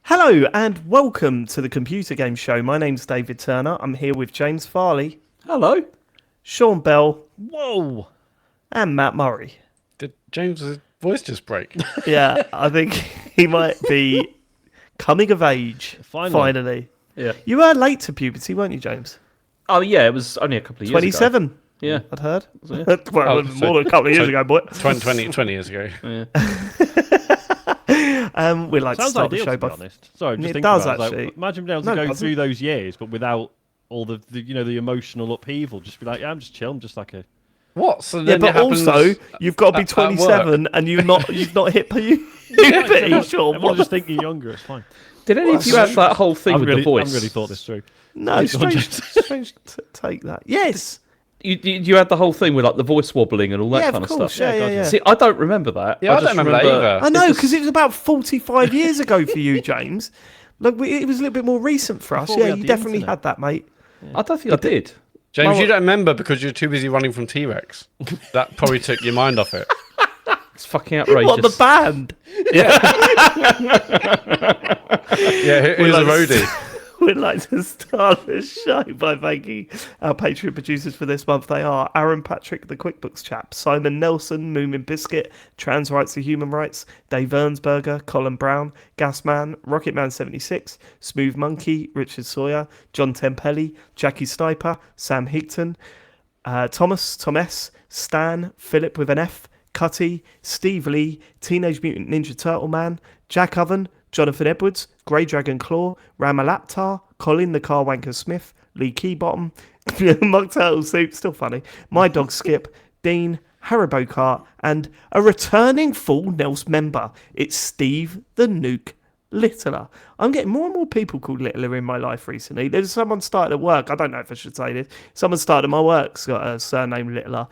Hello and welcome to the Computer Game Show. My name's David Turner. I'm here with James Farley. Hello. Sean Bell. Whoa. And Matt Murray. Did James's voice just break? Yeah, I think he might be coming of age. Finally. Yeah. You were late to puberty, weren't you, James? Oh, yeah, it was only a couple of years 27. ago. Yeah. I'd heard. Yeah. Well, more than a couple of years ago, boy. 20 years ago. Yeah. We'd like Sounds to start ideal, the show to be by... honest. Sorry, just It thinking does, about it. actually. Like, imagine being able to No, go doesn't. through those years, but without all the emotional upheaval. Just be like, yeah, I'm just chill. I'm just like a... What? So Yeah, then but it happens also, you've got to be at 27 and you've not hit puberty, Sean. I'm just thinking younger. It's fine. Did any of you have that whole thing with the voice? I've really thought this through. No, strange to take that. Yes. You had the whole thing with like the voice wobbling and all that Yeah, kind of of course. stuff. Yeah. See, I don't remember that. Yeah, I just don't remember that either. I know, It's because it was about 45 years ago for you, James. Look, it was a little bit more recent for us. Before we Yeah, had you the definitely internet. had that, mate. I don't think I did. James, you don't remember because you're too busy running from T-Rex. That probably took your mind off it. It's fucking outrageous. What, the band? Yeah, here's a roadie. We'd like to start the show by thanking our Patreon producers for this month. They are Aaron Patrick, the QuickBooks chap, Simon Nelson, Moomin Biscuit, Trans Rights to Human Rights, Dave Ernsberger, Colin Brown, Gasman, Rocketman76, Smooth Monkey, Richard Sawyer, John Tempelli, Jackie Sniper, Sam Higton, Thomas, Stan, Philip with an F, Cutty, Steve Lee, Teenage Mutant Ninja Turtle Man, Jack Oven, Jonathan Edwards, Grey Dragon Claw, Ramalaptar, Colin the Car Wanker Smith, Lee Keybottom, Mug Turtle Soup, still funny, My Dog Skip, Dean, Haribo Cart, and a returning full Nels member. It's Steve the Nuke Littler. I'm getting more and more people called Littler in my life recently. There's someone started at work, I don't know if I should say this, someone started at my work's got a surname Littler.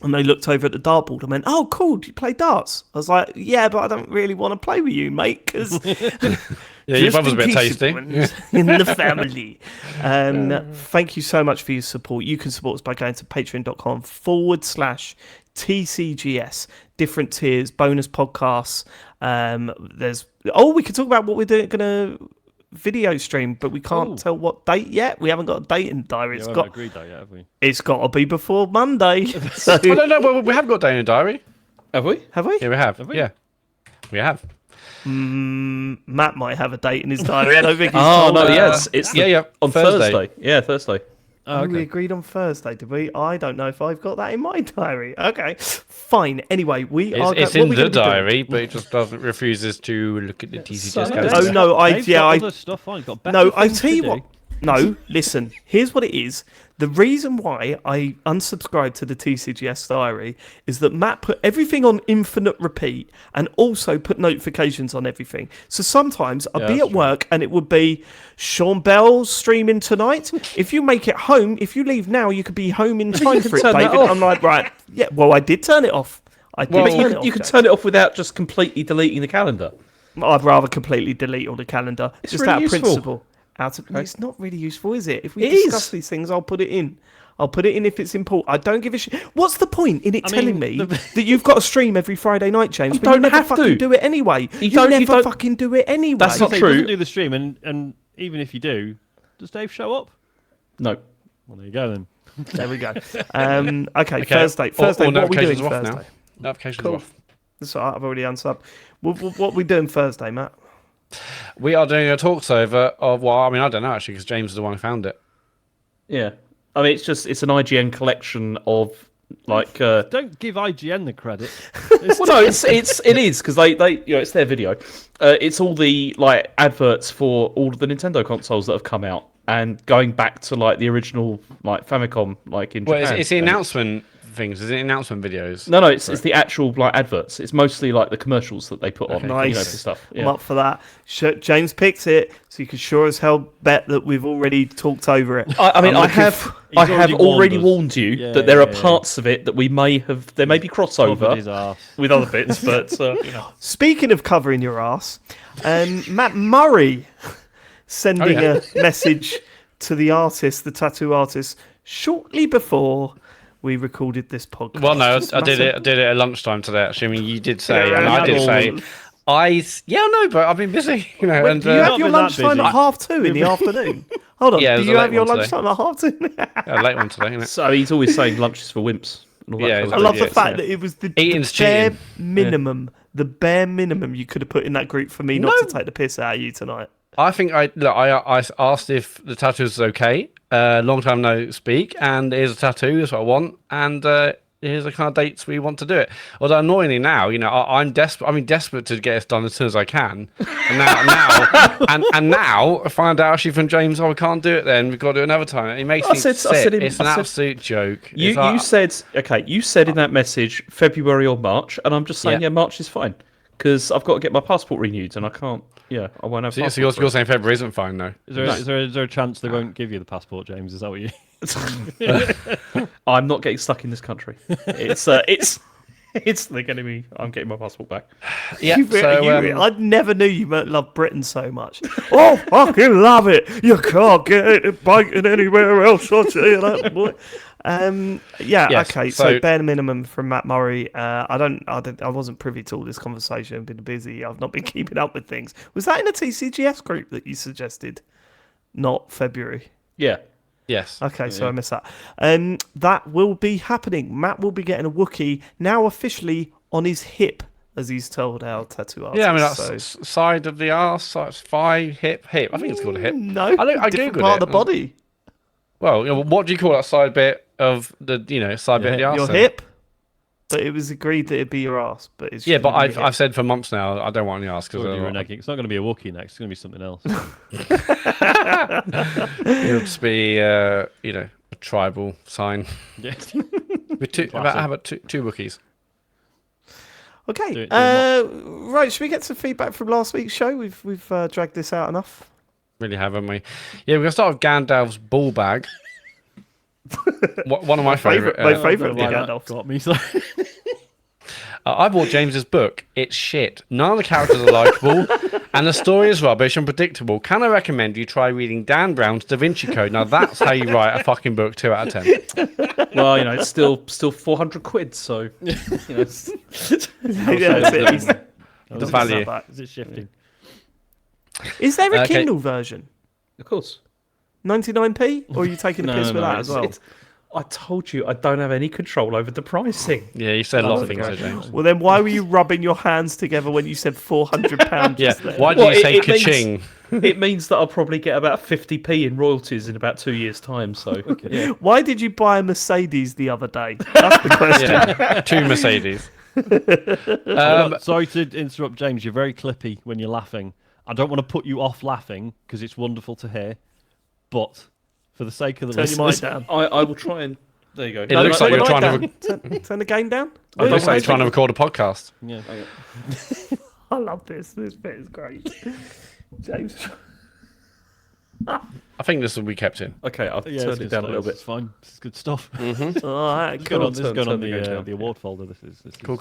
And they looked over at the dartboard and went, "Oh, cool, do you play darts?" I was like, "Yeah, but I don't really want to play with you, mate, because Yeah, your brother's a bit tasty. in the family." Thank you so much for your support. You can support us by going to patreon.com/TCGS. Different tiers, bonus podcasts. We could talk about what we're going to video stream, but we can't tell what date yet. We haven't got a date in the diary. Yeah, we haven't agreed that yet, have we? It's got to be before Monday. So, I don't know, but we have got a day in a diary. Have we? have we? Yeah, we have. we? Yeah, we have. Matt might have a date in his diary. I don't think he's Oh, told no, us. yes. It's on Thursday. Yeah, Thursday. Oh, we agreed on Thursday, did we? I don't know if I've got that in my diary. Okay, fine. Anyway, It's in the diary, but it just refuses to look at the TCGS calendar. Oh no, Other stuff on. He's got better No, I things tell to you do. what. No, listen. Here's what it is. The reason why I unsubscribed to the TCGS diary is that Matt put everything on infinite repeat and also put notifications on everything. So sometimes I'd be at work and it would be Sean Bell's streaming tonight. If you make it home, if you leave now, you could be home in time for it, turn that David. off. I'm like, right. Yeah, well, I did turn it off. But you can Jack. turn it off without just completely deleting the calendar. I'd rather completely delete all the calendar. It's just really out of useful. principle. It's not really useful, is it? If we It discuss is. these things, I'll put it in. I'll put it in if it's important. I don't give a shit. What's the point in it telling me that you've got to stream every Friday night, James? You But you don't never have fucking to. do it anyway. You don't- you never don't- fucking do it anyway. That's not He true. doesn't do the stream, and even if you do, does Dave show up? No. Well, there you go then. There we go. Okay, Thursday. All What are we doing notifications are off Thursday? now. Notifications Cool. are off. That's all right, I've already answered up. What are we doing Thursday, Matt? We are doing a talks over of, well, I mean, I don't know actually, because James is the one who found it. Yeah. I mean, it's an IGN collection of like. Don't give IGN the credit. Well, no, it is because they it's their video. It's all the like adverts for all of the Nintendo consoles that have come out and going back to like the original like Famicom like in Well, Japan. it's the announcement things. Is it announcement videos? No, it's the actual like adverts. It's mostly like the commercials that they put on. Nice. You know, for stuff. I'm Yeah. up for that. James picked it, so you can sure as hell bet that we've already talked over it. I mean, I'm I looking have already warned you Yeah, that there are yeah. parts of it that there may be Covered crossover his arse. with other bits, but you know. Speaking of covering your ass, Matt Murray sending a message to the artist, the tattoo artist, shortly before we recorded this podcast. Well, no, Just I did massive- it. I did it at lunchtime today. Actually, I mean, you did say, Yeah, and I did say, No, but I've been busy, you know. Wait, And do you have Not your been that lunchtime busy. at 2:30 in the afternoon? Hold on, Yeah, do there's you a have late your one today. lunchtime at 2:30? a late one today, isn't it? So he's always saying lunch is for wimps. And all that Yeah, kind I of love thing. the fact that it was the Eating's bare cheating. minimum, the bare minimum you could have put in that group for me not to take the piss out of you tonight. I think I asked if the tattoo was okay. Long time no speak, and here's a tattoo. That's what I want, and here's the kind of dates we want to do it. Although annoyingly now, you know, I'm desperate. I mean, desperate to get this done as soon as I can. And now I find out actually from James, oh, we can't do it. Then we've got to do it another time. It makes me sick. It's an absolute joke. You said you said in that message February or March, and I'm just saying March is fine because I've got to get my passport renewed, and I can't. Yeah, I won't have. So passport you're saying February isn't fine though? Is there a chance they won't give you the passport, James? Is that what you? I'm not getting stuck in this country. They're getting me. I'm getting my passport back. Yeah. I never knew you loved Britain so much. Oh, fucking love it! You can't get it biting anywhere else. I'll tell you that, boy. Yes, okay. So bare minimum from Matt Murray. I wasn't privy to all this conversation. I've been busy. I've not been keeping up with things. Was that in a TCGS group that you suggested? Not February. Yeah. Yes. Okay, so I missed that. That will be happening. Matt will be getting a Wookiee now officially on his hip, as he's told our tattoo artist. Yeah, I mean that's side of the arse, that's thigh, hip. I think it's called a hip. No, I different googled part it. of the body. Well, you know, what do you call that side bit of the side bit of the arse? Your then? hip. But it was agreed that it'd be your ass. But it's Yeah, but gonna be your I've said for months now I don't want any arse It's not because going to be a Wookiee next. It's going to be something else. it'll just be a tribal sign. Yeah. With how about two Wookiees? Okay. Do it Right. Should we get some feedback from last week's show? We've dragged this out enough. Really, haven't we? Yeah, we're gonna start with Gandalf's ball bag. One of my favourite. My favourite Why Gandalf. that got me. So. I bought James's book. It's shit. None of the characters are likable, and the story is rubbish and predictable. Can I recommend you try reading Dan Brown's Da Vinci Code? Now that's how you write a fucking book. 2 out of 10. Well, it's still £400, so it's, The value. Is it shifting? Is there a Okay. Kindle version? of course. 99p? Or are you taking a piss with that as well? I told you I don't have any control over the pricing. Yeah, you said a lot of things, Okay. there, James. Well, then why were you rubbing your hands together when you said £400 Yeah. just there? Why did Well, you say it means- ka-ching? It means that I'll probably get about 50p in royalties in about 2 years' time. So yeah. Why did you buy a Mercedes the other day? That's the question. Yeah. 2 Mercedes. Sorry to interrupt, James. You're very clippy when you're laughing. I don't want to put you off laughing because it's wonderful to hear. But for the sake of the Turn your mind listeners, down. I will try and. There you go. It looks like you're trying to. Turn the game down. It looks like you're trying to record a podcast. yeah. I love this. This bit is great. James. I think this will be kept in. Okay, I'll Yeah, turn it's it good down a stuff. little bit. It's fine. It's good stuff. All right, It's going cool. on, this is going on turn the the award folder. This is Cool.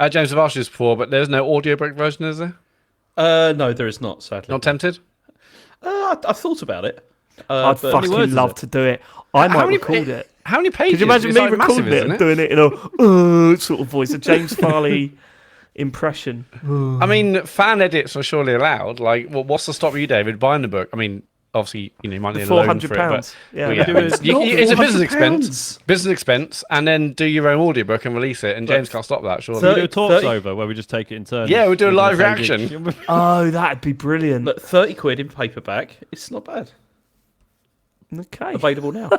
James, I've asked you this before, but there's no audiobook version, is there? No, there is not. Sadly, Not tempted? I've thought about it. I'd but- fucking words is love it? to do it. I might many record it. How many pages? Could you imagine It's me like recording massive, it isn't and doing it in a sort of voice, a James Farley impression? I mean, fan edits are surely allowed. Like, well, what's to stop you, David, buying the book? I mean, obviously, you might need a loan for it, £400. but Yeah. well, do it. it's a business £400. business expense, and then do your own audiobook and release it, and James can't stop that, surely. we do a talks 30 over where we just take it in turns. Yeah, we do a Using live page reaction. each. Oh, that'd be brilliant. Look, £30 in paperback. It's not bad. Okay. Available now.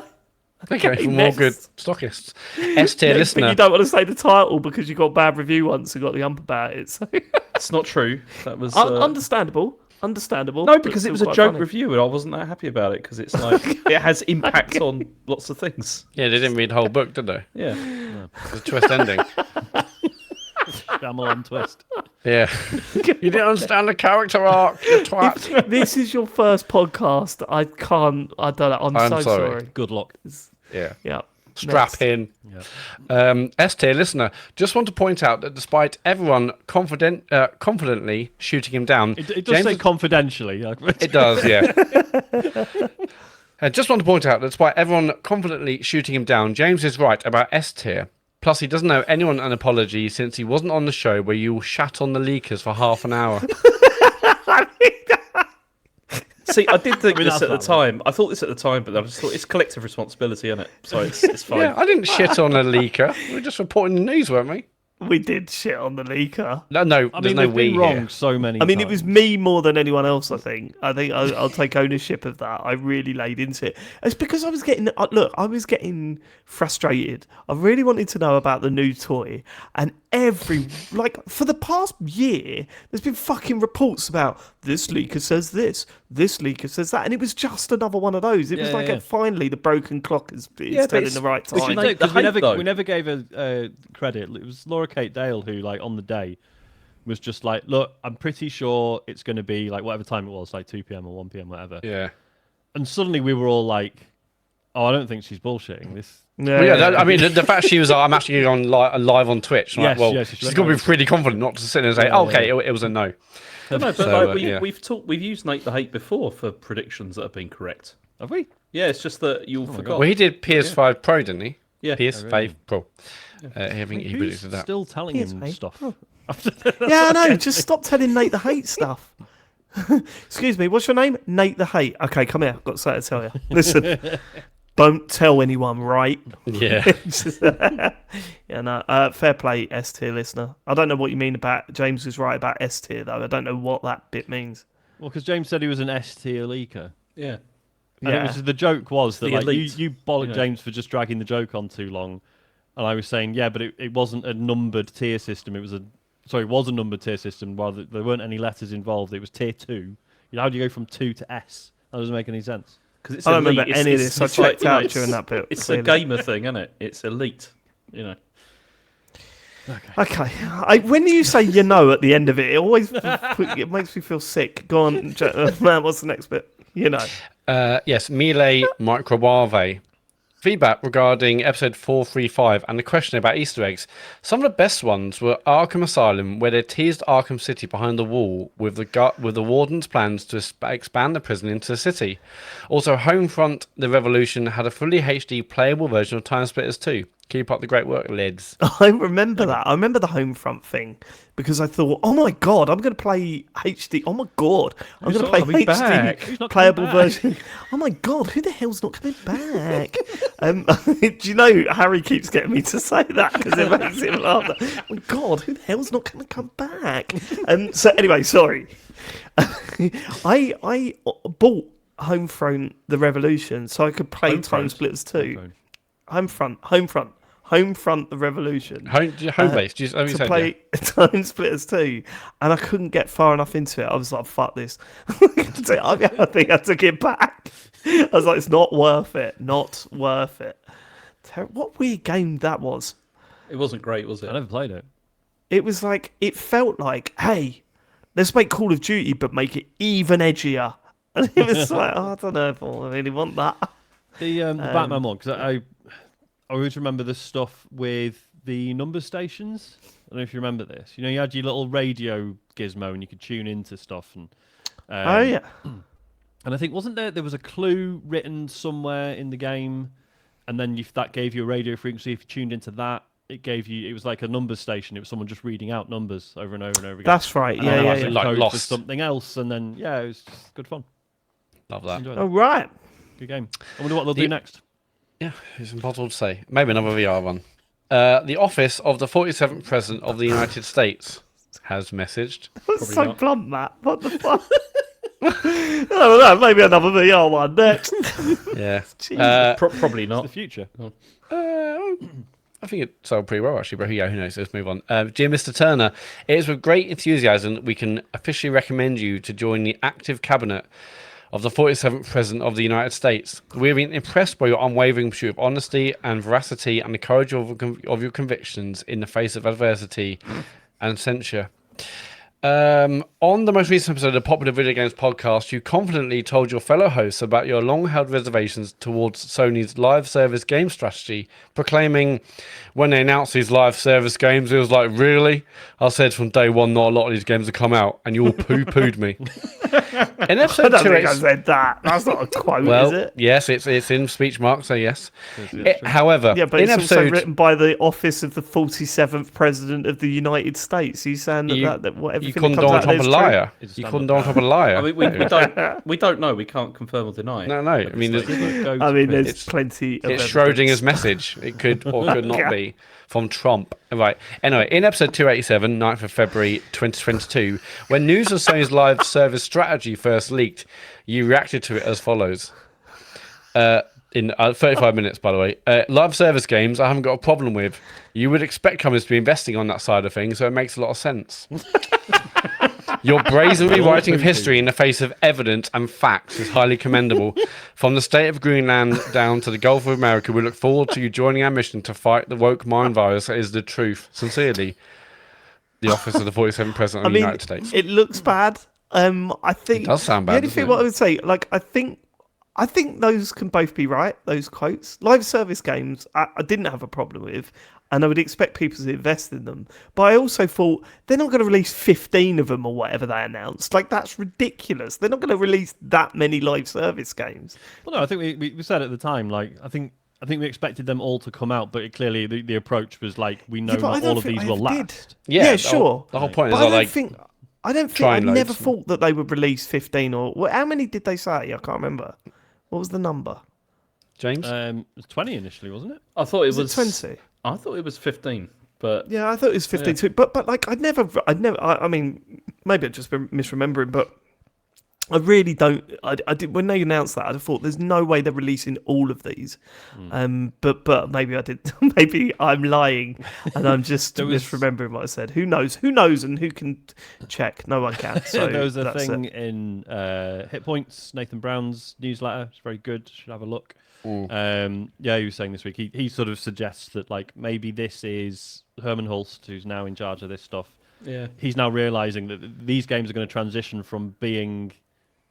Okay, for more next. good stockists. S tier But listener. you don't want to say the title because you got a bad review once and got the ump about it. So. It's not true. That was Understandable. no, but because it still was a quite joke funny. review, and I wasn't that happy about it because it's like it has impact on lots of things. Yeah, they didn't read the whole book, did they? Yeah. It's a twist ending. Shamble and twist. Yeah. You didn't understand the character arc, you twat. If this is your first podcast, I don't know. I'm I'm so sorry. sorry. Good luck. Yeah. Yeah. Strap Next. in. Yeah. S tier listener. Just want to point out that despite everyone confidently shooting him down, It does James say confidentially. It does, yeah. I just want to point out that despite everyone confidently shooting him down, James is right about S tier. Plus, he doesn't owe anyone an apology since he wasn't on the show where you all shat on the leakers for half an hour. See, I did think mean, this that's at the valid. time. I thought this at the time, but I just thought it's collective responsibility, isn't it? So it's fine. Yeah, I didn't shit on a leaker. We were just reporting the news, weren't we? We did shit on the leaker. No, I there's mean, no we've we been wrong here. so many I mean, times. it was me more than anyone else. I think I'll take ownership of that. I really laid into it. It's because I was getting I was getting frustrated. I really wanted to know about the new toy, and for the past year, there's been fucking reports about this leaker says this leaker says that, and it was just another one of those. It was Yeah, like yeah. Finally the broken clock is but telling it's- the right we should time. make the Because hype, though. we never gave a credit. It was Laura Kate Dale who, like, on the day, was just like, look, I'm pretty sure it's going to be like whatever time it was, like 2 p.m. or 1 p.m. whatever. Yeah. And suddenly we were all like, oh, I don't think she's bullshitting this. Well, yeah, I mean, the fact she was like, I'm actually on live on Twitch. I'm Yes, like, well, yes, she she's went got to be live. pretty confident not to sit there and say, Yeah, oh, okay, yeah. it was a no. No, but So, like, yeah. we've used Nate the Hate before for predictions that have been correct. Have we? Yeah, it's just that you forgot. Well, he did PS5 Pro, didn't he? Yeah. PS5 Pro. I think he Who's predicted that. still telling him mate. stuff? Yeah, I know. Just stop telling Nate the Hate stuff. Excuse me, what's your name? Nate the Hate. Okay, come here. I've got something to tell you. Listen, don't tell anyone, right? Yeah. Yeah, no. Fair play, S tier listener. I don't know what you mean about James was right about S tier though. I don't know what that bit means. Well, because James said he was an S tier leaker. Yeah. And Yeah. it was, the joke was that The like elite, you bollocked know. James for just dragging the joke on too long, and I was saying it wasn't a numbered tier system. It was a numbered tier system. While there weren't any letters involved, it was tier 2. You know, how do you go from 2 to S? That doesn't make any sense. Because it's I don't elite. remember any of this. I checked out during that bit. It's a clearly. gamer thing, isn't it? It's elite. You know. Okay. When you say you know at the end of it, it always it makes me feel sick. Go on, man. What's the next bit? You know. Yes, Mile Microwave. Feedback regarding episode 435 and the question about Easter eggs. Some of the best ones were Arkham Asylum, where they teased Arkham City behind the wall with the warden's plans to expand the prison into the city. Also, Homefront: The Revolution had a fully HD playable version of Time Splitters 2. Keep up the great work, lads. I remember that. I remember the Homefront thing because I thought, oh my god, I'm going to play HD. Oh my god, I'm going to play not coming HD back? Who's not playable coming back? version. Oh my god, who the hell's not coming back? Do you know Harry keeps getting me to say that because it makes him laugh. Oh my god, who the hell's not going to come back? So anyway, sorry. I bought Homefront: The Revolution so I could play Time Splitters 2. Homefront: The Revolution. Home base. To play Time Splitters 2, and I couldn't get far enough into it. I was like, fuck this. I think I took it back. I was like, it's not worth it. Not worth it. What weird game that was. It wasn't great, was it? I never played it. It was like, it felt like, hey, let's make Call of Duty, but make it even edgier. And it was like, I don't know if I really want that. The Batman one, because I always remember the stuff with the number stations. I don't know if you remember this. You know, you had your little radio gizmo and you could tune into stuff. And Oh, yeah. and I think, wasn't there was a clue written somewhere in the game, and then that gave you a radio frequency. If you tuned into that, it was like a number station. It was someone just reading out numbers over and over and over again. That's right. And Yeah, then yeah, I yeah. was Like code for Lost. something else, and then it was just good fun. Love that. Enjoyed Oh, that. right. Good game. I wonder what they'll do next. Yeah, it's impossible to say. Maybe another VR one. The office of the 47th President of the United States has messaged. That's so not. blunt, Matt. What the fuck? I don't know. Maybe another VR one next. Yeah. Probably The not. future. I think it sold pretty well, actually, but yeah, who knows? Let's move on. Dear Mr. Turner, it is with great enthusiasm that we can officially recommend you to join the active cabinet of the 47th President of the United States. We've been impressed by your unwavering pursuit of honesty and veracity and the courage of your convictions in the face of adversity and censure. On the most recent episode of the Popular Video Games Podcast, you confidently told your fellow hosts about your long-held reservations towards Sony's live service game strategy, proclaiming, when they announced these live service games, it was like, really? I said from day one, not a lot of these games have come out, and you all poo-pooed me. In I episode don't think I 287, said that. That's not a quote, well, is it? yes, it's in speech marks, so yes. However, Yeah, but in it's also episode written by the office of the 47th President of the United States. You saying that what you everything couldn't that go comes on out top of of a there is true? liar. It's a You stand-up couldn't go on top of a I liar. mean, we don't know. We can't confirm or deny. No. I mean, I mean, there's It's- plenty of it's evidence. Schrodinger's message. It could or could not be from Trump. Right. Anyway, in episode 287, 9th of February 2022, when news of Sony's live service strategy first leaked, you reacted to it as follows. In 35 minutes, by the way. Live service games, I haven't got a problem with. You would expect companies to be investing on that side of things, so it makes a lot of sense. Your brazen rewriting of history in the face of evidence and facts is highly commendable. From the state of Greenland down to the Gulf of America, we look forward to you joining our mission to fight the woke mind virus that is the truth. Sincerely, the office of the 47th President of the United States. It looks bad. I think It does sound bad, The only doesn't thing it? what I would say, like, I think those can both be right. Those quotes, live service games, I didn't have a problem with, and I would expect people to invest in them. But I also thought they're not going to release 15 of them or whatever they announced. Like, that's ridiculous. They're not going to release that many live service games. Well, no, I think we said at the time, like, I think we expected them all to come out, but clearly the approach was like, we know but I not don't all of think these I will ever did. last. Yeah, sure. The whole point But is I don't like think. I trying never loads. thought that they would release 15 or how many did they say? I can't remember. What was the number? James. It was 20 initially, wasn't it? I thought it Was was it 20? I thought it was 15, but Yeah, I thought it was 15 too. But like I mean, maybe I'm just misremembering, but I really don't. I did when they announced that. I thought there's no way they're releasing all of these. But maybe I did. Maybe I'm lying, and I'm just misremembering what I said. Who knows? Who knows? And who can check? No one can. So there was a that's thing it. in Hit Points, Nathan Brown's newsletter. It's very good. Should have a look. Yeah, he was saying this week. He sort of suggests that like maybe this is Herman Hulst, who's now in charge of this stuff. yeah, He's now realizing that these games are going to transition from being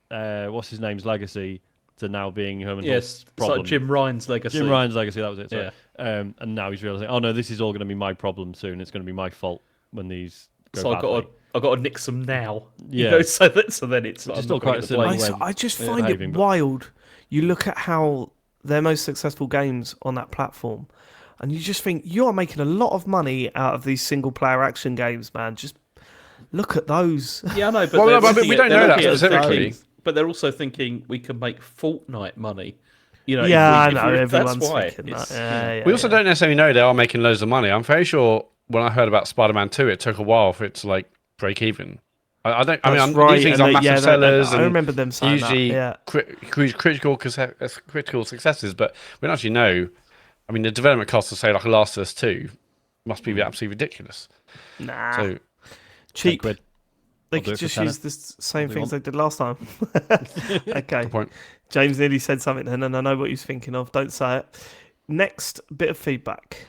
what's his name's legacy to now being Herman yes, Hulst's it's problem. like Jim Ryan's legacy. Jim Ryan's legacy, that was it. Sorry. Yeah. And now he's realizing, oh no, this is all going to be my problem soon. It's going to be my fault when these go So badly. I got to nix them now. Yeah. You know, so then it's Which is I'm still not gonna quite get silly. the blame. when I just they're find behaving, it but- wild. You look at how their most successful games on that platform, and you just think you are making a lot of money out of these single-player action games, man. Just look at those. Yeah, I know, but Well, they're no, but looking we at- don't they're know that looking at specifically. thinking- But they're also thinking we can make Fortnite money. You know, Yeah, if we- I know. if Everyone's that's why. thinking It's- that. Yeah, We also don't necessarily know they are making loads of money. I'm very sure when I heard about Spider-Man 2, it took a while for it to like break even. I don't. I mean, That's right, these things and are they- massive yeah, sellers. I and remember them saying that, usually yeah. critical successes, but we don't actually know. I mean, the development costs of say like Last of Us 2 must be absolutely ridiculous. Nah, So cheap. quid. They I'll do could it for just tenner. use the same they things want. they did last time. Okay. good point. James nearly said something then, and I know what he's thinking of. Don't say it. Next bit of feedback.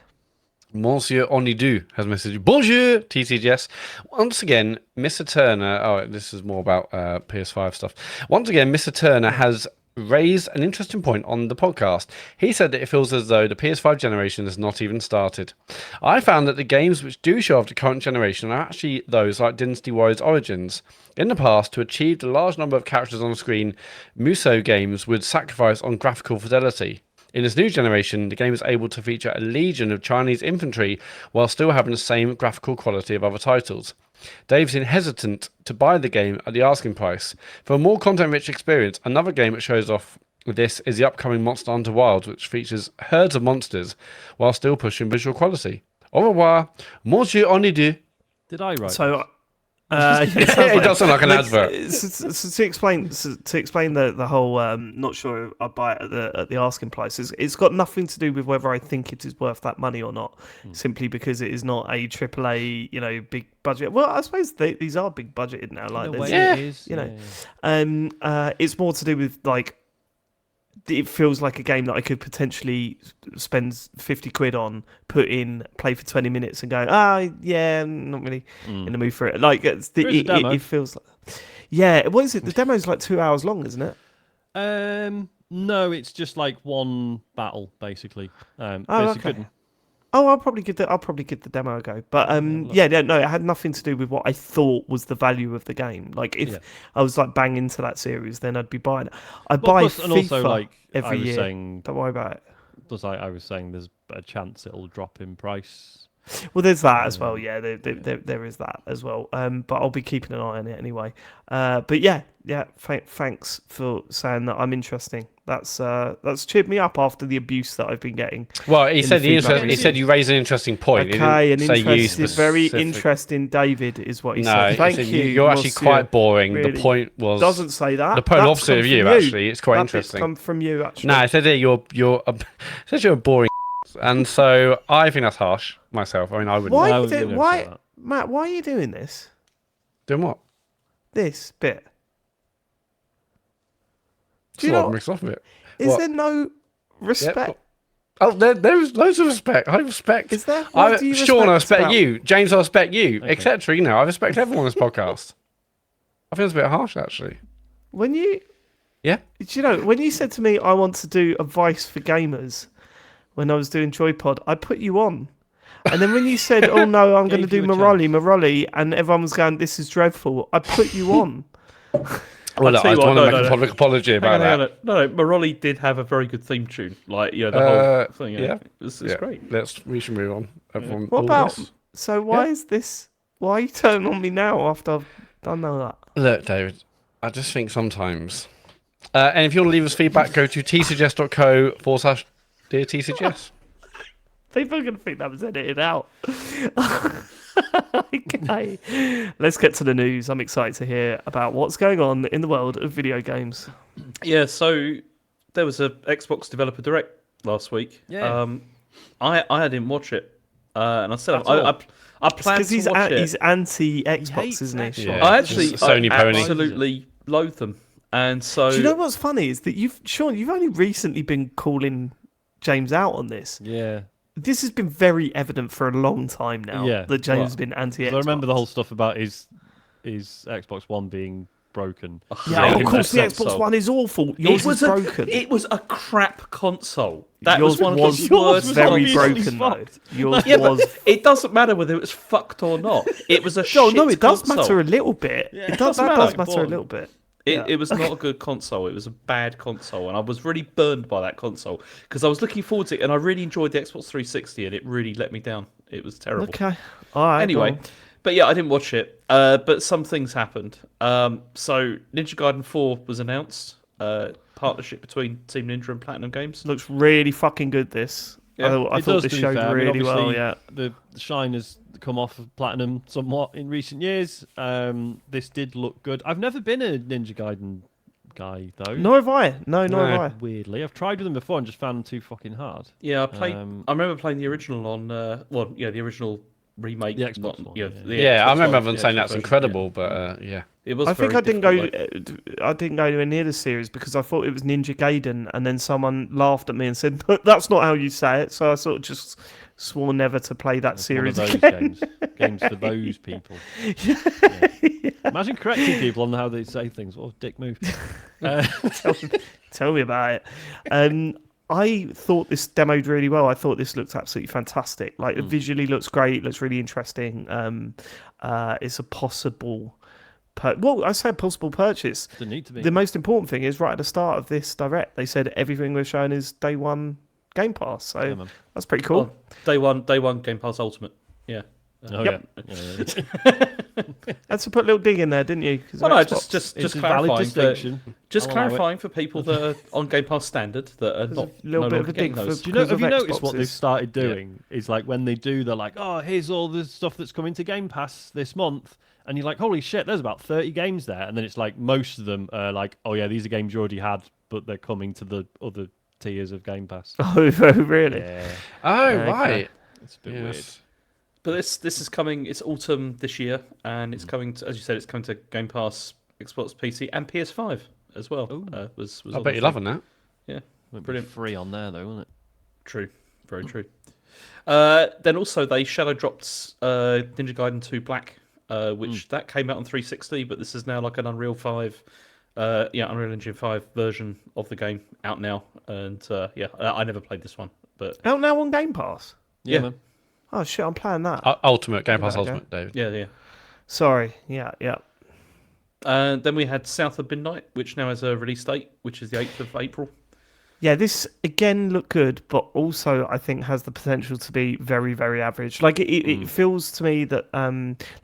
Monsieur Onidu has messaged, Bonjour, TCGS. Once again, Mr. Turner, oh, this is more about PS5 stuff. Once again, Mr. Turner has raised an interesting point on the podcast. He said that it feels as though the PS5 generation has not even started. I found that the games which do show off the current generation are actually those like Dynasty Warriors Origins. In the past, to achieve the large number of characters on screen, Muso games would sacrifice on graphical fidelity. In this new generation, the game is able to feature a legion of Chinese infantry while still having the same graphical quality of other titles. Dave's hesitant to buy the game at the asking price. For a more content-rich experience, another game that shows off this is the upcoming Monster Hunter Wilds, which features herds of monsters while still pushing visual quality. Au revoir, Monsieur Onidu. Did I write? So, It does sound like an advert. So to explain the whole not sure I buy it at the asking price, it's got nothing to do with whether I think it is worth that money or not. Simply because it is not a AAA, big budget. Well, I suppose these are big budgeted now. Like, In a way there's- it is. you know. It's more to do with like. It feels like a game that I could potentially spend 50 quid on, put in, play for 20 minutes, and go, yeah, I'm not really in the mood for it. Like There is a demo. it feels like, yeah. What is it? The demo's like 2 hours long, isn't it? No, it's just like one battle basically. Oh, But it's a okay. good one. Oh, I'll probably give the demo a go. But no, it had nothing to do with what I thought was the value of the game. Like if I was like bang into that series, then I'd be buying it. I buy plus, FIFA and also, like, every I was year. saying, Don't worry about it. Plus, I was saying, there's a chance it'll drop in price. Well, there's that as well. Yeah, there is that as well. But I'll be keeping an eye on it anyway. But yeah. Thanks for saying that. I'm interesting. That's cheered me up after the abuse that I've been getting. Well, he said he said you raised an interesting point. Okay, very specific. interesting. David is what he No, said. Thank said, you. You're actually Monsieur. quite boring. Really. The point was Doesn't say that. the polar That's opposite come of you. from Actually, it's quite That interesting. come from you actually. No, I said that you're said you're a boring, and so I think that's harsh myself. I mean, I wouldn't. Matt? Why are you doing this? Doing what? This bit. Do you know? Mixed off of it. Is there no respect? Oh, there's loads of respect. I respect. Is there? What do you Sean, I respect about? you. James, I respect you, etc. You know, I respect everyone on this podcast. I think it's a bit harsh, actually. When you, yeah, do you know when you said to me, I want to do advice for gamers, when I was doing Joypod, I put you on, and then when you said, oh no, I'm going to do Morelli, and everyone was going, this is dreadful, I put you on. Well, look, I want to make a public apology about that. No, Morelli did have a very good theme tune. Like, the whole thing. Yeah. It's great. We should move on. Everyone, what about, so why is this, why are you turning on me now after I've done all that? Look, David, I just think sometimes, and if you want to leave us feedback, go to tsuggest.co/dear tsuggest. People are going to think that was edited out. Okay, let's get to the news. I'm excited to hear about what's going on in the world of video games. Yeah, so there was a Xbox Developer Direct last week. Yeah. I didn't watch it, and I said I plan to watch it. He's anti-Xbox, isn't he? Yeah. I actually Sony pony. Absolutely loathe them, and so. Do you know what's funny is that you've only recently been calling James out on this. Yeah. This has been very evident for a long time now. Yeah. That James has been anti-Xbox. I remember the whole stuff about his Xbox One being broken. Yeah, of course the Xbox One is awful. Yours is broken. It was a crap console. That yours was one of the worst. Very obviously broken though. Yours Yeah, was. but it doesn't matter whether it was fucked or not. It was a shit No, it does console. matter a little bit. Yeah, It does matter a little bit. It was not a good console. It was a bad console, and I was really burned by that console because I was looking forward to it, and I really enjoyed the Xbox 360, and it really let me down. It was terrible. Okay, all right. Anyway, but yeah, I didn't watch it. But some things happened. So Ninja Gaiden 4 was announced. Partnership between Team Ninja and Platinum Games. Looks really fucking good. This. Yeah, I thought this showed really well. Yeah. The shine has come off of Platinum somewhat in recent years. This did look good. I've never been a Ninja Gaiden guy though. Nor have I. No, nor have I. Weirdly, I've tried with them before and just found them too fucking hard. Yeah, I played. I remember playing the original on. The original remake. The Xbox one. I remember them saying that's incredible, but yeah. It was. I think I didn't go. I didn't go anywhere near the series because I thought it was Ninja Gaiden, and then someone laughed at me and said, "That's not how you say it." So I sort of just swore never to play that series one of those again. games for those people. Yeah. Imagine correcting people on how they say things. What a dick move. Tell me about it. I thought this demoed really well. I thought this looked absolutely fantastic. Like, it visually looks great. Looks really interesting. It's a possible. I say a possible purchase. Doesn't need to be. The most important thing is right at the start of this direct, they said everything we're showing is day one Game Pass. So that's pretty cool. Well, day one Game Pass Ultimate. Yeah. Yep. Had to put a little dig in there, didn't you? Well, no, just clarifying. Just clarifying for people that are on Game Pass Standard that are not. A little bit of a dig. Have you noticed what they've started doing? Is like when they do, they're like, "Oh, here's all the stuff that's coming to Game Pass this month," and you're like, "Holy shit, there's about 30 games there." And then it's like most of them are like, "Oh yeah, these are games you already had, but they're coming to the other tiers of Game Pass." Oh, really? Yeah. Oh, right. It's a bit weird. But this is coming. It's autumn this year, and it's coming to, as you said, it's coming to Game Pass, Xbox, PC, and PS5 as well. Was I bet you're loving that. Yeah, brilliant. Free on there though, wasn't it? True, very true. Then also they shadow dropped Ninja Gaiden 2 Black, which that came out on 360, but this is now like an Unreal 5, Unreal Engine 5 version of the game out now. And I never played this one, but out now on Game Pass. Yeah, Yeah. man. Oh shit, I'm playing that. Ultimate Game Pass There we go. Ultimate, David. Yeah. Sorry. Yeah. Then we had South of Midnight, which now has a release date, which is the 8th of April. Yeah, this again looked good, but also I think has the potential to be very, very average. Like it feels to me that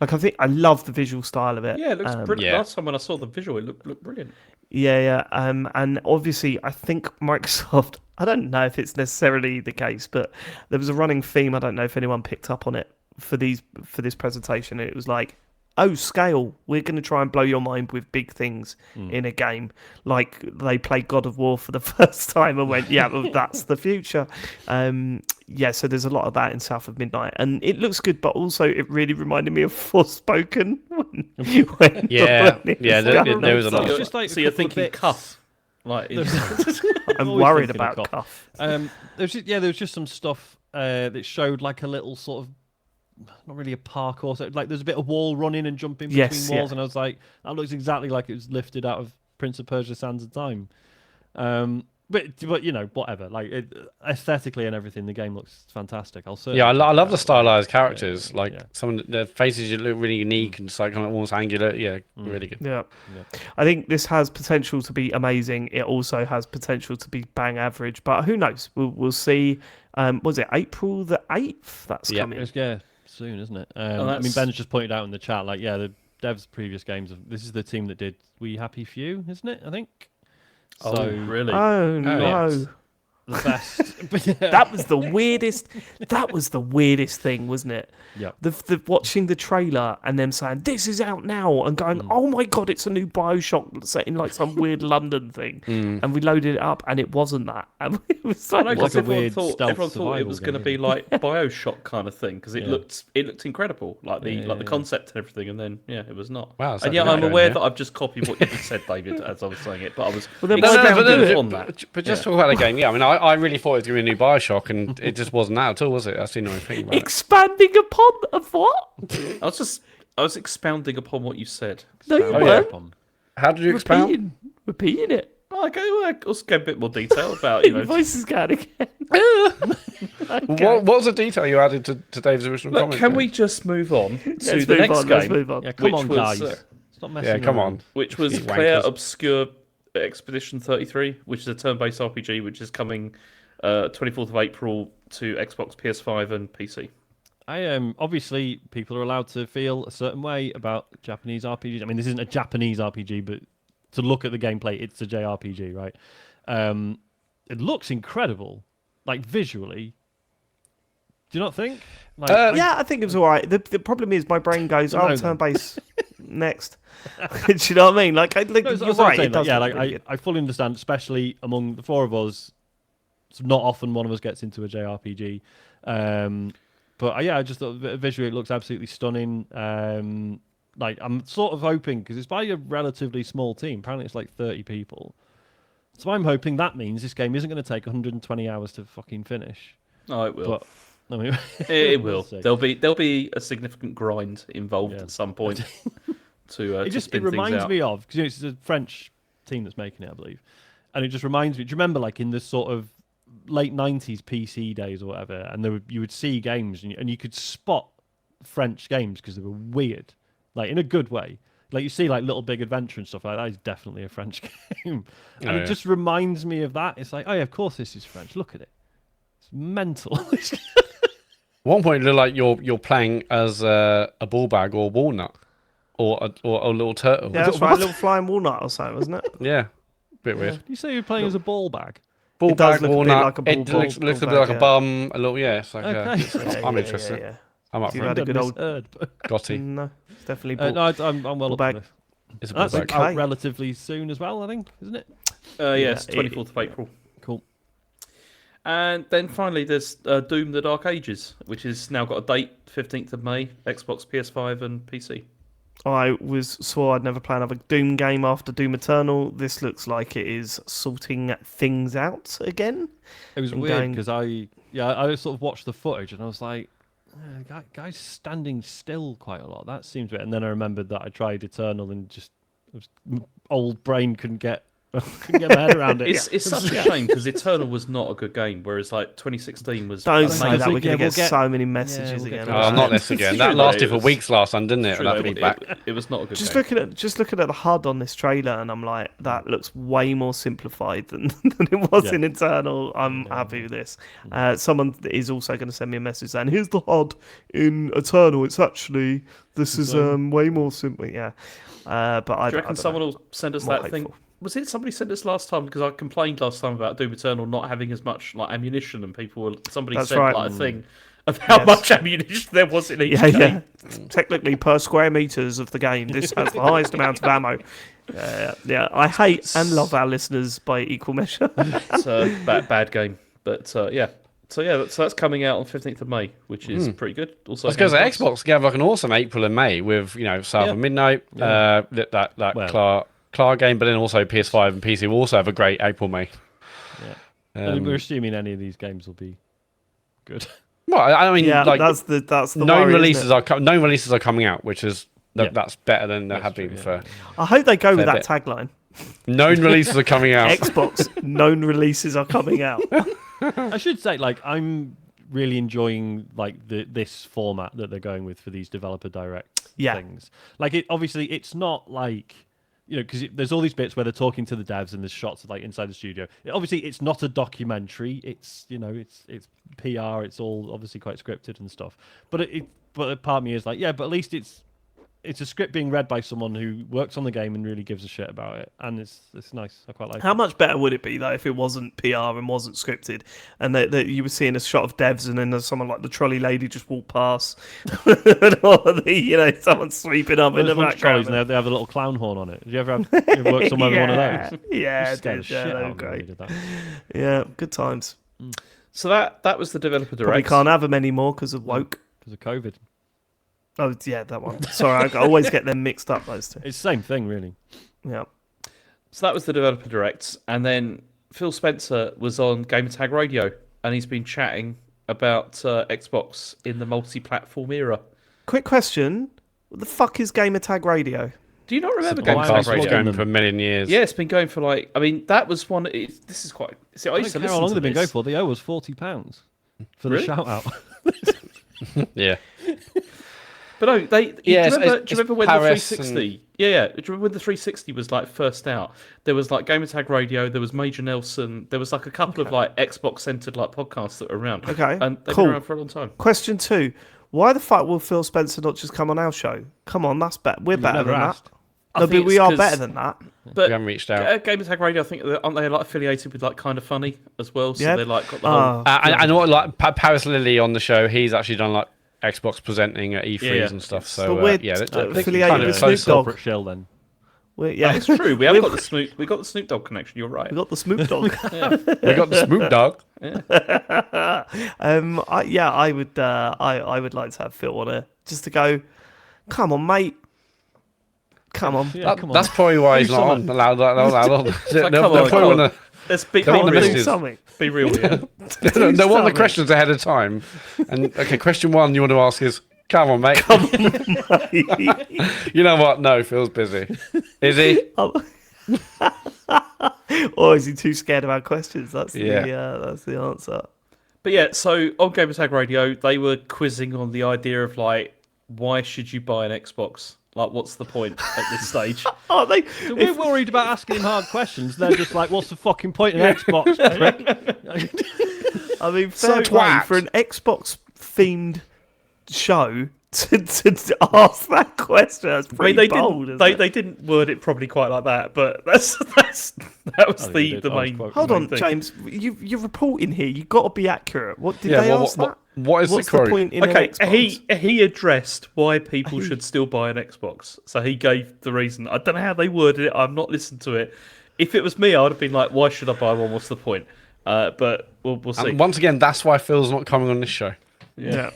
like I think I love the visual style of it. Yeah, it looks brilliant. Yeah. Last time when I saw the visual, it looked brilliant. Yeah. And obviously I think Microsoft. I don't know if it's necessarily the case, but there was a running theme. I don't know if anyone picked up on it for this presentation. It was like, oh, scale. We're going to try and blow your mind with big things in a game. Like they played God of War for the first time and went, yeah, well, that's the future. Yeah, so there's a lot of that in South of Midnight. And it looks good, but also it really reminded me of Forspoken. when Yeah, it yeah, was there going was a on. lot. It's just like So a you're couple of thinking bits. Cuff. Like, I'm always worried thinking of about Cuff. There was just some stuff that showed like a little sort of not really a parkour. So like there's a bit of wall running and jumping between Yes, walls, yeah. and I was like, that looks exactly like it was lifted out of Prince of Persia: Sands of Time. But you know, whatever. Like aesthetically and everything, the game looks fantastic. I'll certainly. Yeah, I check it love the out. stylized characters. Like yeah. some of the faces look really unique and just like kind of almost angular. Yeah, really good. Yeah. I think this has potential to be amazing. It also has potential to be bang average, but who knows? We'll see. Was it April the 8th? That's Yeah. coming. Yeah, soon, isn't it? I mean, that's- Ben's just pointed out in the chat, like, yeah, the devs' previous games. This is the team that did We Happy Few, isn't it? I think. Oh, So really? Oh no. yes. the best. But yeah. That was the weirdest. That was the weirdest thing, wasn't it? Yeah. The watching the trailer and them saying this is out now and going, oh my god, it's a new Bioshock set in like some weird London thing, and we loaded it up and it wasn't that. And it was I like, know, like because a everyone weird thought stealth it survival was going to game, be like Bioshock kind of thing because it Yeah. looked incredible, like the concept and everything, and then it was not. Wow, it's and yeah, actually I'm going, aware yeah. that I've just copied what you just said, David, as I was saying it, but I was Well, then No, why no, don't no, you on do that. but just talk about the game. Yeah, I mean, I really thought it was going to be a new Bioshock, and it just wasn't that at all, was it? That's the annoying thing about it. expanding upon of what? I was expounding upon what you said. No, you Oh, yeah. weren't. How did you expound? Repeating it. Oh, okay, well, let's get a bit more detail about Your voice is going again. What was the detail you added to Dave's original Look, comment? can then? we just move on to Let's the move next on. Let's game, move on. Yeah, come which on, was, guys. Stop messing Yeah, come on. around. which was You Claire wankers. Obscure Expedition 33, which is a turn-based RPG, which is coming 24th of April to Xbox, PS5, and PC. I am obviously people are allowed to feel a certain way about Japanese RPGs. I mean, this isn't a Japanese RPG, but to look at the gameplay, it's a JRPG, right? It looks incredible, like visually. Do you not think? Like, Yeah, I think it was all right. The problem is my brain goes, No, oh, no. turn base next. Do you know what I mean? Like, No, you're that's what I'm right. saying, It does yeah, look like really good. I fully understand, especially among the four of us. It's not often one of us gets into a JRPG. But yeah, I just thought visually it looks absolutely stunning. Like I'm sort of hoping because it's by a relatively small team. Apparently, it's like 30 people. So I'm hoping that means this game isn't going to take 120 hours to fucking finish. Oh, it will. But I mean, It we'll will. see. There'll be a significant grind involved Yeah. at some point to it spin things reminds out. me of because it's a French team that's making it, I believe, and it just reminds me. Do you remember like in the sort of late 90s PC days or whatever, and you would see games and you could spot French games because they were weird, like in a good way. Like you see like Little Big Adventure and stuff like that is definitely a French game, and it just reminds me of that. It's like, oh yeah, of course this is French. Look at it, it's mental. At one point, it looked like you're playing as a ball bag or a walnut or a little turtle. Yeah, that's right. A little flying walnut or something, wasn't it? Yeah, bit weird. You say you're playing as a ball bag. Ball It does bag, look a bit walnut. like a ball it looks ball a bit bag, like yeah. a bum. A little, yeah. It's like, Okay. I'm interested. Yeah. I'm up You've for had it. a good old misheard, but- Gotti. No, it's definitely ball. no, I'm well ball up bag. for this. It's a ball That's bag. Okay. out relatively soon as well, I think, isn't it? Yes, Yeah, 24th of April. Cool. And then finally, there's Doom: The Dark Ages, which has now got a date, 15th of May, Xbox, PS5, and PC. I swore I'd never play another Doom game after Doom Eternal. This looks like it is sorting things out again. It was And weird going- because I sort of watched the footage and I was like, guy's standing still quite a lot. That seems weird. And then I remembered that I tried Eternal and just old brain couldn't get Couldn't get my head around it. It's such a shame because Eternal was not a good game, whereas like 2016 was. Don't amazing. say that. We're going to We'll get get- so many messages we'll get again. to Oh, not this again. That true, though, lasted it for was- weeks last time, didn't it? True, That though, feedback. it was not a good Just game. looking at the HUD on this trailer, and I'm like, that looks way more simplified than it was Yeah. in Eternal. I'm happy with this. Someone is also going to send me a message saying, "Here's the HUD in Eternal. It's actually this is way more simple." Yeah, but I Do you reckon someone will send us More that thing? hateful. Was it somebody sent us last time? Because I complained last time about Doom Eternal not having as much like ammunition, and somebody That's sent right. like a thing of how Yes. much ammunition there was in each Yeah, game. yeah. Technically, per square meters of the game, this has the highest amount of ammo. Yeah, I hate and love our listeners by equal measure. It's a bad game, but yeah. So that's coming out on 15th of May, which is pretty good. Also, I suppose Game Pass. Xbox gave like an awesome April and May with South Yeah. of Midnight, that Well. Clar game, but then also PS5 and PC will also have a great April May. Yeah. And we're assuming any of these games will be good. Well, I mean, Yeah, like that's the known worry, releases isn't it? known releases are coming out, which is Yeah. that's better than there That's have true, been yeah. for I hope they go with Fair that tagline. known releases are coming out. Xbox known releases are coming out. I should say, like, I'm really enjoying like this format that they're going with for these developer direct Yeah. things. Like, obviously it's not like, because there's all these bits where they're talking to the devs and there's shots of like inside the studio. Obviously, it's not a documentary. It's it's PR. It's all obviously quite scripted and stuff. But but a part of me is like, yeah, but at least it's a script being read by someone who works on the game and really gives a shit about it, and it's nice. I quite like How it. much better would it be though if it wasn't PR and wasn't scripted, and that you were seeing a shot of devs and then there's someone like the trolley lady just walk past, or someone sweeping up in the Those lunch trolleys, background. and they have a little clown horn on it. Did you ever work somewhere with one of those? Yeah, Scared the dude, shit yeah, they out were of me when we great. did that. Yeah, good times. So that was the developer Probably direct. can't have them anymore because of woke. Because of COVID. Oh yeah, that one. Sorry, I always get them mixed up. Those two. It's the same thing, really. Yeah. So that was the developer direct, and then Phil Spencer was on Gamertag Radio, and he's been chatting about Xbox in the multi-platform era. Quick question: what the fuck is Gamertag Radio? Do you not remember Why am I Gamertag Gamecast was Radio? going them? for a million years. Yeah, it's been going for like. I mean, that was one. This is quite. See, I I used don't to care listen how long to they've been this. going for. They owe us £40 for Really? the shout out. Yeah. But no, do you Yeah, remember when the Paris 360? Yeah. Do you remember when the 360 was like first out? There was like Gamertag Radio. There was Major Nelson. There was like a couple of like Xbox centered like podcasts that were around. Okay, and they've cool. been around for a long time. Question 2: why the fuck will Phil Spencer not just come on our show? Come on, that's better. We're better never than asked. that. I No, think but we it's are 'cause- better than that. But We haven't reached out. Gamertag Radio, I think, aren't they like affiliated with like Kind of Funny as well? So Yeah. they're like got the whole. I know what like Paris Lilly on the show. He's actually done like Xbox presenting at E3s Yeah. and stuff. So But we're yeah, affiliated kind of with close. Snoop Dogg. Corporate shell then. Yeah, It's true. We have got the Snoop. We got the Snoop Dogg connection. You're right. we got the Snoop Dog. We got the Snoop Dogg. I would like to have Phil on it just to go. Come on, mate. Come on. Yeah, come on. That's probably why he's Do not on. something. Allowed on. like, They'll come on, probably come on. wanna- Let's be Come on, Do the real. missus. something. Be real here. They want the something. questions ahead of time. And okay, question 1 you want to ask is, come on, mate. You know what? No, Phil's busy. Is he? Or is he too scared about questions? That's Yeah. that's the answer. But yeah, so on Gamertag Radio, they were quizzing on the idea of like, why should you buy an Xbox? Like, what's the point at this stage? Oh, they. So we're worried about asking him hard questions. They're just like, what's the fucking point in Xbox, prick? I mean, fair play twat. for an Xbox themed show to ask that question. That's I mean, pretty they bold. didn't. isn't it? They didn't word it probably quite like that, but that was I the think they did. the I was main. quite- Hold main on, thing. James. You're reporting here. You've got to be accurate. What did Yeah, they well, ask that? what is What's the quote? point in Okay, an Xbox? he addressed why people should still buy an Xbox. So he gave the reason. I don't know how they worded it. I've not listened to it. If it was me, I would have been like, "Why should I buy one? What's the point?" But we'll see. And once again, that's why Phil's not coming on this show. Yeah.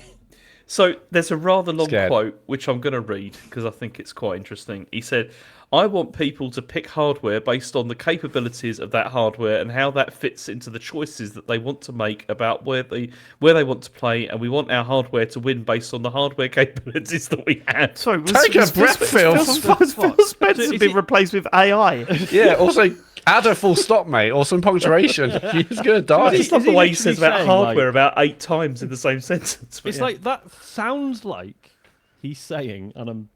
So there's a rather long Scared. quote which I'm going to read because I think it's quite interesting. He said, "I want people to pick hardware based on the capabilities of that hardware and how that fits into the choices that they want to make about where they want to play, and we want our hardware to win based on the hardware capabilities that we have." Sorry, Take a breath, Phil. Phil Spencer Is been it- replaced with AI. Yeah. Also, Add a full stop, mate, or some punctuation. He's gonna I die. just love is the he way he literally says about saying, hardware like- about 8 times in the same sentence. But It's yeah. like that sounds like he's saying, and I'm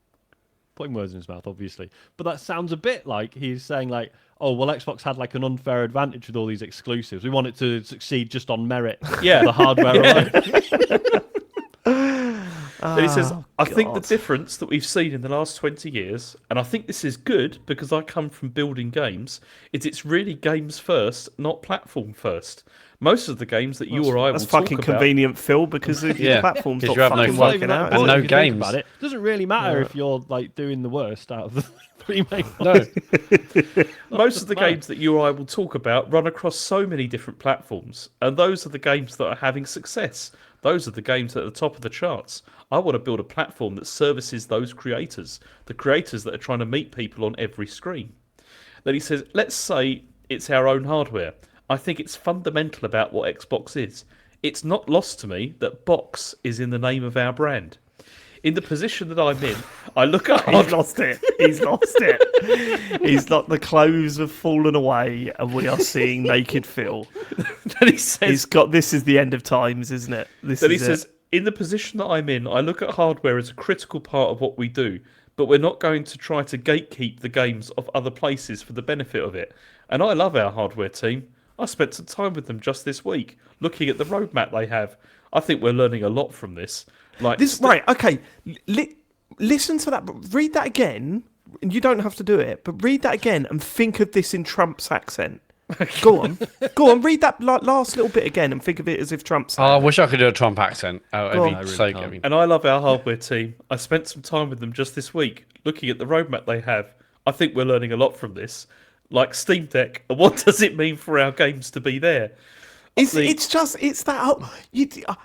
putting words in his mouth, obviously, but that sounds a bit like he's saying, like, oh, well, Xbox had like an unfair advantage with all these exclusives. We want it to succeed just on merit. Yeah. The hardware alone. Then he says, I think the God. difference that we've seen in the last 20 years, and I think this is good because I come from building games, is it's really games first, not platform first. Most of the games that you or I will That's talk fucking about... convenient, Phil, because the Yeah, platform's 'cause not you have no fucking fun. working Even that out. And is no it? if you think games. about it. It doesn't really matter if you're like doing the worst out of the 3 main No, Most of the matter. games that you or I will talk about run across so many different platforms, and those are the games that are having success. Those are the games that are at the top of the charts. I want to build a platform that services those creators, the creators that are trying to meet people on every screen. Then he says, let's say it's our own hardware. I think it's fundamental about what Xbox is. It's not lost to me that box is in the name of our brand. In the position that I'm in, I look at He's hardware. lost it. He's lost it. He's not. The clothes have fallen away, and we are seeing naked Phil. Then he says, He's got. This is the end of times, isn't it? This Then he is says, in the position that I'm in, I look at hardware as a critical part of what we do, but we're not going to try to gatekeep the games of other places for the benefit of it. And I love our hardware team. I spent some time with them just this week, looking at the roadmap they have. I think we're learning a lot from this. Like this. Right. Okay. Listen to that. But read that again. And you don't have to do it, but read that again and think of this in Trump's accent. Go on. Go on. Read that last little bit again and think of it as if Trump's saying I it. wish I could do a Trump accent. Go on. I really So, can't. And I love our hardware team. I spent some time with them just this week, looking at the roadmap they have. I think we're learning a lot from this. Like Steam Deck, and what does it mean for our games to be there? It's that.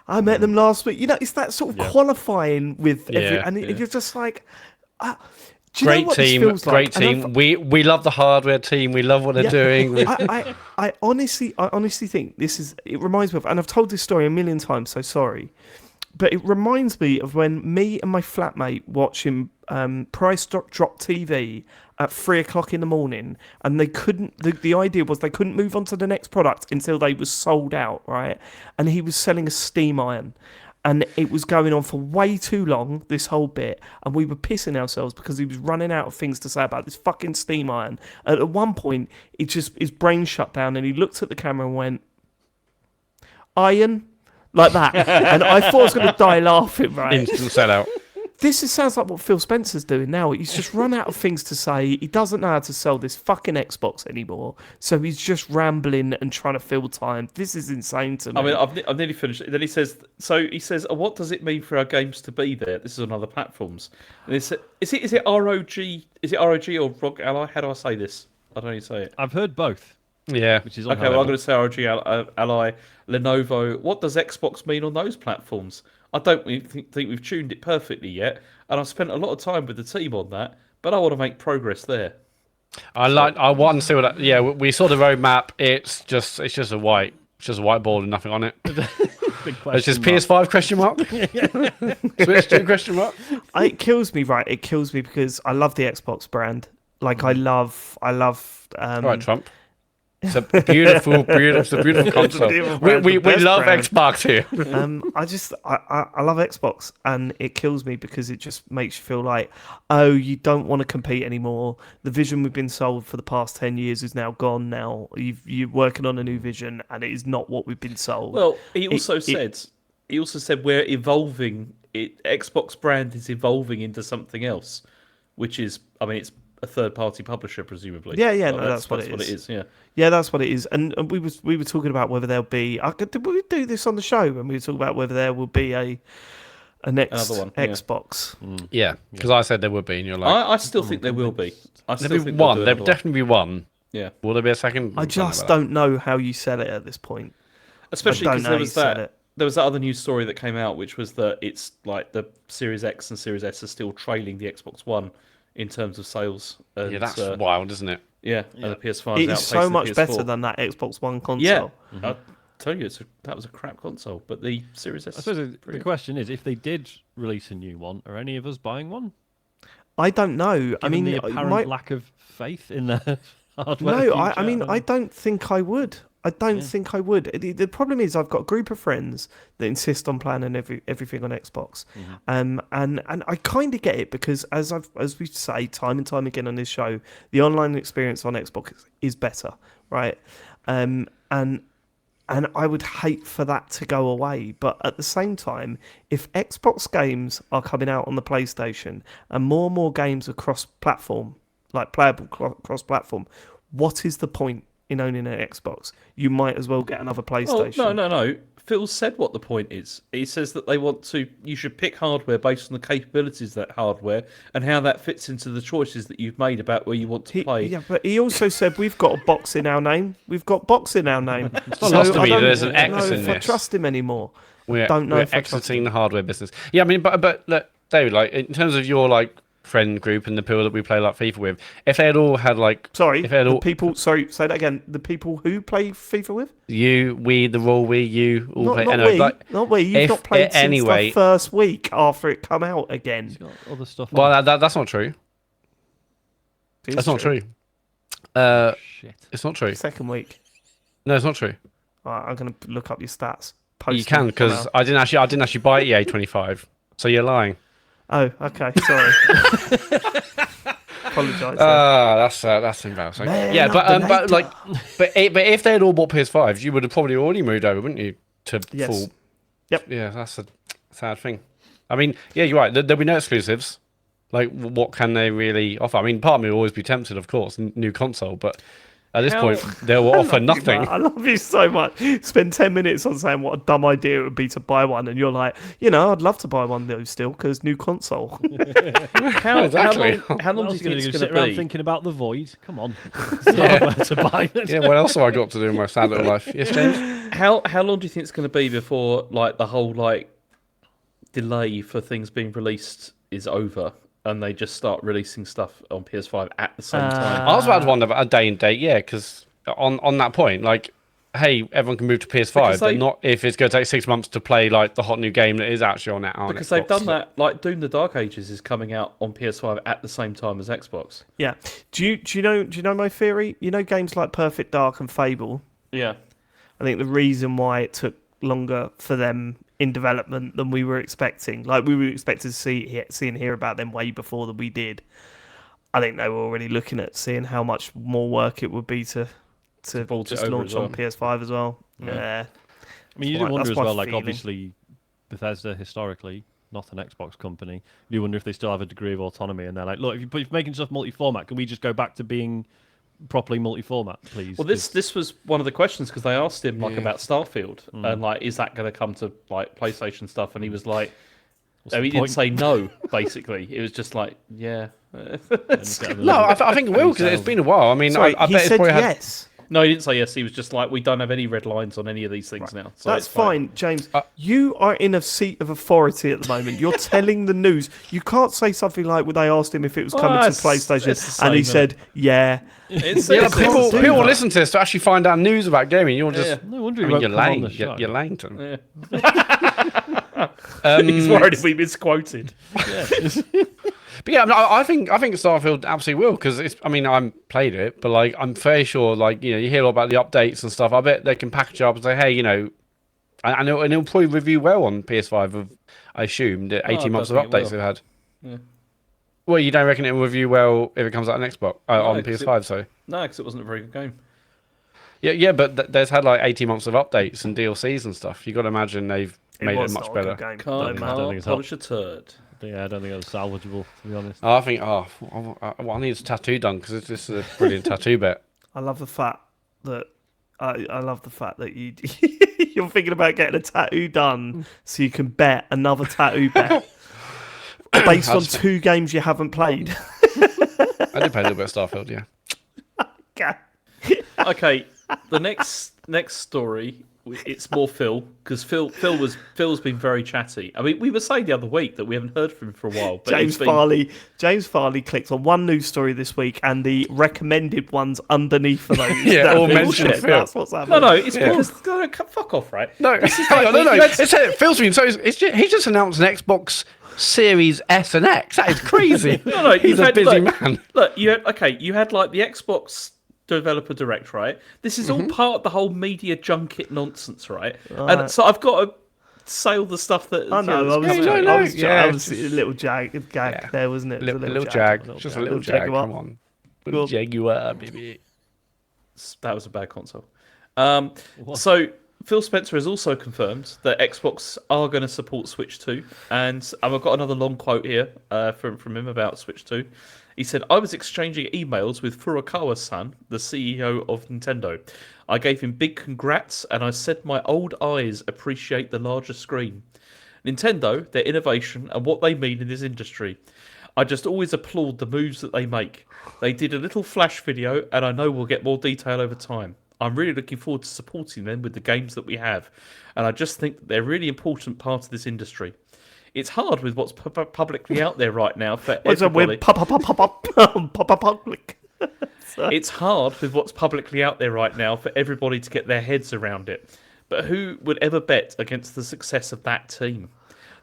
I met them last week. You know, it's that sort of qualifying with every, Yeah, and yeah. you're just like, do you know great what this team, feels great like? And team. We love the hardware team. We love what they're doing. I honestly think this is. It reminds me of, and I've told this story a million times, so sorry, but it reminds me of when me and my flatmate watching Price Drop TV at 3 o'clock in the morning, and they couldn't. The idea was they couldn't move on to the next product until they was sold out, right? And he was selling a steam iron. And it was going on for way too long, this whole bit, and we were pissing ourselves because he was running out of things to say about this fucking steam iron. And at one point, his brain shut down, and he looked at the camera and went, "Iron," like that. And I thought I was going to die laughing. Right? Instant sellout. Sounds like what Phil Spencer's doing now. He's just run out of things to say. He doesn't know how to sell this fucking Xbox anymore, so he's just rambling and trying to fill time. This is insane to me. I mean, I've nearly finished it. Then he says, oh, what does it mean for our games to be there? This is on other platforms. And is it ROG? Is it ROG or ROG Ally? How do I say this? I don't know how you say it. I've heard both, Yeah. which is Okay, well, I'm unheard going to say ROG Ally, Lenovo. What does Xbox mean on those platforms? I don't think we've tuned it perfectly yet, and I've spent a lot of time with the team on that, but I want to make progress there. I want to see what. Yeah, we saw the roadmap. It's just a whiteboard and nothing on it. Big It's question just mark. PS5 question mark. Switch 2 question mark. It kills me, right? It kills me because I love the Xbox brand. Like I love. All right, Trump. It's a beautiful console. beautiful We brand, the best love brand. Xbox here. I love Xbox, and it kills me because it just makes you feel like, oh, you don't want to compete anymore. The vision we've been sold for the past 10 years is now gone. Now you're working on a new vision, and it is not what we've been sold. Well, he also said we're evolving. Xbox brand is evolving into something else, which is, I mean, it's a third-party publisher, presumably. Yeah, Like, no, that's what it is. Yeah. Yeah, that's what it is. And we were talking about whether there'll be. Did we do this on the show when we were talking about whether there will be a next Another one, yeah. Xbox? Yeah, because I said there would be, and you're like, I still think there will be. I still there'll think be they'll one. do There'll another one. definitely be one. Yeah. Will there be a second? I just don't know how you sell it at this point. Especially I don't because know there how was you said that. it. There was that other news story that came out, which was that it's like the Series X and Series S are still trailing the Xbox One in terms of sales. And, Yeah, that's wild, isn't it? yeah, and the PS5 It is so much the PS4. better than that Xbox One console. Yeah, I tell you, that was a crap console. But the Series S. I suppose the question is, if they did release a new one, are any of us buying one? I don't know. I Given mean, the apparent lack of faith in their hardware. No, I future, mean, don't I know. don't think I would. I don't think I would. The problem is I've got a group of friends that insist on playing everything on Xbox, and I kind of get it because as we say time and time again on this show, the online experience on Xbox is better, right? And I would hate for that to go away. But at the same time, if Xbox games are coming out on the PlayStation and more games are cross-platform, like playable cross-platform, what is the point in owning an Xbox? You might as well get another PlayStation. No. Phil said what the point is. He says that you should pick hardware based on the capabilities of that hardware and how that fits into the choices that you've made about where you want to play. Yeah, but he also said we've got a box in our name. We've got box in our name. It's not lost to I me that don't there's an know X in if I this. trust him anymore. We're if I trust exiting the hardware business. Yeah, I mean, but look, David, like in terms of your like friend group and the people that we play like FIFA with, if they had all had like Sorry, if they had all people. Sorry, say that again. The people who play FIFA with? you, we, the Raw, you all Not, play. not anyway, we. like, Not we. You've if not played it- anyway- since the first week after it come out again. He's got other stuff. well, on. that's not true. It's That's not true. Shit. It's not true. Second week. No, it's not true. All right, I'm going to look up your stats. You Post can them because now. I didn't actually buy EA 25. So you're lying. Oh, okay. Sorry. Apologise. That's embarrassing. Man yeah, up but the but later. but if they had all bought PS5s, you would have probably already moved over, wouldn't you? To Yes. full. Yep. Yeah, that's a sad thing. I mean, yeah, you're right. There'll be no exclusives. Like, what can they really offer? I mean, part of me will always be tempted, of course, new console, but at this point, they will offer nothing. I love you so much. Spend 10 minutes on saying what a dumb idea it would be to buy one, and you're like, I'd love to buy one though still because new console. Exactly. How long What do else you are you think it's going to going sit to around be? thinking about the void? Come on. Hardware to buy. Yeah, what else have I got to do in my sad little life? Yes, James? How long do you think it's going to be before like the whole like delay for things being released is over and they just start releasing stuff on PS5 at the same time? I was about to wonder about a day and date, yeah, because on that point, like, hey, everyone can move to PS5, Because but they- not if it's going to take 6 months to play like the hot new game that is actually on it. Because they've done that. Like Doom: The Dark Ages is coming out on PS5 at the same time as Xbox. Yeah. Do you know my theory? You know games like Perfect Dark and Fable? Yeah. I think the reason why it took longer for them in development than we were expecting, like we were expected to see and hear about them way before than we did. I think they were already looking at seeing how much more work it would be to port it just over launch as on well. PS5 as well. I Yeah. mean, you That's do wonder my- as that's my well, like, feeling. obviously, Bethesda historically, not an Xbox company, you do wonder if they still have a degree of autonomy and they're like, look, if you're making stuff multi-format, can we just go back to being properly multi-format, please? Well, this was one of the questions because they asked him like about Starfield and like, is that going to come to like PlayStation stuff? And he was like, What's no, the he didn't point? say no. Basically, it was just like, yeah. No, I think it will because it's been a while. I mean, Sorry, I he bet it's said probably had. yes. No, he didn't say yes. He was just like, we don't have any red lines on any of these things now. So That's it's fine, James. You are in a seat of authority at the moment. You're telling the news. You can't say something like, "Well, they asked him if it was coming to it's the PlayStation," same, and he isn't said, "Yeah." It's, Yeah, it's- people do people that. listen to this to actually find out news about gaming. You're just. Yeah. No wonder I he mean, won't you're come on lame. the show. You're lame to them. yeah. He's worried if we misquoted. But yeah, no, I think Starfield absolutely will because it's. I mean, I played it, but like I'm very sure, like you hear all about the updates and stuff. I bet they can package it up and say, hey, and it'll probably review well on PS5. I assume the 18 I months of don't think it updates they've had. Yeah. Well, you don't reckon it'll review well if it comes out on Xbox on 'cause PS5? So No, because it wasn't a very good game. yeah, but there's had like 18 months of updates and DLCs and stuff. You got to imagine they've made it was much not a better. good game. Can't, I don't think it's polish a turd. Yeah, I don't think it was salvageable, to be honest. I think I need a tattoo done because this is a brilliant tattoo bet. I love the fact that I love the fact that you you're thinking about getting a tattoo done so you can bet another tattoo bet based on 2 games you haven't played. I did play a little bit of Starfield, yeah. Okay. Okay, the next story. It's more Phil because Phil's been very chatty. I mean, we were saying the other week that we haven't heard from him for a while. But James Farley clicked on one news story this week and the recommended ones underneath for those. Yeah, that all Phil mentioned shared. Phil. That's what's happening. No, it's Yeah. because fuck off, right? No, hang on, no. It feels to me. So he just announced an Xbox Series S and X. That is crazy. No, He's you've a had, busy look, man. Look, you had like the Xbox developer direct, right? This is all part of the whole media junket nonsense, right? Right. And so I've got to say all the stuff that I know. that's I was, coming I out. was, Yeah, I was just- a little gag Yeah. there, wasn't it? It was A little jag. Just a little jag. jaguar. Come on. Go Little on. jaguar, baby. That was a bad console. So Phil Spencer has also confirmed that Xbox are going to support Switch 2, and I've got another long quote here from him about Switch 2. He said, "I was exchanging emails with Furukawa-san, the CEO of Nintendo. I gave him big congrats, and I said my old eyes appreciate the larger screen. Nintendo, their innovation, and what they mean in this industry. I just always applaud the moves that they make. They did a little flash video, and I know we'll get more detail over time. I'm really looking forward to supporting them with the games that we have, and I just think that they're a really important part of this industry. It's hard with what's publicly out there right now for What's up everybody. with public? It's hard with what's publicly out there right now for everybody to get their heads around it. But who would ever bet against the success of that team?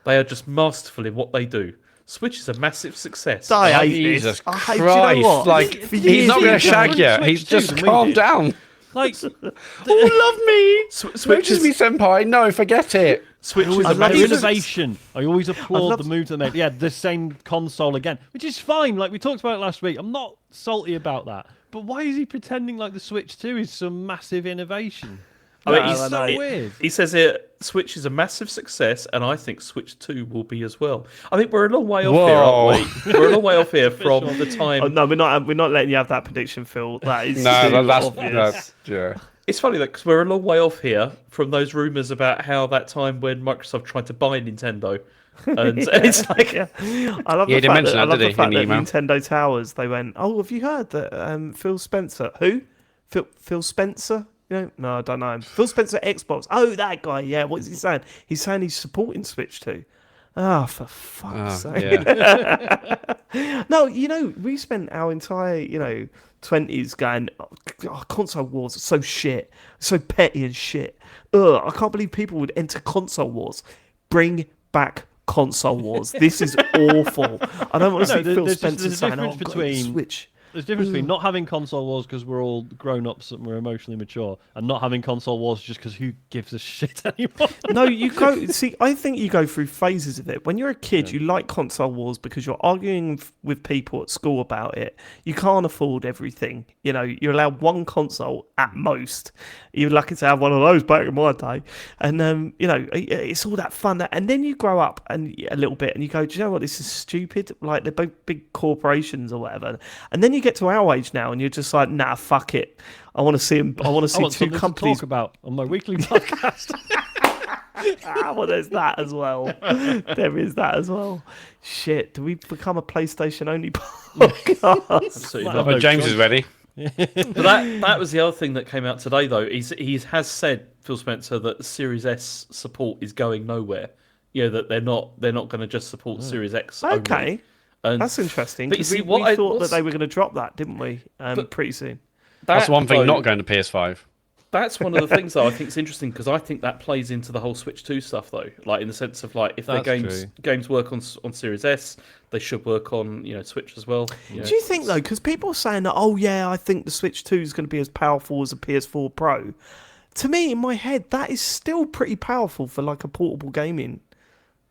They are just masterful in what they do. Switch is a massive success. I hate Jesus this. Christ! Do you know what? Like For he's years not going to he's shag done you. Switch He's too just than we calm did. down. Like, love me. Switch Switch me, is, senpai. No, forget it. Switch is I a love their these- innovation. I always applaud love- the moves that they made. Yeah, the same console again, which is fine. Like we talked about it last week. I'm not salty about that. But why is he pretending like the Switch 2 is some massive innovation? I mean, That's he's so weird. He says here, Switch is a massive success, and I think Switch 2 will be as well. I think we're a long way off here, aren't we? We're a long way off here from the time. Oh, no, we're not letting you have that prediction, Phil. That is No, too that's obvious. yeah. It's funny that because we're a long way off here from those rumours about how that time when Microsoft tried to buy Nintendo. And it's like, Yeah. I love Yeah, the he didn't fact mention that, I that, love did the he, fact in the that email? Nintendo Towers, they went, oh, have you heard that Phil Spencer, who? Phil Spencer? No, I don't know him. Phil Spencer Xbox. Oh, that guy, yeah. What's he saying? He's saying he's supporting Switch 2. Ah, for fuck's sake. Yeah. No, we spent our entire, 20s going, oh, console wars are so shit, so petty and shit. Ugh, I can't believe people would enter console wars. Bring back console wars. This is awful. I don't want to see Phil Spencer there's a saying, difference "Oh, God, between Switch." There's a difference between not having console wars because we're all grown ups and we're emotionally mature, and not having console wars just because who gives a shit anymore. No, you go. See, I think you go through phases of it. When you're a kid, you like console wars because you're arguing with people at school about it. You can't afford everything. You're allowed one console at most. You're lucky to have one of those back in my day. And it's all that fun. And then you grow up and a little bit, and you go, do you know what? This is stupid. Like they're both big corporations or whatever. And then you get to our age now, and you're just like, nah, fuck it. I want to see them. I want to see want two something companies. to talk about on my weekly podcast. Well, there's that as well. There is that as well. Shit, do we become a PlayStation only podcast? absolutely Well, not. But James is ready. But that was the other thing that came out today, though. He has said, Phil Spencer, that the Series S support is going nowhere. That they're not going to just support Series X. only. Okay, And that's interesting. But you 'cause see, we thought that they were going to drop that, didn't we? Pretty soon. That's one thing though, not going to PS5. That's one of the things, though, I think is interesting because I think that plays into the whole Switch 2 stuff, though. Like in the sense of like if their That's games work on Series S, they should work on Switch as well. Do you think though? Because people are saying that, oh yeah, I think the Switch 2 is going to be as powerful as a PS4 Pro. To me, in my head, that is still pretty powerful for like a portable gaming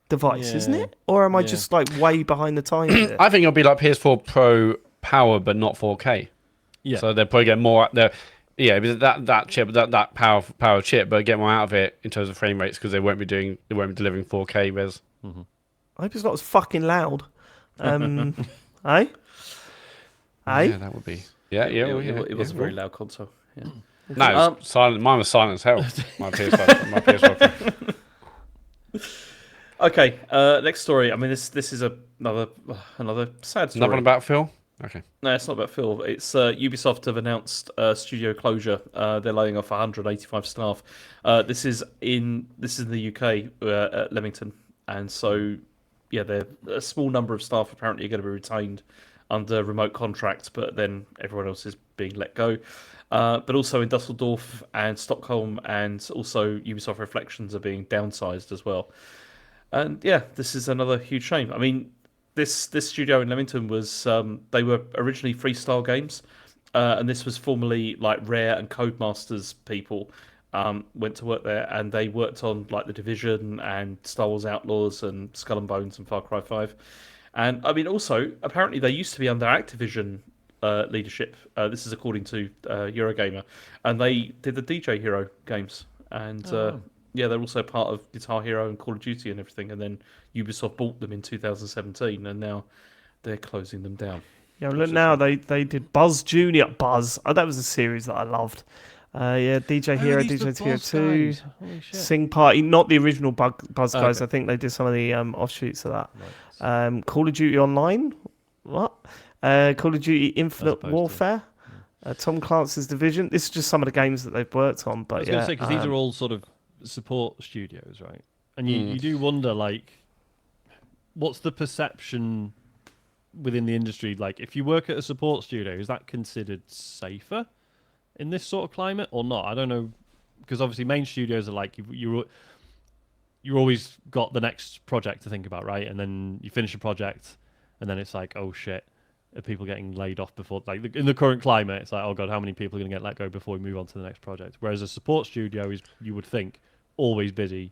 device, isn't Yeah. it? Or am I Yeah. just like way behind the times? Here? I think it'll be like PS4 Pro power, but not 4K. Yeah. So they'll probably get more. That chip, that power chip, but get more out of it in terms of frame rates because they won't be delivering 4K res. I hope it's not as fucking loud. Eh? Yeah, Eh? that would be. Yeah, It was a very loud console. Yeah. No, it was silent. Mine was silent as hell. My PS5. My PS5. Okay, next story. I mean, this is another sad story. Another one about Phil. Okay. No, it's not about Phil. It's Ubisoft have announced studio closure. They're laying off 185 staff. This is in the UK at Leamington, and so a small number of staff apparently are going to be retained under remote contracts, but then everyone else is being let go. But also in Dusseldorf and Stockholm, and also Ubisoft Reflections are being downsized as well. And yeah, this is another huge shame. I mean, this studio in Leamington was they were originally freestyle games, and this was formerly like Rare and Codemasters people went to work there, and they worked on like The Division and Star Wars Outlaws and Skull and Bones and Far Cry 5. And I mean, also apparently they used to be under Activision leadership. This is according to Eurogamer, and they did the DJ Hero games, and yeah, they're also part of Guitar Hero and Call of Duty and everything. And then Ubisoft bought them in 2017, and now they're closing them down. Yeah, look now they did Buzz Junior. Buzz, that was a series that I loved. Yeah, DJ Hero, DJ Hero 2, Sing Party, not the original Buzz guys. Okay. I think they did some of the offshoots of that. Call of Duty Online, what? Call of Duty Infinite Warfare, Tom Clancy's Division. This is just some of the games that they've worked on. But I was going to say, because these are all sort of support studios, right? And you do wonder, like, what's the perception within the industry? Like, if you work at a support studio, is that considered safer in this sort of climate or not? I don't know, because obviously main studios are like you're always got the next project to think about, right? And then you finish a project, and then it's like, oh shit, are people getting laid off before? Like in the current climate, it's like, oh god, how many people are going to get let go before we move on to the next project? Whereas a support studio is, you would think, always busy,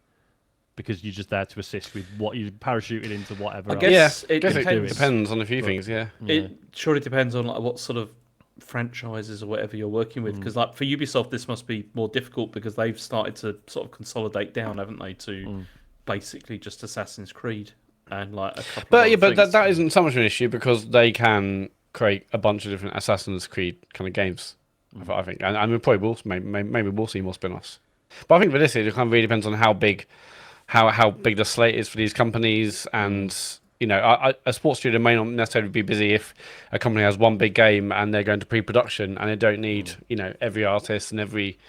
because you're just there to assist with what you parachuted into whatever. I guess Yeah, it depends. depends on a few things. Yeah. It surely depends on like what sort of franchises or whatever you're working with, because like for Ubisoft this must be more difficult because they've started to sort of consolidate down, haven't they, to basically just Assassin's Creed and like a couple But of yeah, other but things. that isn't so much an issue because they can create a bunch of different Assassin's Creed kind of games. I think, and we probably will. Maybe we'll see more spin-offs. But I think for this, it kind of really depends on how big the slate is for these companies, and you know, a sports studio may not necessarily be busy if a company has one big game and they're going to pre-production and they don't need you know every artist and every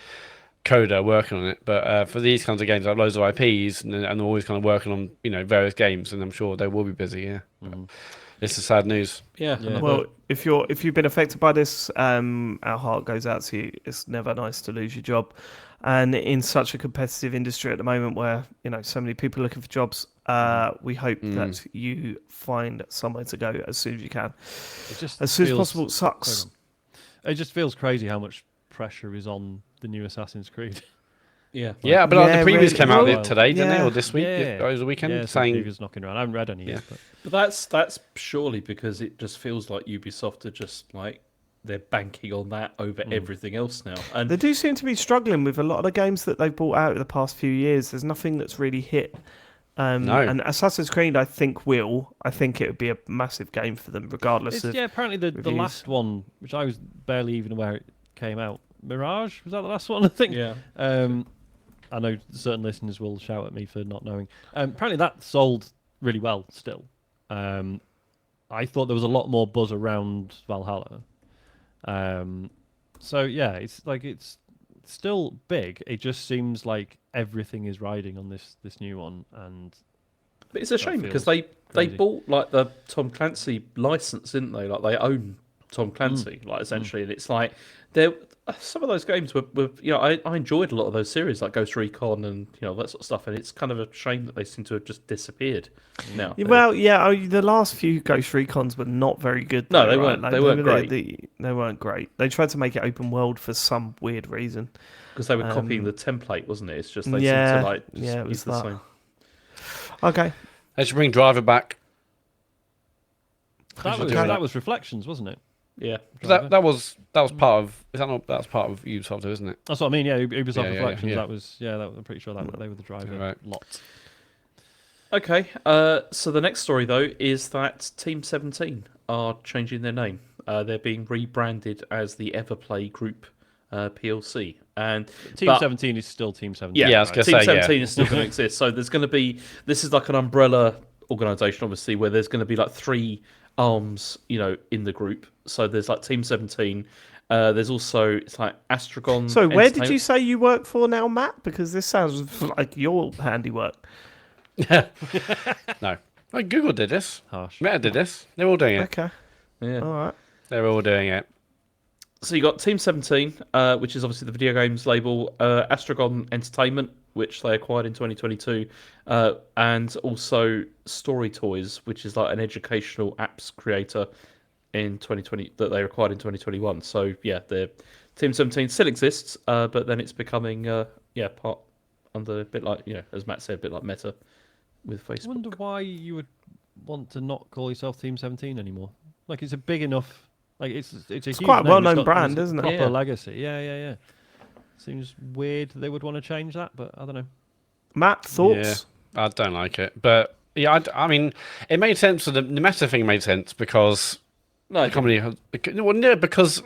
coder working on it. But for these kinds of games, like loads of IPs, and they're always kind of working on you know various games, and I'm sure they will be busy. Yeah, it's a sad news. Yeah. well, if you've been affected by this, our heart goes out to you. It's never nice to lose your job, and in such a competitive industry at the moment, where you know so many people are looking for jobs, we hope that you find somewhere to go as soon as you can, as soon as possible. It sucks. It just feels crazy how much pressure is on the new Assassin's Creed. Yeah. Yeah, but Yeah, the previews came out really. today, didn't they, Yeah. or this week? Yeah. Over the weekend, Yeah, saying previews knocking around. I haven't read any yet. But that's purely because it just feels like Ubisoft are just like they're banking on that over everything else now. And They do seem to be struggling with a lot of the games that they've brought out in the past few years. There's nothing that's really hit. No. And Assassin's Creed, I think it would be a massive game for them, regardless of. Yeah, apparently the reviews. last one, which I was barely even aware it came out. Mirage, was that the last one? I think. yeah. I know certain listeners will shout at me for not knowing. Apparently that sold really well still. I thought there was a lot more buzz around Valhalla. So yeah, it's like it's still big. It just seems like everything is riding on this new one, and But it's a shame because feels they crazy. bought like the Tom Clancy license, didn't they? Like they own Tom Clancy, like essentially, and it's like there. Some of those games were you know, I enjoyed a lot of those series like Ghost Recon and you know that sort of stuff, and it's kind of a shame that they seem to have just disappeared now. Well, yeah, the last few Ghost Recons were not very good. No, though, they right? weren't. Like, They weren't great. They weren't great. They tried to make it open world for some weird reason. Because they were copying the template, wasn't it? It's just they Yeah, seem to like just yeah, it was use the that. same. Okay. they should bring Driver back. that was Reflections, wasn't it? Yeah. That was part of. Is that not? That's part of Ubisoft, isn't it? That's what I mean. Yeah, Ubisoft Yeah, Reflections. yeah. That was I'm pretty sure that they were the driver Right. lot. Okay. So the next story though is that Team 17 are changing their name. They're being rebranded as the Everplay Group PLC, and Team 17 is still Team 17. Yeah, I was right? gonna Team say, 17 is still going to exist. So there's going to be this is like an umbrella organization, obviously, where there's going to be like three arms, you know, in the group. So there's like Team 17. There's also it's like Astragon. So where did you Entertainment- say you work for now, Matt? Because this sounds like your handiwork. No. Oh, Google did this. Harsh. Meta did this. They're all doing it. Okay. Yeah. All right. They're all doing it. So you got Team 17, which is obviously the video games label, Astragon Entertainment, which they acquired in 2022, and also Story Toys, which is like an educational apps creator. in 2020 that they acquired in 2021. So yeah, the Team 17 still exists, but then it's becoming part under a bit like as Matt said, a bit like Meta with Facebook. I wonder why you would want to not call yourself Team 17 anymore. Like it's a big enough, like it's a huge quite a name. well-known It's got brand, a isn't it? proper Yeah. legacy. Yeah. Seems weird they would want to change that, but I don't know. Matt, thoughts? Yeah, I don't like it, but yeah, I mean, it made sense. The Meta thing made sense because No, the company, well, no, because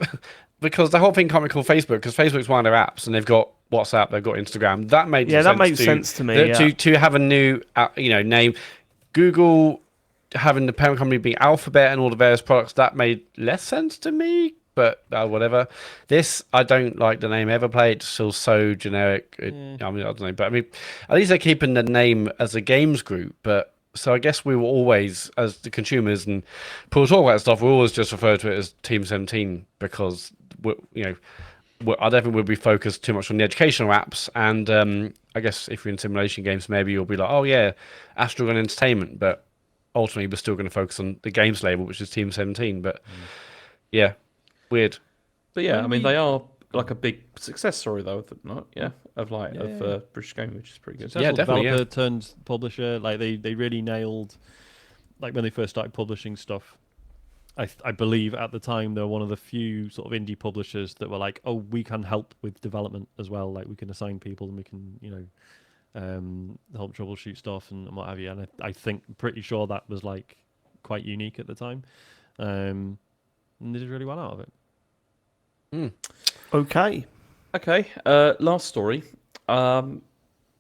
the whole thing can't be called Facebook because Facebook's one of their apps, and they've got WhatsApp, they've got Instagram. That made Yeah, that sense makes sense to me. Yeah. to have a new name. Google having the parent company being Alphabet and all the various products, that made less sense to me. But whatever. This, I don't like the name Everplay. It's still so generic. I mean, I don't know. But I mean, at least they're keeping the name as a games group. But so I guess we were always, as the consumers and people talk about stuff, we always just refer to it as Team 17 because I don't think we'll be focused too much on the educational apps. And I guess if you're in simulation games, maybe you'll be like, oh yeah, Astral and Entertainment. But ultimately, we're still going to focus on the games label, which is Team 17. But yeah. Weird. But yeah, When I mean, we- they are like a big success story though, not of British game, which is pretty good. Successful definitely, developer turned publisher. Like they really nailed, like when they first started publishing stuff. I believe at the time they were one of the few sort of indie publishers that were like, oh, we can help with development as well. Like we can assign people and we can help troubleshoot stuff and what have you. And I think pretty sure that was like quite unique at the time. And they did really well out of it. Okay. Okay, last story.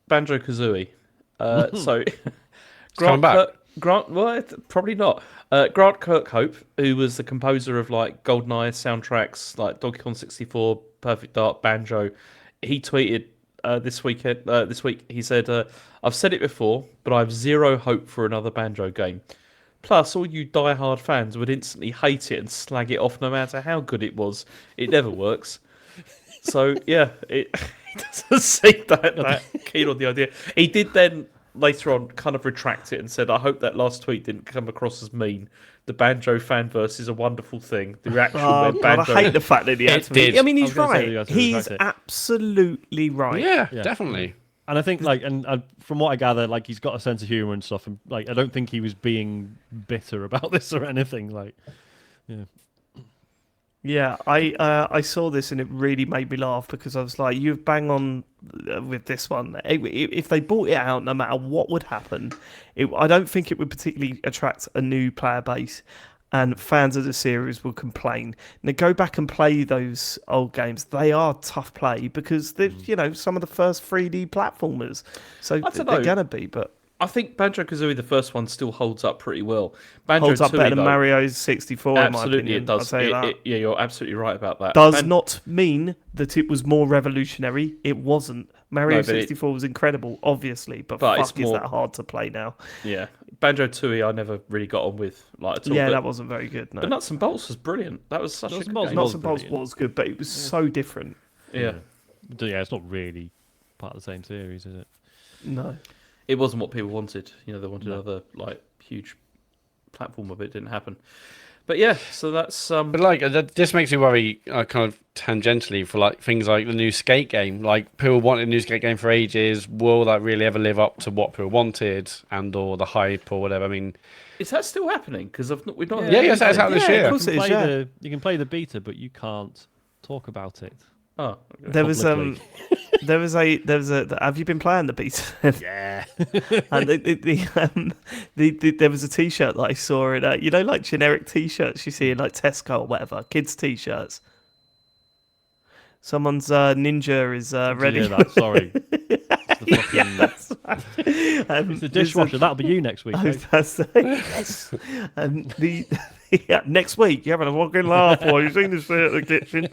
Banjo-Kazooie. So coming back. Probably not. Grant Kirkhope, who was the composer of like GoldenEye soundtracks, like Donkey Kong 64, Perfect Dark, Banjo, he tweeted this week. He said, "I've said it before, but I have zero hope for another Banjo game. Plus, all you die-hard fans would instantly hate it and slag it off no matter how good it was. It never works." So, yeah, he doesn't seem that keen on the idea. He did then, later on, kind of retract it and said, "I hope that last tweet didn't come across as mean. The Banjo fanverse is a wonderful thing. The reaction Oh, when God, Banjo..." I hate the fact that he had It to be. did. I mean, I he's was gonna say you right. had to He's retract it. absolutely right. Yeah, Yeah. definitely. And I think, like, and from what I gather, like, he's got a sense of humor and stuff. And like, I don't think he was being bitter about this or anything. Like, yeah. Yeah, I saw this and it really made me laugh because I was like, you bang on with this one. If they bought it out, no matter what would happen, I don't think it would particularly attract a new player base, and fans of the series will complain. Now go back and play those old games. They are tough play because they're some of the first 3D platformers, so don't they're know. gonna be, but. I think Banjo-Kazooie, the first one, still holds up pretty well. Banjo Holds up better than though, Mario 64, in my absolutely, opinion. it does. I'll say that. Yeah, you're absolutely right about that. Does not mean that it was more revolutionary. It wasn't. Mario No, but 64 was incredible, obviously, but But it's fuck, is more- that hard to play now. Yeah, Banjo-Tooie, I never really got on with at all. Yeah, but, that wasn't very good. No, but Nuts and Bolts was brilliant. That was such Nuts a and good Bolts game. Nuts and Bolts brilliant. was good, but it was so different. Yeah, Yeah, it's not really part of the same series, is it? No. it wasn't what people wanted. They wanted another like huge platform of it. Didn't happen. But yeah, so that's But like, this makes me worry, kind of tangentially, for like things like the new Skate game. Like, people wanted a new Skate game for ages. Will that really ever live up to what people wanted and/or the hype or whatever? I mean, is that still happening? Because we've not. Yeah, yes, that's out this year. Of course it is, yeah. You can play the beta, but you can't talk about it. Oh, okay. There was Publicly. there was a. Have you been playing the beta? Yeah. And there was a T-shirt that I saw in like generic T-shirts you see in like Tesco or whatever, kids T-shirts. Someone's ninja is ready. Yeah, that, sorry. It's the fucking, Yes. it's the There's a- dishwasher. That'll be you next week. I mate. was about to say, yes. Next week you're having a fucking laugh while you've seen this at the kitchen.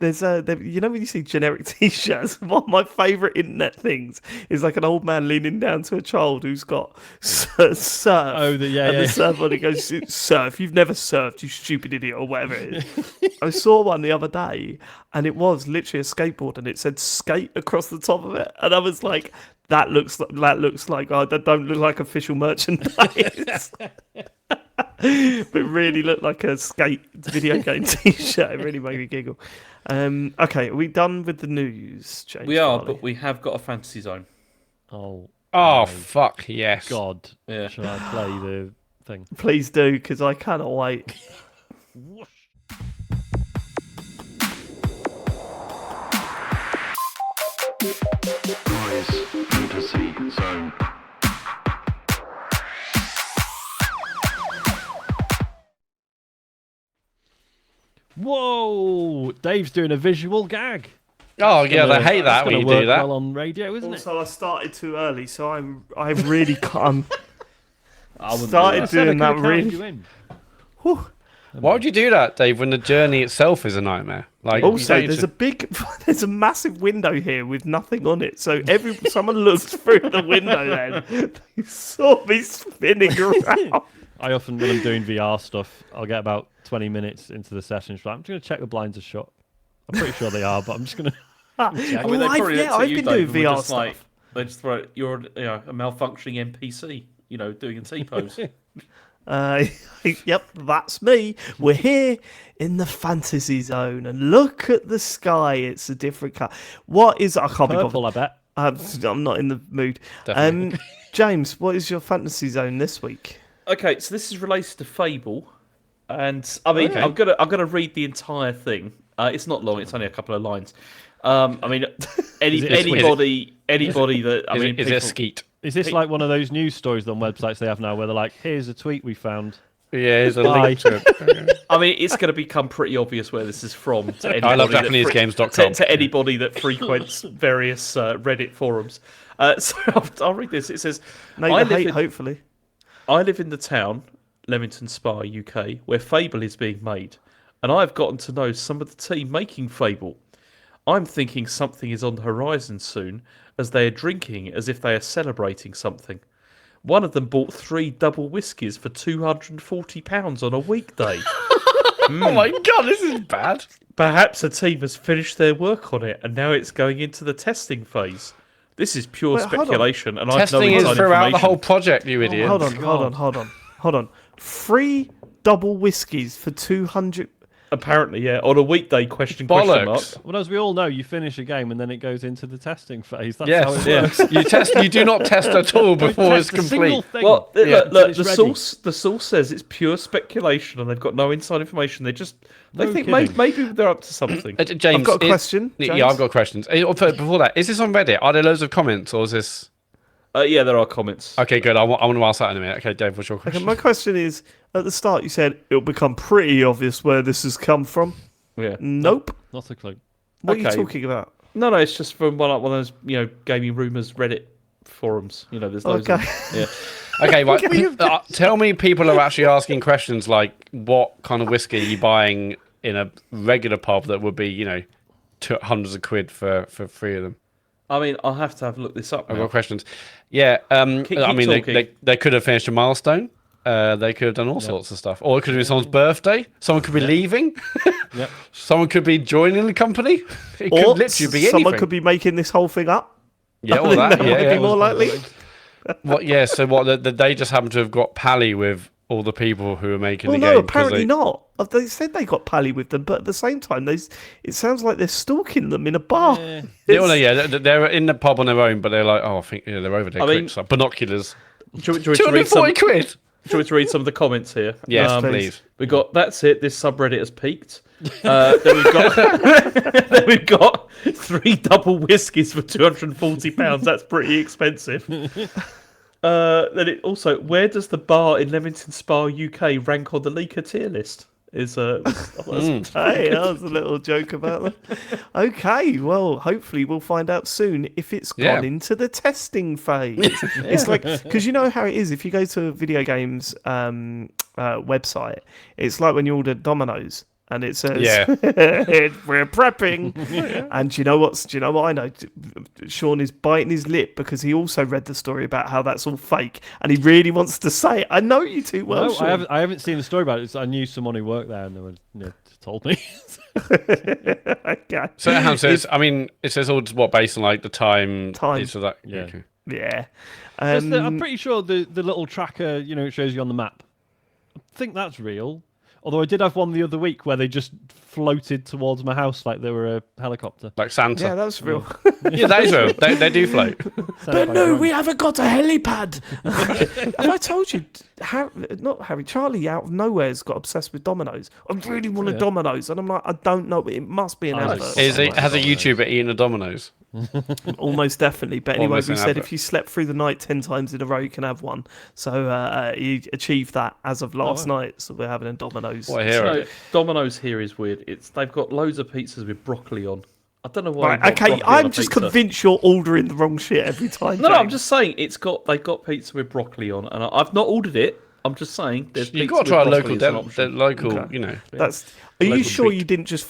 There's when you see generic T-shirts, one of my favourite internet things is like an old man leaning down to a child who's got surf. Oh, yeah. The surf on it goes, surf. You've never surfed, you stupid idiot, or whatever it is. I saw one the other day, and it was literally a skateboard, and it said skate across the top of it, and I was like, that looks like that don't look like official merchandise. but it really looked like a skate video game T-shirt. It really made me giggle. Okay, are we done with the news, James? We are, Farley? but we have got a fantasy zone. Oh Oh, fuck, yes. God! Yeah. Shall I play the thing? Please do, because I cannot wait. Guys, fantasy zone. Whoa! Dave's doing a visual gag. Oh, yeah, they hate that It's when gonna you work do that. well on radio, isn't it? Also, I started too early, so I really can't. I wouldn't do Started that. doing that counted really. you in. Whew. Why would you do that, Dave, when the journey itself is a nightmare? Like, you Also, don't there's a massive window here with nothing on it. So someone looked through the window. Then they saw me spinning around. I often, when I'm doing VR stuff, I'll get about 20 minutes into the session. I'm just going to check the blinds are shut. I'm pretty sure they are, but I'm just going to. I mean, they Well, probably looked at I've you, been Dave, doing and were VR just like, stuff. they just throw you're a malfunctioning NPC, doing a T-pose. Yep, that's me. We're here in the fantasy zone, and look at the sky. It's a different color. What is? I can't be Purple, bothered. I bet. I'm not in the mood. Definitely. James, what is your fantasy zone this week? Okay, so this is related to Fable, and I mean, Okay. I'm gonna read the entire thing. It's not long; it's only a couple of lines. I mean, anybody that I mean, is it a skeet? Is this like one of those news stories on websites they have now where they're like, here's a tweet we found? Yeah, there's a Bye. link to it. I mean, it's going to become pretty obvious where this is from. To anybody I love that JapaneseGames.com. to anybody that frequents various Reddit forums. So I'll read this. It says, No, hate, hopefully. I live in the town, Leamington Spa, UK, where Fable is being made, and I've gotten to know some of the team making Fable. I'm thinking something is on the horizon soon, as they are drinking as if they are celebrating something. One of them bought 3 double whiskies for £240 on a weekday. Oh my god, this is bad. Perhaps a team has finished their work on it, and now it's going into the testing phase. This is pure Wait, hold on. speculation, and I've no Testing is inside throughout the information. whole project, you idiot. Hold on. 3 double whiskies for 200. Apparently, yeah, on a weekday, question mark. Bollocks. Well, as we all know, you finish a game and then it goes into the testing phase. That's how Yes, it works. yes. You do not test at all before it's Test a single complete. thing. Well, Yeah. look, It's the ready. source says it's pure speculation, and they've got no inside information. They No think kidding. maybe they're up to something. James, I've got a question. Yeah, James. I've got questions. Before that, is this on Reddit? Are there loads of comments, or is this? Yeah, there are comments. Okay, good. I want to ask that in a minute. Okay, Dave, what's your Okay, question? my question is, at the start you said it'll become pretty obvious where this has come from. Yeah. Nope. Not a clue. What are you Okay. talking about? No, it's just from one of those, gaming rumors Reddit forums. There's loads Okay. of yeah. Okay, right. Tell me, people are actually asking questions like, what kind of whiskey are you buying in a regular pub that would be, hundreds of quid for 3 of them? I mean, I'll have to have a look this up. I've now. got questions. Yeah, Keep I mean, talking. they could have finished a milestone. They could have done all sorts of stuff. Or it could have been someone's birthday. Someone could be leaving. Yep. Someone could be joining the company. It could Or literally be someone anything. could be making this whole thing up. Yeah, all That that. might Yeah, be more likely. What? Yeah. So what? They just happen to have got pally with all the people who are making Well, the no, game. 'cause apparently they- not. They said they got pally with them, but at the same time, it sounds like they're stalking them in a bar. Yeah. Yeah, well, no, yeah, they're in the pub on their own, but they're like, oh, I think they're over there. I quick. mean- So binoculars. Do you want me to read some? 240 quid. Do you want me to read some of the comments here? Yes, please. please. We got that's it. This subreddit has peaked. Then we've got 3 double whiskies for £240. That's pretty expensive. Then it also, where does the bar in Leamington Spa, UK, rank on the Leaker tier list? Hey, That was a little joke about that. Okay, well, hopefully we'll find out soon if it's gone Yeah. into the testing phase. It's like, because you know how it is, if you go to a video games website, it's like when you order Domino's and it says, Yeah. we're prepping. And do you know what I know? Sean is biting his lip because he also read the story about how that's all fake and he really wants to say it. I know you too well, No, Sean. I haven't seen the story about it. I knew someone who worked there and they were, told me. Okay. So it says, I mean, it says all just what based on like the time. Time. So that, Yeah. okay. Yeah. I'm pretty sure the little tracker, it shows you on the map. think that's real. Although I did have one the other week where they just floated towards my house like they were a helicopter. Like Santa. Yeah, that was real. Yeah, that is real. They do float. But no, we haven't got a helipad. Have I told you, Charlie out of nowhere has got obsessed with Domino's. I really want a Domino's. And I'm like, I don't know, it must be an advert. Has a YouTuber eaten a Domino's? Almost definitely. But anyway, Almost we an said advert. if you slept through the night 10 times in a row, you can have one. So he achieved that as of last night. So we're having a Domino's. What a hero. So, Domino's here is weird. They've got loads of pizzas with broccoli on. I don't know why. Right, okay, I'm just pizza. convinced you're ordering the wrong shit every time. No, James. I'm just saying they've got pizza with broccoli on, and I've not ordered it. I'm just saying there's You've pizza got to try a with broccoli local, as an option. local, you know. Are you Local sure treat. you didn't just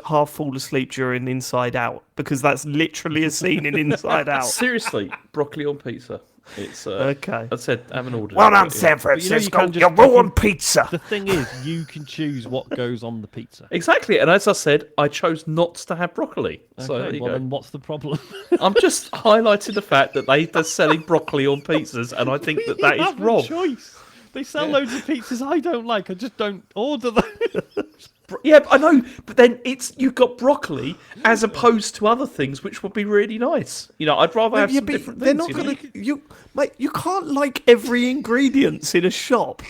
half fall asleep during Inside Out? Because that's literally a scene in Inside Out. Seriously, broccoli on pizza. It's Okay. I said I haven't ordered. Well it, done, but, yeah. San But you know, Francisco. you can You just ruined pizza. The thing is, you can choose what goes on the pizza. Exactly, and as I said, I chose not to have broccoli. So there Okay, you well go. then what's the problem? I'm just highlighting the fact that they're selling broccoli on pizzas, and I think that You is have a wrong. choice. They sell loads of pizzas I don't like. I just don't order them. Yeah, I know, but then you've got broccoli as opposed to other things, which would be really nice. You know, I'd rather have some but different they're things. not you know? mate. You can't like every ingredients in a shop.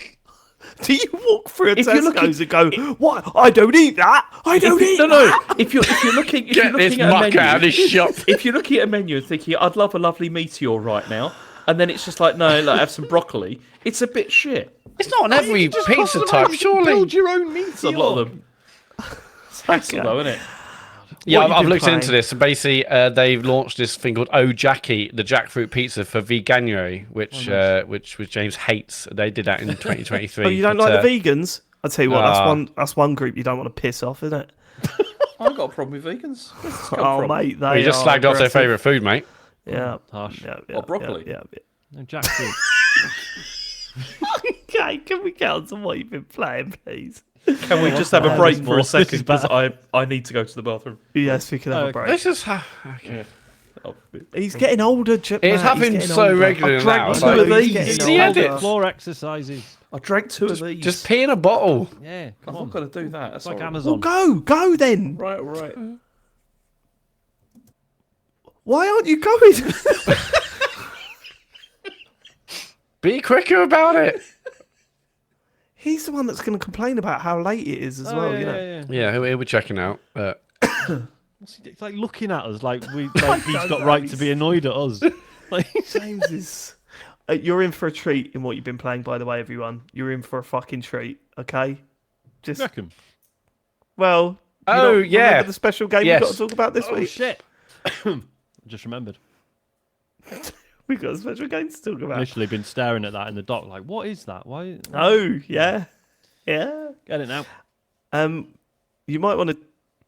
Do you walk through a If you're Tesco's and go, "What? I don't eat that. I don't eat No, that." no. If you're looking, if Get you're this looking at a muck menu, out of this shop. if you're looking at a menu and thinking, "I'd love a lovely meteor right now," and then it's just like, "No, like, have some broccoli," it's a bit shit. It's not on every Just pizza customise, type, you can surely. build your own meat. It's a lot of them. It's hassle, though, isn't it? Yeah, What you I've been looked playing? into this. Basically, they've launched this thing called Oh Jackie, the jackfruit pizza for Veganuary, which James hates. They did that in 2023. Oh, you don't but, like the vegans? I'll tell you what. Ah. That's one group you don't want to piss off, isn't it? I ain't got a problem with vegans. Where's this come Oh, from? mate, well, they you just are slagged off their aggressive. favourite food, mate. Yeah. Harsh. Yeah, broccoli? Yeah. No, jackfruit. Okay, can we get on to what you've been playing, please? Can we just have a bad. break This is for a more- this second? is Because bad. I need to go to the bathroom. Yes, we can have a Okay. break. This is okay. Oh, He's getting older. It's happening so regularly I've drank now. two like, of these. He's getting It's the older. edit. Floor exercises. I drank two of these. Just pee in a bottle. Yeah, I'm come on. not going to do that. It's That's like horrible. Well, Amazon. go then. Right, right. Why aren't you going? Be quicker about it. He's the one that's going to complain about how late it is as Oh, well. yeah, You know. yeah, yeah. Yeah, he'll be checking out. What's he do? It's like looking at us like he's got right to be annoyed at us. Like, James is. You're in for a treat in what you've been playing, by the way, everyone. You're in for a fucking treat. Okay. Just reckon. well. you Oh, not yeah. remember the special game Yes. we've got to talk about this Oh week. shit! Just remembered. We've got a special game to talk about. Literally been staring at that in the dock. Like, what is that? Why? Oh yeah, yeah. Get it now. You might want to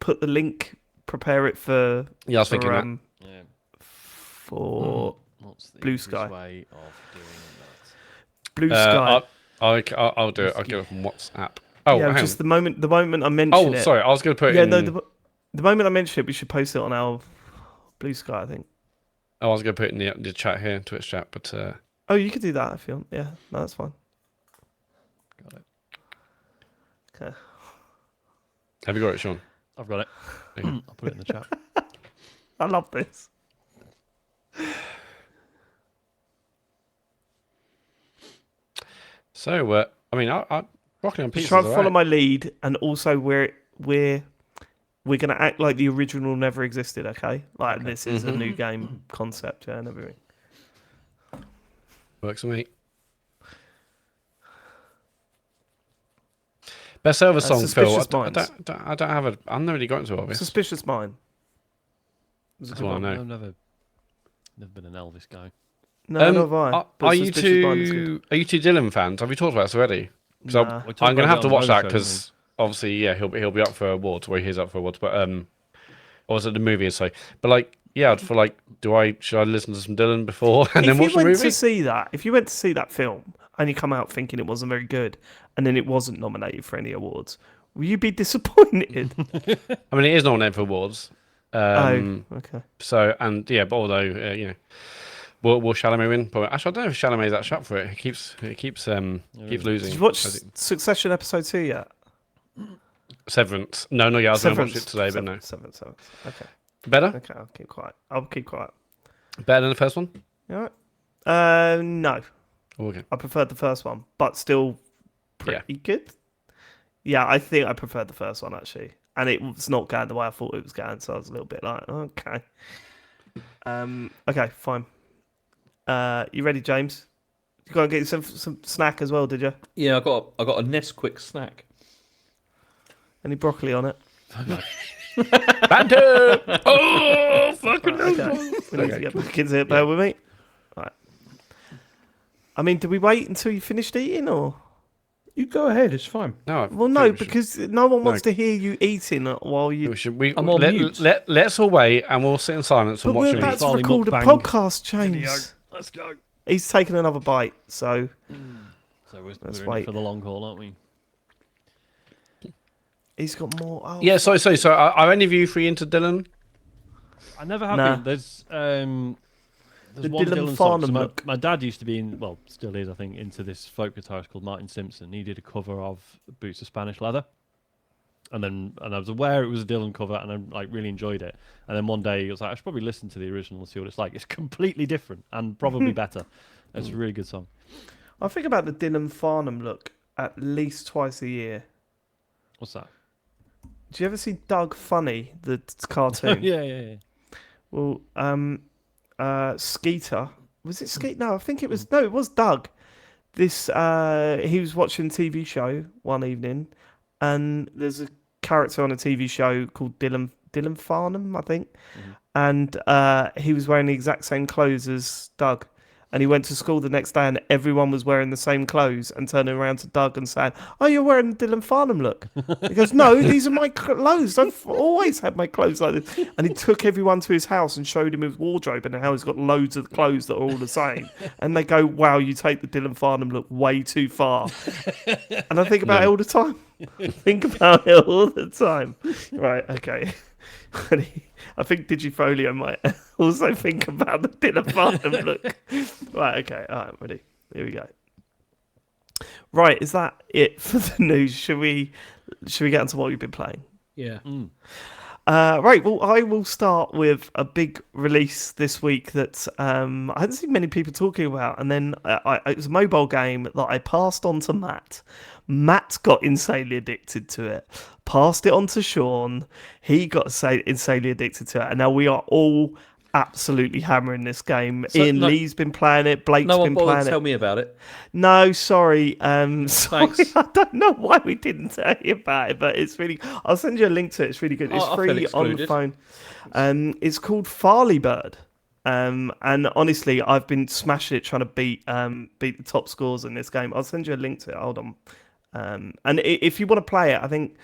put the link. Prepare it for. Yeah, I was thinking that. Yeah. For What's the Blue easiest Sky. way of doing that? Blue Sky. I'll do it. I'll get it from WhatsApp. Oh, yeah, hang just on. the moment I mention Oh, it. sorry. I was going to put it Yeah, in. no. The moment I mention it, we should post it on our Blue Sky. I think. I was going to put it in the chat here, Twitch chat, but Oh, you could do that if you want. Yeah, no, that's fine. Got it. Okay. have you got it, Sean? I've got it. There you go. I'll put it in the chat. I love this. So, I mean, I broccoli on pizza. Just try and follow my lead, and also we're gonna act like the original never existed. Okay, like this is a new game concept, yeah, and everything. Works for me. Best ever song, Phil. Suspicious Minds. I don't have a. I've never really got into it, obviously. Suspicious Mind. Was a That's good what I one. know. I've never been an Elvis guy. No, not have I. but Are you Suspicious Mind is good. two Dylan fans? Have we talked about this already? Because Nah. We talked I'm going to about have it to on watch the that show, because obviously, yeah, he'll be up for awards. Well, he's up for awards, but or was it the movie? So, but like, yeah, I'd feel like, should I listen to some Dylan before and then If watch you the went movie? to see that, if you went to see that film and you come out thinking it wasn't very good, and then it wasn't nominated for any awards, will you be disappointed? I mean, it is nominated for awards. Oh, okay. So, and yeah, but although, Will Chalamet win? Probably. Actually, I don't know if Chalamet's actually up for it. He keeps losing. Did you watch Succession episode 2 yet? Severance? No, not yet. I was going to watch it today, but no. Severance. Okay. Better? Okay, I'll keep quiet. Better than the first one? You alright? No. Okay. I preferred the first one, but still pretty good. Yeah, I think I preferred the first one, actually. And it was not going the way I thought it was going, so I was a little bit like, okay. Okay, fine. You ready, James? You got to get yourself some snack as well, did you? Yeah, I got a Nesquik snack. Any broccoli on it? Banter! Oh, fucking Okay. We need to get back into it. Bear with me. Right. I mean, do we wait until you finished eating, or? You go ahead. It's fine. No, Well, no, because no one wants to hear you eating while you. I'm on mute. Let's all wait and we'll sit in silence and But watch we're him about eat. to Farley record a mukbang podcast, James. Let's go. He's taking another bite, so So we're Let's in wait. it for the long haul, aren't we? he's got more. Oh, Yeah, so are any of you free into Dylan? I never have Nah. been. There's one Dylan Dylan song. Farnham So look. my dad used to be in, well, still is, I think, into this folk guitarist called Martin Simpson. He did a cover of Boots of Spanish Leather. And I was aware it was a Dylan cover, and I like really enjoyed it. And then one day I was like, I should probably listen to the original and see what it's like. It's completely different and probably better. It's a really good song. I think about the Dylan Farnham look at least twice a year. What's that? Do you ever see Doug Funny, the cartoon? yeah. Well, Skeeter, was it Skeeter? No, I think it was. No, it was Doug. This he was watching a TV show one evening, and there's a character on a TV show called Dylan Farnham, I think, and he was wearing the exact same clothes as Doug. And he went to school the next day, and everyone was wearing the same clothes, and turning around to Doug and saying, "Oh, you're wearing the Dylan Farnham look." He goes, "No, these are my clothes. I've always had my clothes like this." And he took everyone to his house and showed him his wardrobe and how he's got loads of clothes that are all the same. And they go, "Wow, you take the Dylan Farnham look way too far." And I think about it all the time. Think about it all the time. Right, okay. I think Digifolio might also think about the Dylan Farnham look. Right, okay, all right, ready. Here we go. Right, is that it for the news? Should we get into what we've been playing? Yeah. Right, well, I will start with a big release this week that I hadn't seen many people talking about, and then it was a mobile game that I passed on to Matt. Matt got insanely addicted to it. Passed it on to Sean. He got insanely addicted to it, and now we are all absolutely hammering this game. So, Ian Lee's been playing it. Blake's No one been bothered playing to tell it. me about it. No, sorry. Sorry, Thanks. I don't know why we didn't tell you about it, but it's really. I'll send you a link to it. It's really good. It's I feel free on the excluded. phone. It's called Farley Bird. And honestly, I've been smashing it trying to beat the top scores in this game. I'll send you a link to it. Hold on. And if you want to play it, I think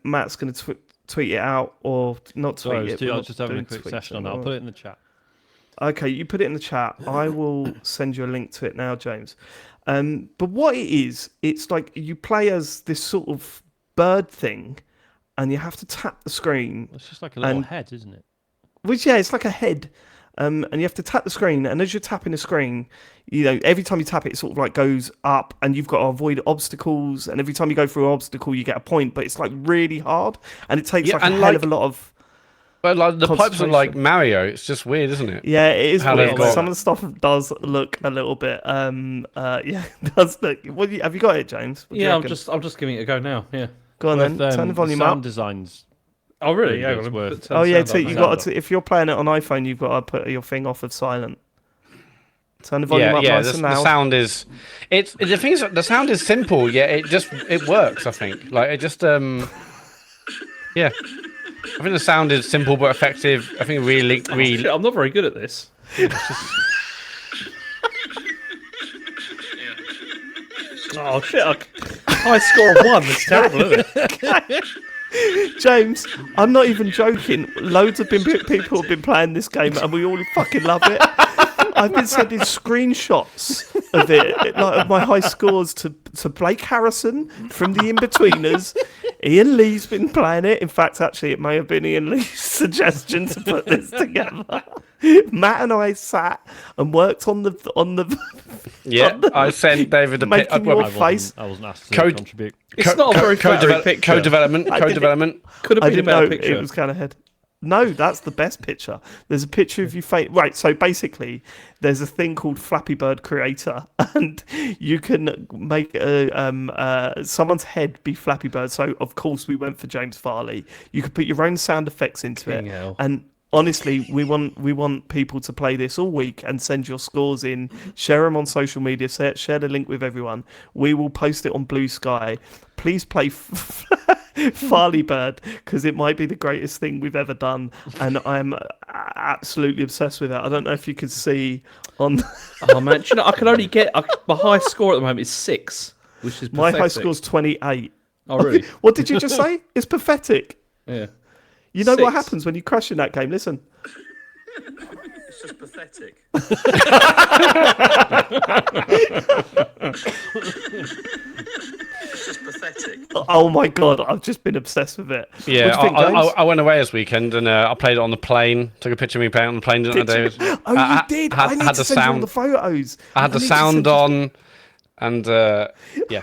Matt's going to tweet it out, or not tweet Sorry, it. I but was just having a not quick tweet session it, on that. I'll or- put it in the chat. Okay, you put it in the chat. I will send you a link to it now, James. But what it is, it's like you play as this sort of bird thing, and you have to tap the screen. It's just like a little And- head, isn't it? Which, yeah, it's like a head. And you have to tap the screen, and as you're tapping the screen, you know, every time you tap it, it sort of like goes up, and you've got to avoid obstacles, and every time you go through an obstacle, you get a point, but it's like really hard, and it takes Yeah, like a and hell like- of a lot of... But like the pipes are like Concentration. Mario. It's just weird, isn't it? Yeah, it is How weird. they've got- Some of the stuff does look a little bit, yeah, it does look... have you got it, James? What do you Yeah, I'm reckon? just giving it a go now. Yeah. Go on then, With, turn the volume sound up. designs. Oh really? Really Yeah. good, I'm it's gonna worth- turn Oh the yeah, sound so up you now. got to, if you're playing it on iPhone, you've got to put your thing off of silent. Turn the volume up nice and The loud. sound is. It's the thing is the sound is simple. Yeah, it works. I think like it just yeah. I think the sound is simple but effective. I think really Oh, shit, I'm not very good at this. Oh shit! High score of 1. That's terrible, isn't it? James, I'm not even joking. Loads of people have been playing this game, and we all fucking love it. I've been sending screenshots of it, like of my high scores to Blake Harrison from the In-Betweeners. Ian Lee's been playing it. In fact, actually, it may have been Ian Lee's suggestion to put this together. Matt and I sat and worked on the Yeah, I sent David a making your face. I wasn't asked to Code- contribute. It's not a very flattering picture. Co-development. Could have I been a didn't know better picture. it was kind of head. No, that's the best picture. There's a picture of you right. So basically, there's a thing called Flappy Bird Creator, and you can make someone's head be Flappy Bird. So of course we went for James Farley. You could put your own sound effects into King it, hell. and honestly, we want people to play this all week and send your scores in. Share them on social media. Share the link with everyone. We will post it on Blue Sky. Please play Farley Bird, because it might be the greatest thing we've ever done, and I'm absolutely obsessed with it. I don't know if you can see on Oh man, do you know, I can only get my highest score at the moment is 6, which is my pathetic. high score's 28. Oh really? What did you just say? It's pathetic. Yeah. You know what 6. happens when you crash in that game? Listen. It's just pathetic. It's just pathetic. Oh my god, I've just been obsessed with it. Yeah, What do you think, James? I went away this weekend and I played it on the plane. Took a picture of me playing on the plane, didn't I, David? Oh, you did. I need to send you all the photos. I had the need to sound send you- on, and yeah.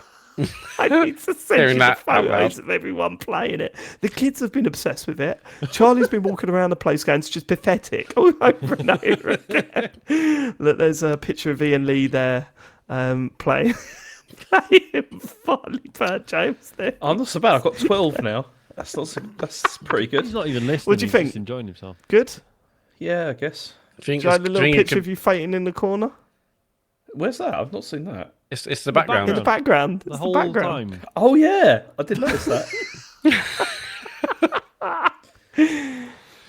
I need to send Hearing you the that out loud. photos of everyone playing it. The kids have been obsessed with it. Charlie's been walking around the place going, it's just pathetic. All over and over again. Look, there's a picture of Ian Lee there playing Farley Bird, James. There. I'm not so bad. I've got 12 now. That's pretty good. He's not even listening. What do you he's think? Just enjoying himself. Good? Yeah, I guess. Do you Do you have a think little it picture could- of you fighting in the corner? Where's that? I've not seen that. It's the background. In the background. The It's whole background. time. Oh yeah, I did notice that.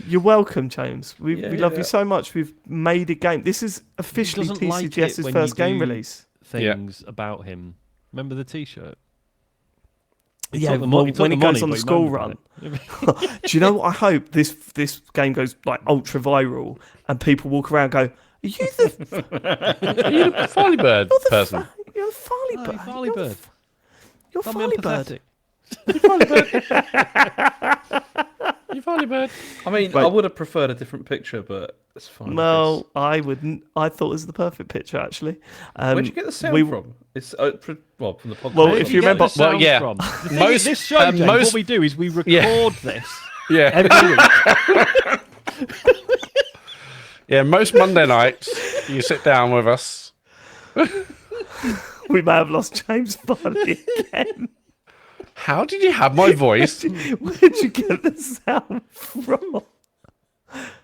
You're welcome, James. We love yeah. you so much. We've made a game. This is officially doesn't like it TCGS's when first you game do release. Things about him. Remember the T-shirt? He Yeah, took the well, he took when the he goes money, on but the he school moaned run. about it. Do you know what I hope? This game goes like ultra viral, and people walk around and go, "Are you the Are you the Farley Bird person? you're the Farley Oh, Bird? Farley Bird. You're I'm Farley Bird." empathetic. You Farley Bird. I mean, Right. I would have preferred a different picture, but it's fine. I No, I wouldn't. I thought it was the perfect picture, actually. guess. Where'd you get the sound we- from? It's from the podcast. Well, Where if do you get remember- the sound yeah. from? The thing Most- is, this show, James, most- what we do is we record Yeah. this Yeah, every week. yeah. Most Monday nights, you sit down with us. We may have lost James Farley again. How did you have my voice? Where'd you get the sound from?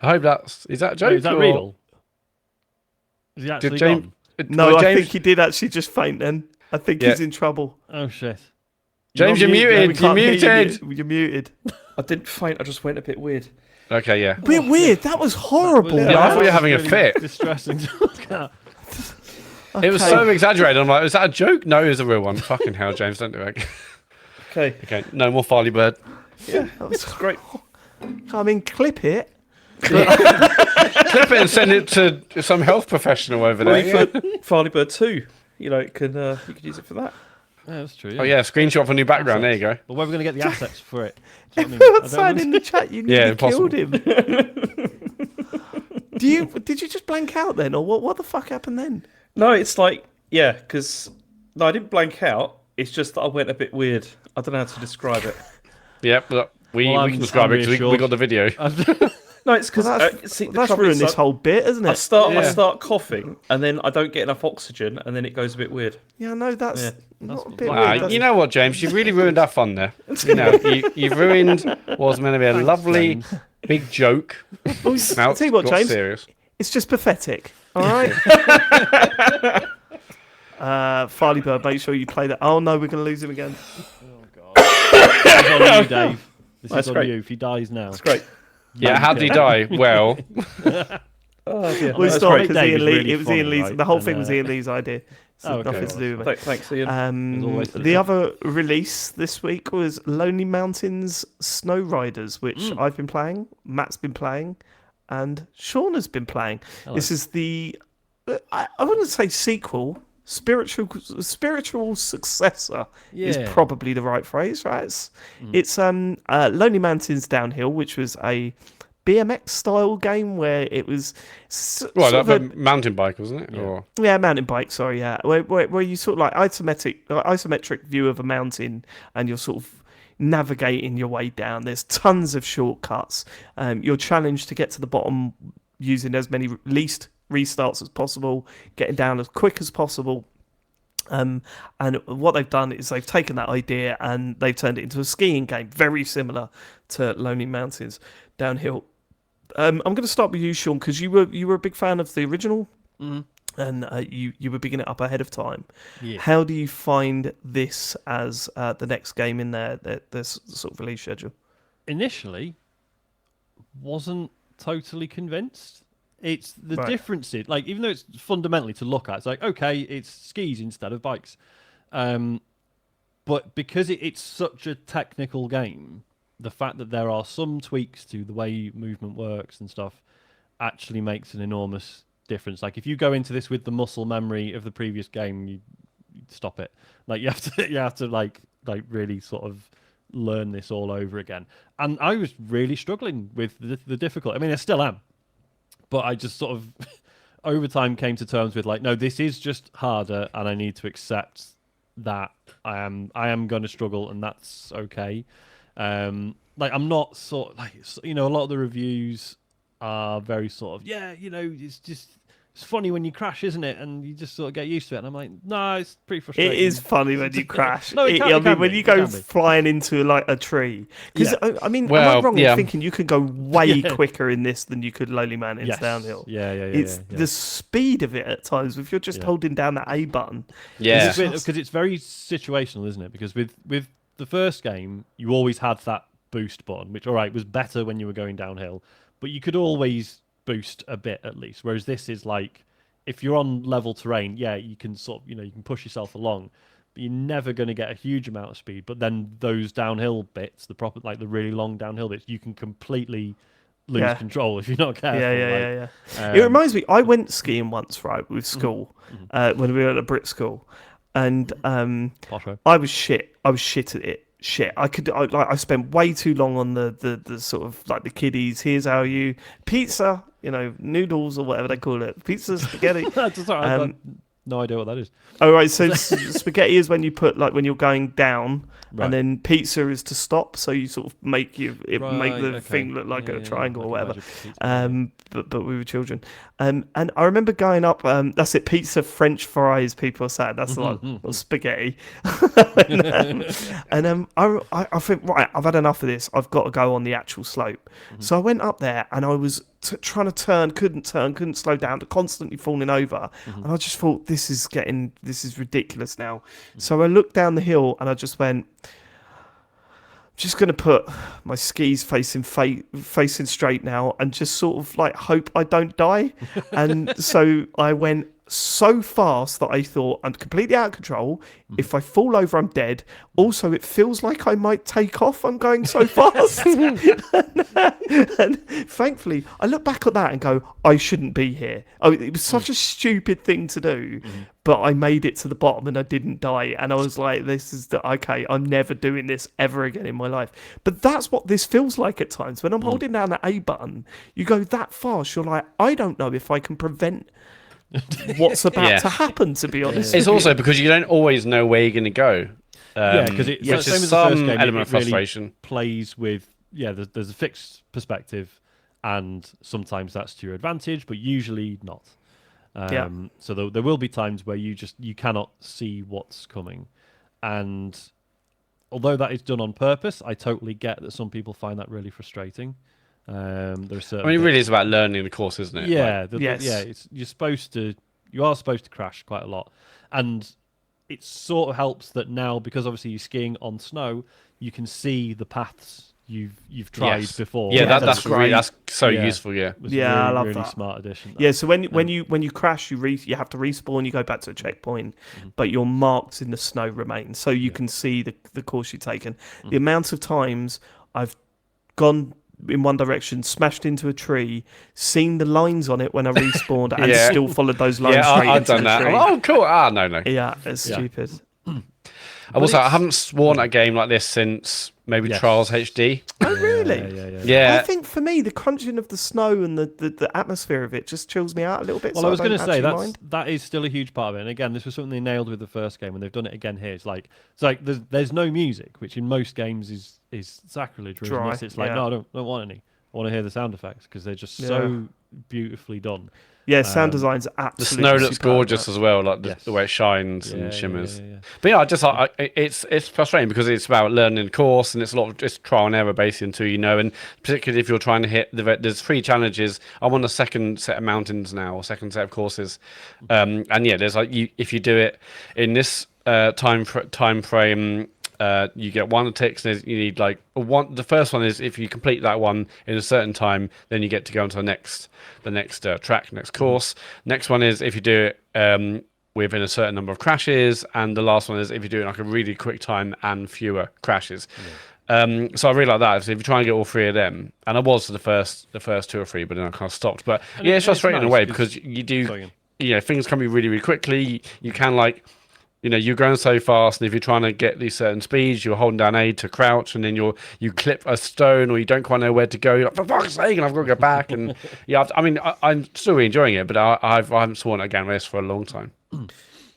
I hope is that a joke? Is that or- real? Is he actually Did James? gone? No, well, I James, think he did actually just faint then. I think Yeah. he's in trouble. Oh shit! James, you're on mute. No, we muted. You're can't hear you. muted. You're muted. I didn't faint. I just went a bit weird. Okay, yeah. Bit weird. That was horrible. Yeah, I thought you were That having a was fit. Distressing to look at. It was Okay. so exaggerated. I'm like, is that a joke? No, it's a real one. Fucking hell, James, don't do it. Okay. Okay, no more Farley Bird. That was Great. I mean, clip it. Clip it and send it to some health professional over there. Well, for Farley Bird 2, you could use it for that. Yeah, that's true. Oh yeah, screenshot for new background. There you go. But where are we going to get the assets for it? Do you know what I mean? I Everyone's don't saying in the chat you Yeah, nearly killed impossible. him. Did you just blank out then, or what the fuck happened then? No, it's like, yeah, because no, I didn't blank out. It's just that I went a bit weird. I don't know how to describe it. Yep, look, we Well, can describe I'm it because we reassured. got the video. No, it's because That's ruined this whole bit, isn't I it? start coughing, and then I don't get enough oxygen, and then it goes a bit weird. Yeah, no, that's Yeah. not a That's bit fine. weird. Ah, That's- you know what, James? You've really ruined our fun there. You've ruined what was meant to be a lovely big joke. Well, Now I'll tell you what, got James. serious. It's just pathetic. All right. Farley Bird, make sure you play that. Oh no, we're going to lose him again. This is on you, Dave. This That's is on great. you. If he dies now, It's great. Yeah, how did he die? Well, Oh, yeah. We That's stopped great. because Dave Ian is Lee. really it was funny, Ian Lee's. right? The whole And, thing was Ian Lee's idea. So Oh, okay. nothing to do with it. Thanks, Ian. There's always The other release this week was Lonely Mountains Snow Riders, which I've been playing, Matt's been playing, and Sean has been playing. Hello. This is the, I wouldn't say sequel, spiritual successor is Yeah. probably the right phrase, right? It's Lonely Mountains Downhill, which was a BMX style game where it was Well, sort that of mountain bike, wasn't it? Yeah. Or mountain bike. Sorry, yeah, where you sort of like isometric view of a mountain, and you're sort of navigating your way down. There's tons of shortcuts. You're challenged to get to the bottom using as many least restarts as possible, getting down as quick as possible. And what they've done is they've taken that idea and they've turned it into a skiing game, very similar to Lonely Mountains downhill. I'm going to start with you, Sean, because you were a big fan of the original, and you were bigging it up ahead of time. Yeah. How do you find this as the next game in their sort of release schedule? Initially, wasn't totally convinced. It's the Right. difference is like, even though it's fundamentally to look at, it's like, okay, it's skis instead of bikes, but because it's such a technical game, the fact that there are some tweaks to the way movement works and stuff actually makes an enormous difference. Like if you go into this with the muscle memory of the previous game, you stop it. Like you have to like really sort of learn this all over again. And I was really struggling with the difficulty. I mean, I still am. But I just sort of, over time, came to terms with like, no, this is just harder, and I need to accept that I am going to struggle, and that's okay. Like I'm not sort of, like, a lot of the reviews are very sort of, it's funny when you crash, isn't it? And you just sort of get used to it. And I'm like, no, it's pretty frustrating. It is funny when you crash. No, it I mean, can when be, you it go can be. flying into like a tree. Because I mean, am I Well, wrong yeah. in thinking you can go way quicker in this than you could Lonely Mountains Yes. downhill? Yeah. It's yeah. the speed of it at times. If you're just holding down that A button, yeah, Because it's very situational, isn't it? Because with the first game, you always had that boost button, which, all right, was better when you were going downhill, but you could always boost a bit at least. Whereas this is like, if you're on level terrain, you can sort of, you can push yourself along, but you're never going to get a huge amount of speed. But then those downhill bits, the really long downhill bits, you can completely lose control if you're not careful. Yeah. It reminds me, I went skiing once, right, with school, when we were at a Brit school, and I was shit. I was shit at it. I spent way too long on the sort of like the kiddies. Here's how you pizza, noodles or whatever they call it, pizza, spaghetti. That's all right. I've got no idea what that is. Oh right, so spaghetti is when you put like when you're going down, Right. and then pizza is to stop. So you sort of make the okay. thing look like a triangle or I can whatever. imagine pizza. But we were children, and I remember going up. That's it, pizza, French fries. People are saying that's like or spaghetti, and I think right, I've had enough of this. I've got to go on the actual slope. So I went up there and I was trying to turn, couldn't slow down, constantly falling over, and I just thought this is ridiculous now. So I looked down the hill and I just went, just going to put my skis facing straight now and just sort of like hope I don't die. And so I went so fast that I thought I'm completely out of control. If I fall over, I'm dead. Also, it feels like I might take off. I'm going so fast. And thankfully, I look back at that and go, I shouldn't be here. Oh, it was such a stupid thing to do, but I made it to the bottom and I didn't die. And I was like, okay, I'm never doing this ever again in my life. But that's what this feels like at times. When I'm holding down that A button, you go that fast, you're like, I don't know if I can prevent what's about to happen, to be honest. it's also because you don't always know where you're going to go. Because which same is as the some first game, element it of really frustration. plays with there's a fixed perspective, and sometimes that's to your advantage, but usually not. So there will be times where you cannot see what's coming, and although that is done on purpose, I totally get that some people find that really frustrating. There are certain I mean, it really is about learning the course, isn't it? Yeah, Yes. you are supposed to crash quite a lot, and it sort of helps that now, because obviously you're skiing on snow, you can see the paths you've tried before. Yeah, that's that's great. really, that's so Yeah. useful. Yeah, Was Yeah, I really, love really that. smart addition. Yeah, so when you crash, you have to respawn. You go back to a checkpoint, but your marks in the snow remain, so you can see the course you've taken. The amount of times I've gone in one direction, smashed into a tree, seen the lines on it when I respawned, and Yeah. still followed those lines yeah, straight I've into done the that. tree. Oh, cool. No. Yeah, it's stupid. I haven't sworn at a game like this since maybe Yes. Trials HD. Oh, really? Yeah. I think for me, the crunching of the snow and the atmosphere of it just chills me out a little bit. Well, so I was going to say that is still a huge part of it. And again, this was something they nailed with the first game, and they've done it again here. It's like there's no music, which in most games is sacrilege. Whereas in Dry, this, it's like yeah. no, I don't want any. I want to hear the sound effects because they're just so beautifully done. Yeah, sound design's The absolutely snow looks superb, gorgeous but- as well, like Yes. the way it shines and Yeah, shimmers. yeah. But yeah, it's frustrating because it's about learning the course and it's a lot of just trial and error based until you know. And particularly if you're trying to hit there's 3 challenges. I'm on the second set of mountains now, or second set of courses. And yeah, there's like if you do it in this time frame. You get 1 ticks. You need like one. The first one is if you complete that one in a certain time, then you get to go on to the next track, next course. Next one is if you do it within a certain number of crashes, and the last one is if you do it like a really quick time and fewer crashes. So I really like that. So if you try and get all 3 of them, and I was the first 2 or 3, but then I kind of stopped. But And yeah, it's frustrating in a nice way because you do, Sorry. things come really, really quickly. You can like. You're going so fast, and if you're trying to get these certain speeds, you're holding down A to crouch, and then you clip a stone, or you don't quite know where to go. You're like, for fuck's sake, and I've got to go back. And yeah, I'm still really enjoying it, but I haven't sworn at Game Race for a long time.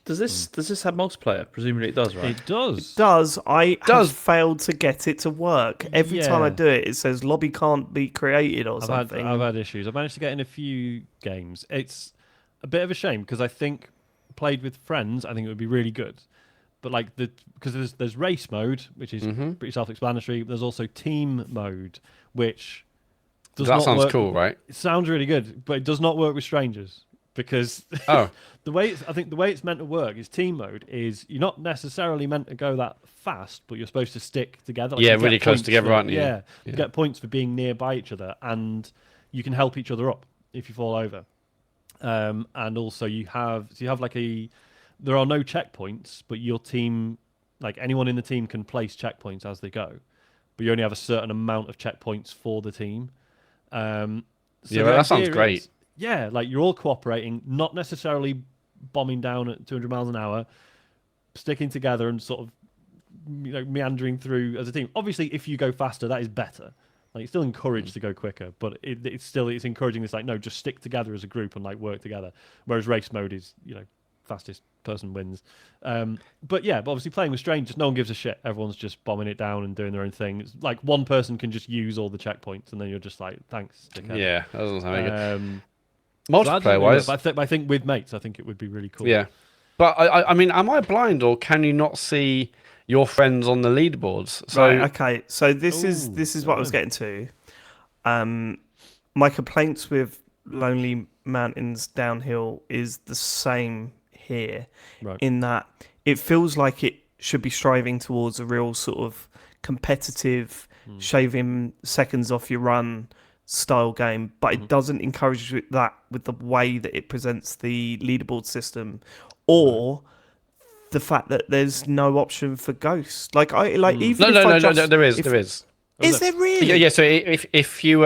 Does this have multiplayer? Presumably it does, right? It does. Does I Does. have failed to get it to work every time I Yeah. do it? It says lobby can't be created or I've something. had issues. I've managed to get in a few games. It's a bit of a shame because I think played with friends, I think it would be really good. But like because there's race mode, which is pretty self-explanatory. But there's also team mode, which does That not sounds work. cool, right? It sounds really good, but it does not work with strangers because Oh, I think the way it's meant to work is team mode is you're not necessarily meant to go that fast, but you're supposed to stick together. Like Yeah, you get really close points together, for- aren't you? Yeah, you Yeah. get points for being nearby each other, and you can help each other up if you fall over. And also you have there are no checkpoints, but your team, like anyone in the team, can place checkpoints as they go, but you only have a certain amount of checkpoints for the team. So Yeah, the that sounds idea great. is- yeah, like you're all cooperating, not necessarily bombing down at 200 miles an hour, sticking together and sort of meandering through as a team. Obviously, if you go faster, that is better. Like, it's still encouraged to go quicker, but it's encouraging this, like, no, just stick together as a group and like work together. Whereas race mode is, fastest person wins. But obviously playing with strangers, no one gives a shit. Everyone's just bombing it down and doing their own thing. It's like one person can just use all the checkpoints, and then you're just like, thanks, dickhead. yeah, that doesn't sound very good. So that's Multiplayer wise, but I think with mates, I think it would be really cool. yeah. But I mean, am I blind or can you not see your friends on the leaderboards? So Right, okay. So this is Ooh, what I was getting to. My complaints with Lonely Mountains Downhill is the same here, Right. in that it feels like it should be striving towards a real sort of competitive, shaving seconds off your run style game, but it doesn't encourage that with the way that it presents the leaderboard system, or the fact that there's no option for ghosts. Like even if I just, no, there is. Is there really? Yeah. So if you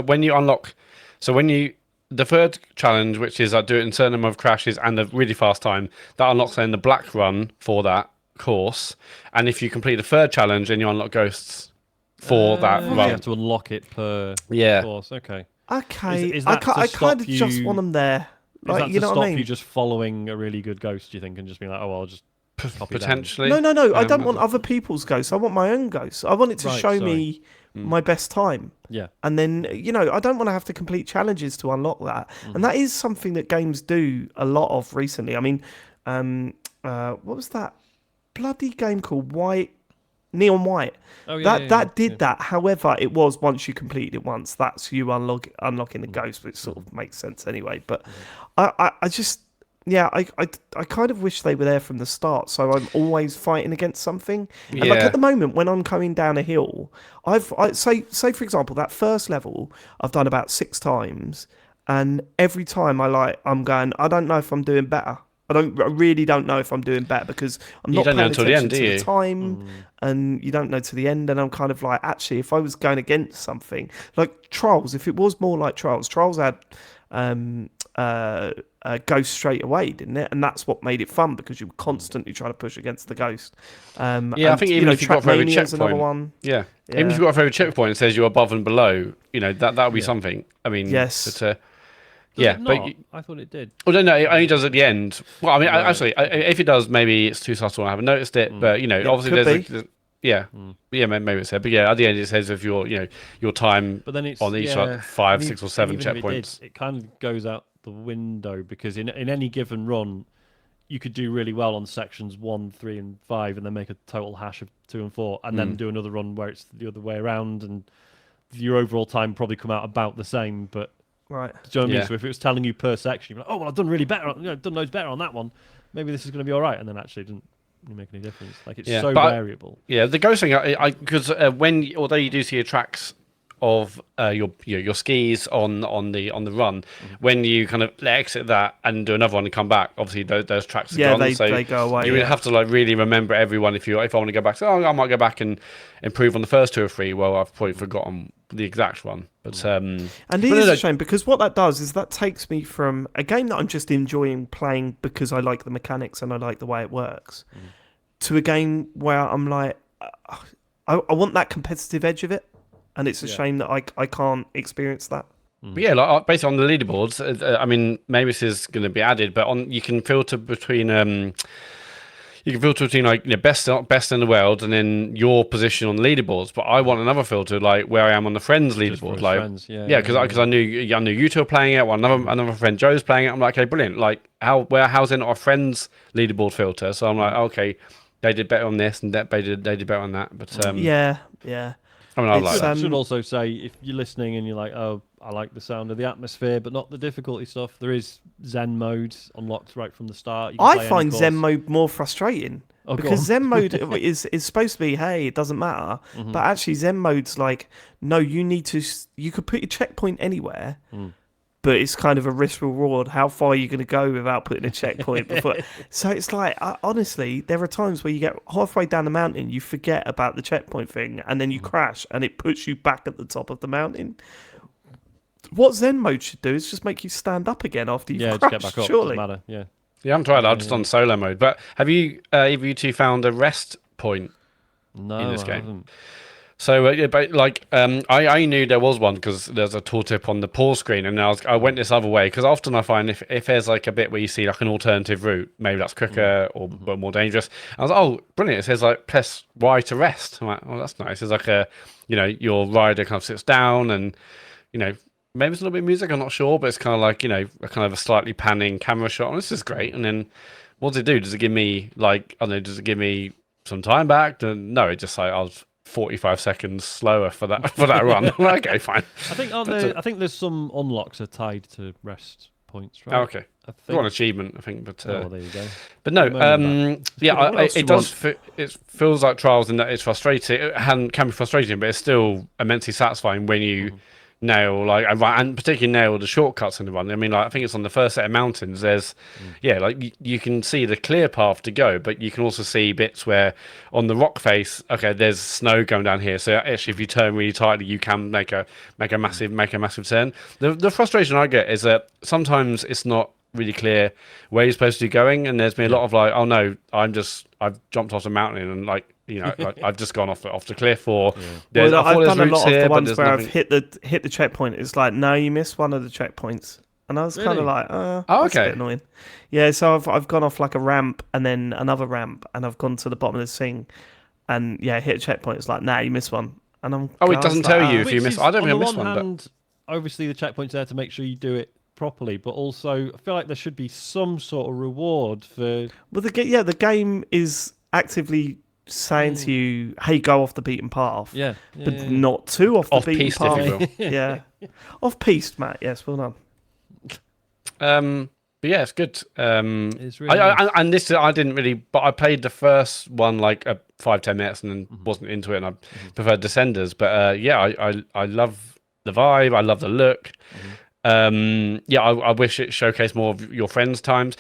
when you unlock, so when you the third challenge, which is do it in a certain number of crashes and a really fast time, that unlocks then the black run for that course. And if you complete the third challenge, then you unlock ghosts for that You run. have to unlock it per Yeah. course. Okay. Okay, Is I that to kind of stop just you- want them there. Is Like, that you to know stop what I mean? you just following a really good ghost, do you think, and just being like, oh, well, I'll just copy it down? Potentially. No. I don't want other people's ghosts. I want my own ghosts. I want it to Right, show sorry. me my best time. Yeah. And then, I don't want to have to complete challenges to unlock that. And that is something that games do a lot of recently. I mean, what was that bloody game called? Neon White. Oh, yeah. That did that. However, it was once you completed it once, that's you unlocking the ghost, which sort of makes sense anyway. But I just... Yeah, I kind of wish they were there from the start, so I'm always fighting against something. And like Yeah. at the moment, when I'm coming down a hill, say for example, that first level I've done about 6 times, and every time I'm going, I don't know if I'm doing better. I really don't know if I'm doing better because I'm You not don't know paying until the attention end, do to you? the time, and you don't know to the end. And I'm kind of like, actually, if I was going against something like Trials, if it was more like Trials had ghost straight away, didn't it? And that's what made it fun because you were constantly trying to push against the ghost. I think even if you got for every Trackmania's another checkpoint, one. yeah. Even if you got for every checkpoint, it says you're above and below. That would be something. I mean, Yes. But, Does yeah, it but not? I thought it did. well, no, it only does at the end. Well, I mean, Right. actually, if it does, maybe it's too subtle and I haven't noticed it. But obviously, could yeah, maybe it's there. But yeah, at the end, it says if your time But then it's on each yeah, 5, and 6, or and 7 even if it did, checkpoints. it kind of goes out the window because in any given run, you could do really well on sections 1, 3, and 5, and then make a total hash of 2 and 4, and then do another run where it's the other way around, and your overall time probably come out about the same. But Right. do you know what I mean? Yeah. So if it was telling you per section, you're like, oh well, I've done really better, done loads better on that one. Maybe this is going to be all right, and then actually it didn't really make any difference. Like it's so variable. Yeah, the ghost thing, because although you do see your tracks of your skis on the run, when you kind of exit that and do another one and come back, obviously those tracks are gone. They go away. You would have to like really remember everyone if I want to go back. So I might go back and improve on the first 2 or 3. Well, I've probably forgotten the exact one. But And it is a shame because what that does is that takes me from a game that I'm just enjoying playing because I like the mechanics and I like the way it works, to a game where I'm like, I want that competitive edge of it, and it's a shame that I can't experience that. But yeah, like basically on the leaderboards, I mean, maybe this is going to be added, but you can filter between like best in the world and then your position on the leaderboards. But I want another filter like where I am on the friends leaderboard, like friends, because I knew you two were playing it. Well, another friend Joe's playing it. I'm like, okay, brilliant. Like how's it not a friends leaderboard filter? So I'm like, okay, they did better on this and they did better on that. But Yeah. I mean, I It's, like that. I should also say, if you're listening and you're like, oh, I like the sound of the atmosphere, but not the difficulty stuff, there is Zen mode unlocked right from the start. You can I play any find course. Zen mode more frustrating Oh, go because on. Zen mode is supposed to be, hey, it doesn't matter, but actually Zen mode's like, no, you could put your checkpoint anywhere, but it's kind of a risk reward. How far are you going to go without putting a checkpoint before? So it's like, honestly, there are times where you get halfway down the mountain, you forget about the checkpoint thing, and then you crash, and it puts you back at the top of the mountain. What Zen mode should do is just make you stand up again after you've just crashed, get back up. surely. Doesn't matter. Yeah. Yeah, I haven't tried that. I'm just on solo mode. But have you, either of you two, found a rest point No, in this I game? haven't. So, I knew there was one because there's a tooltip on the pause screen, and I went this other way because often I find if there's like a bit where you see like an alternative route, maybe that's quicker or but more dangerous. I was like, oh, brilliant! It says like press Y to rest. I'm like, oh, that's nice. It's like your rider kind of sits down, and maybe it's a little bit of music. I'm not sure, but it's kind of like a kind of a slightly panning camera shot. And this is great. And then what does it do? Does it give me Does it give me some time back? No, it just like I was 45 seconds slower for that run. Okay, fine. I think there's some unlocks are tied to rest points, right? Oh, okay. I It's one think. achievement, I think, but Oh, there you go. but no, Moment yeah, What else do it you does. It feels like Trials in that it's frustrating. It can be frustrating, but it's still immensely satisfying when you nail and particularly nail the shortcuts in the run. I mean, I think it's on the first set of mountains. There's you can see the clear path to go, but you can also see bits where on the rock face, okay, there's snow going down here. So actually, if you turn really tightly, you can make a massive turn. The frustration I get is that sometimes it's not really clear where you're supposed to be going, and there's been a lot of like, oh no, I've jumped off the mountain and I've just gone off the cliff, or Well, I thought I've done a there's routes lot of here, the but ones there's where nothing. I've hit the checkpoint. It's like, no, you missed one of the checkpoints, and I was kind of Really? like, Oh, that's a okay. bit annoying. Yeah, so I've gone off like a ramp and then another ramp, and I've gone to the bottom of this thing, and hit a checkpoint. It's like, nah, you missed one, and I'm. Oh, it I was doesn't like, tell you if Which you miss. is, I don't think I on the missed one, but hand, obviously the checkpoint's there to make sure you do it properly, but also I feel like there should be some sort of reward for. Well, the game is actively saying to you, hey, go off the beaten path. But not too off the beaten Off-piste, path. if you will. Yeah, off piste, Matt. Yes, well done. But yeah, it's good. It's really nice. And this I didn't really, but I played the first one like 5-10 minutes and then wasn't into it, and I preferred Descenders. But I love the vibe. I love the look. Yeah, I wish it showcased more of your friends' times.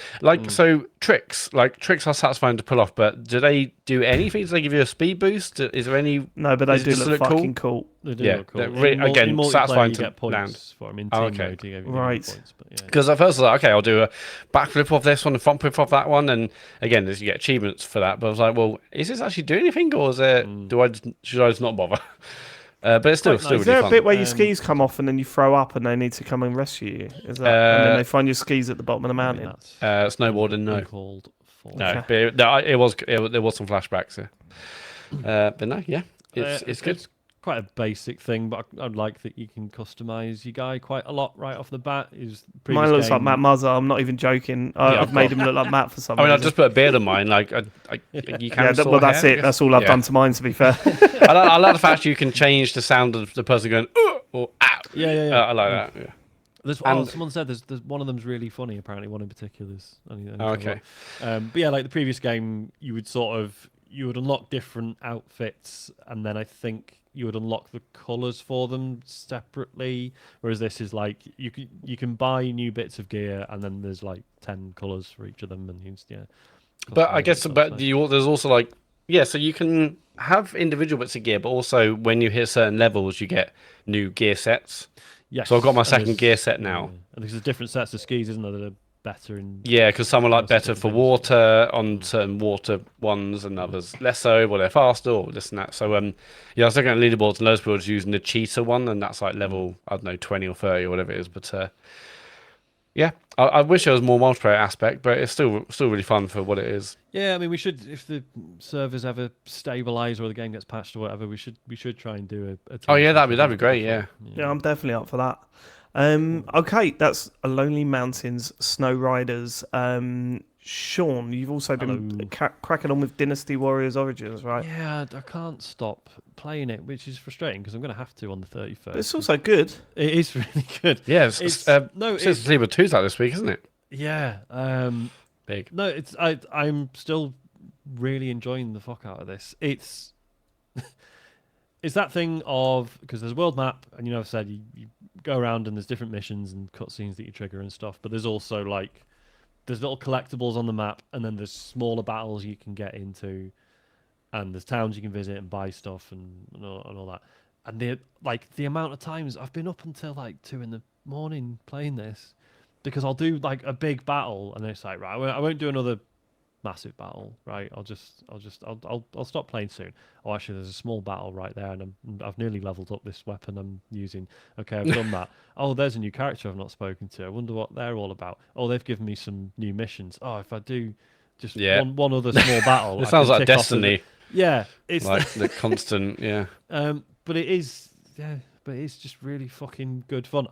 So tricks are satisfying to pull off, but do they do anything? Do they give you a speed boost? Is there any? No, but they Does it do just look fucking cool. They do Yeah, look cool. they're really- in again, in satisfying multiplayer, you to get points land. for them. In Oh, team okay. mode, you get Right. points. But yeah. Because at first I was like, okay, I'll do a backflip off this one, a front flip off that one, and again, you get achievements for that. But I was like, well, is this actually doing anything, or is it? Should I just not bother? But it's still Quite nice. Is really there fun. a bit where your skis come off and then you throw up and they need to come and rescue you? Is that? And then they find your skis at the bottom of the I mean, mountain. that's Snowboarding, no. called for. No, but there was some flashbacks. Yeah. But no, yeah, it's good. It's quite a basic thing, but I'd like that you can customize your guy quite a lot right off the bat. Mine looks like Matt Muzzer. I'm not even joking. I've made him look like Matt for some I mean, reason. I just put a beard on mine. Like, you can. Yeah, well, that's it. That's all I've done to mine, to be fair. I like the fact you can change the sound of the person going or ow. Yeah. I like that. Yeah. There's someone said there's one of them's really funny. Apparently, one in particular is. Okay. But yeah, like the previous game, you would unlock different outfits, and then I think you would unlock the colors for them separately. Whereas this is like you can buy new bits of gear, and then there's like 10 colors for each of them, and But I guess, there's also like, so you can have individual bits of gear, but also when you hit certain levels, you get new gear sets. Yes. So I've got my and second gear set now. And there's different sets of skis, isn't there, that are better in. Yeah, because some are like better certain for things. water on certain water ones, and others less so, but they're faster or this and that. So I was looking at leaderboards, and those people are just using the cheetah one, and that's like level 20 or 30 or whatever it is. But yeah, I wish there was more multiplayer aspect, but it's still really fun for what it is. Yeah, I mean, we should, if the servers ever stabilize or the game gets patched or whatever, we should try and do a Oh yeah, that'd be great. Yeah. Yeah, I'm definitely up for that. Okay, that's A Lonely Mountains, Snow Riders. Sean, you've also been cracking on with Dynasty Warriors Origins, right? Yeah, I can't stop playing it, which is frustrating because I'm going to have to on the 31st. But it's also good. It is really good. Yeah, It's Sleeper 2's out this week, isn't it? yeah. Big. No, I'm still really enjoying the fuck out of this. It's that thing of, because there's a world map, and I've said you go around and there's different missions and cutscenes that you trigger and stuff, but there's also like there's little collectibles on the map, and then there's smaller battles you can get into, and there's towns you can visit and buy stuff and all that. And the amount of times I've been up until like 2 a.m. playing this, because I'll do like a big battle, and then it's like, right, I won't do another massive battle, right? I'll stop playing soon. Oh, actually, there's a small battle right there, and I've nearly leveled up this weapon I'm using. Okay, I've done that. Oh, there's a new character I've not spoken to. I wonder what they're all about. Oh, they've given me some new missions. Oh, if I do just one other small battle, It I sounds can like tick off Destiny. Yeah, it's Like the constant, yeah. but it is, but it's just really fucking good fun.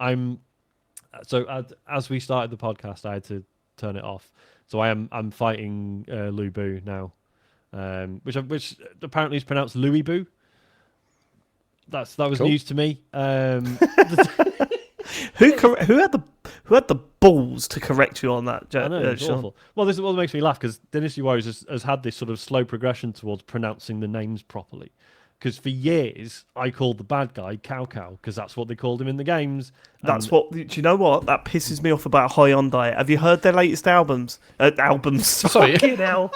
As we started the podcast, I had to turn it off. So I'm fighting Lu Bu now, which apparently is pronounced Louis Bu. That was Cool. news to me. Who had the balls to correct you on that? I know, it's Sean? awful. Well, this is what makes me laugh, because Dynasty Warriors has had this sort of slow progression towards pronouncing the names properly. Because for years, I called the bad guy Cow Cow, because that's what they called him in the games. That's what. Do you know what? That pisses me off about Hyundai. Have you heard their latest albums? Sorry. Fucking hell.